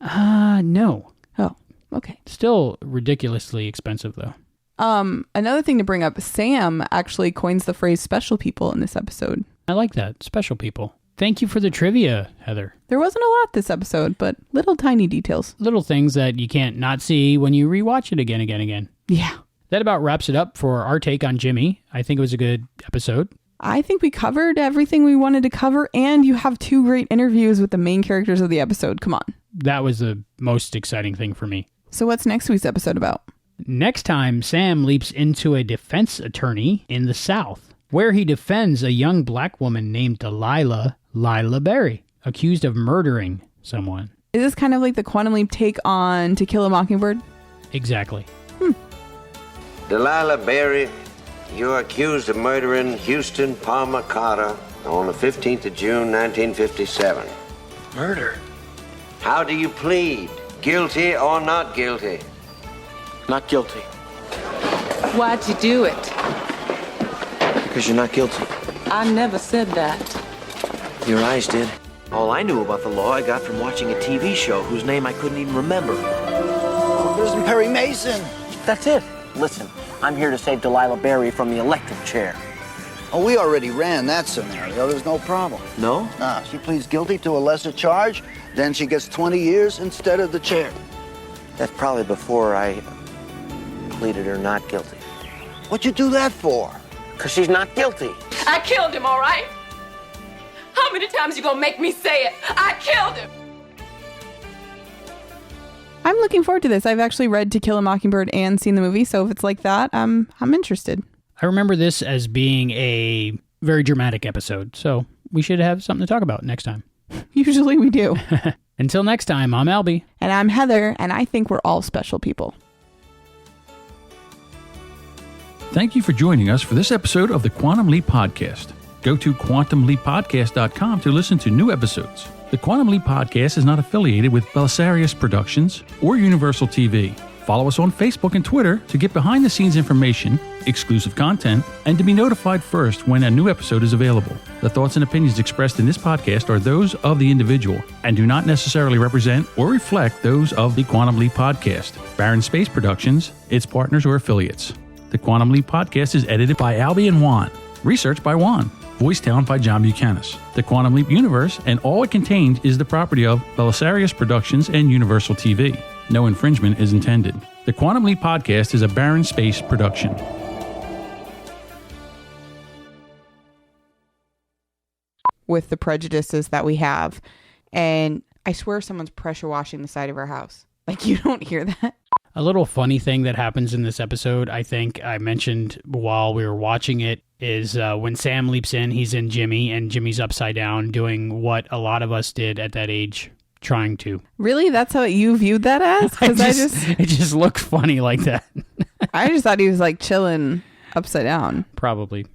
No. Oh, okay. Still ridiculously expensive, though. Another thing to bring up, Sam actually coins the phrase special people in this episode. I like that. Special people. Thank you for the trivia, Heather. There wasn't a lot this episode, but little tiny details. Little things that you can't not see when you rewatch it again. Yeah. That about wraps it up for our take on Jimmy. I think it was a good episode. I think we covered everything we wanted to cover, and you have 2 great interviews with the main characters of the episode. Come on. That was the most exciting thing for me. So what's next week's episode about? Next time, Sam leaps into a defense attorney in the South, where he defends a young black woman named Delilah Berry, accused of murdering someone. Is this kind of like the Quantum Leap take on To Kill a Mockingbird? Exactly. Delilah Berry, you're accused of murdering Houston Palmer Carter on the 15th of June, 1957. Murder? How do you plead? Guilty or not guilty? Not guilty. Why'd you do it? Because you're not guilty. I never said that. Your eyes did. All I knew about the law I got from watching a TV show whose name I couldn't even remember. Prison Perry Mason. That's it. Listen, I'm here to save Delilah Berry from the electric chair. Oh, we already ran that scenario. There's no problem. No? Nah, she pleads guilty to a lesser charge, then she gets 20 years instead of the chair. That's probably before I pleaded her not guilty. What'd you do that for? Because she's not guilty. I killed him, all right? How many times you gonna make me say it? I killed him! I I'm looking forward to this. I've actually read To Kill a Mockingbird and seen the movie, so if it's like that, I'm interested. I remember this as being a very dramatic episode, so we should have something to talk about next time. Usually we do. Until next time, I'm Albie. And I'm Heather, and I think we're all special people. Thank you for joining us for this episode of the Quantum Leap Podcast. Go to quantumleappodcast.com to listen to new episodes. The Quantum Leap Podcast is not affiliated with Belisarius Productions or Universal TV. Follow us on Facebook and Twitter to get behind-the-scenes information, exclusive content, and to be notified first when a new episode is available. The thoughts and opinions expressed in this podcast are those of the individual and do not necessarily represent or reflect those of the Quantum Leap Podcast, Barron Space Productions, its partners, or affiliates. The Quantum Leap Podcast is edited by Albie and Juan. Research by Juan. Voice talent by John Buchanan. The Quantum Leap universe and all it contains is the property of Belisarius Productions and Universal TV. No infringement is intended. The Quantum Leap Podcast is a Barron Space production. With the prejudices that we have. And I swear someone's pressure washing the side of our house. Like, you don't hear that? A little funny thing that happens in this episode, I think I mentioned while we were watching it, is when Sam leaps in, he's in Jimmy, and Jimmy's upside down doing what a lot of us did at that age, trying to. Really? That's how you viewed that as? Because it just looked funny like that. I just thought he was like chilling upside down. Probably.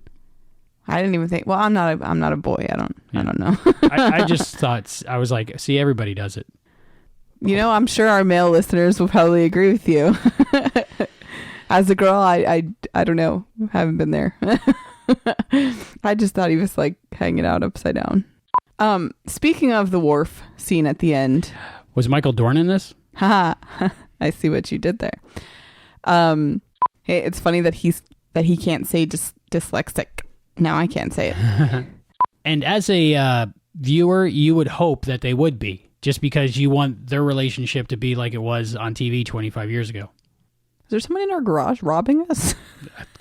I didn't even think. Well, I'm not a boy. I don't know. I just thought, I was like, see, everybody does it. You know, I'm sure our male listeners will probably agree with you. As a girl, I don't know. Haven't been there. I just thought he was like hanging out upside down. Speaking of the wharf scene at the end. Was Michael Dorn in this? Haha. I see what you did there. Hey, it's funny that he can't say dyslexic. Now I can't say it. And as a viewer, you would hope that they would be. Just because you want their relationship to be like it was on TV 25 years ago. Is there someone in our garage robbing us?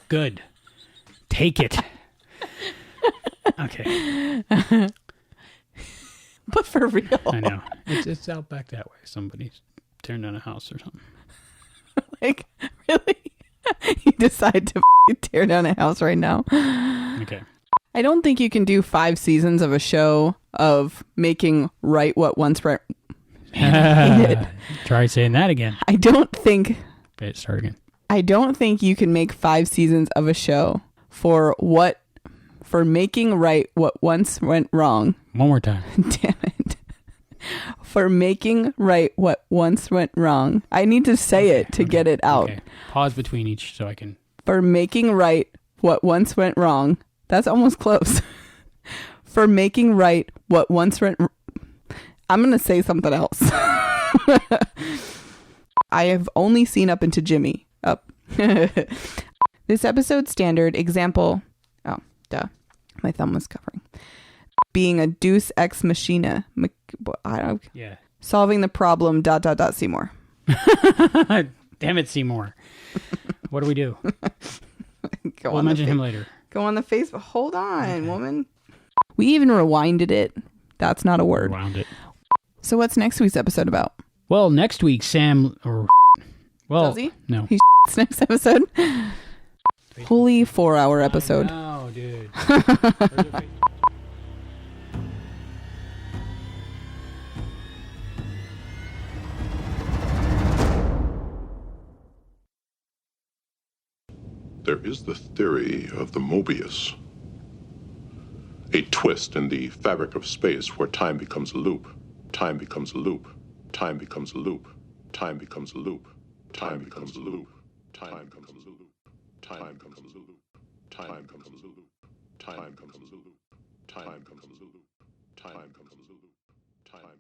Good. Take it. Okay. But for real. I know. It's out back that way. Somebody's tearing down a house or something. Like, really? You decide to tear down a house right now? Okay. I don't think you can do 5 seasons of a show of making right what once went. Try saying that again. I don't think. Okay, start again. I don't think you can make 5 seasons of a show for making right what once went wrong. One more time. Damn it. For making right what once went wrong. I need to say it to get it out. Okay. Pause between each so I can. For making right what once went wrong. That's almost close. For making right what once went. I'm going to say something else. I have only seen up into Jimmy. Up. This episode standard example. Oh, duh. My thumb was covering. Being a deus ex machina. Yeah. Solving the problem. ... Seymour. Damn it, Seymour. What do we do? We'll mention him later. Go on the Facebook. Hold on, woman. We even rewinded it. That's not a word. Rewound it. So what's next week's episode about? Well, next week, Sam... Does he? No. He next episode? Holy 4-hour episode. No, dude. There is the theory of the Mobius, a twist in the fabric of space where time becomes a loop, time becomes a loop, time becomes a loop, time becomes a loop, time becomes a loop, time becomes a loop, time becomes a loop, time becomes a loop, time becomes a loop, time becomes a loop, time becomes a loop, time becomes a loop, time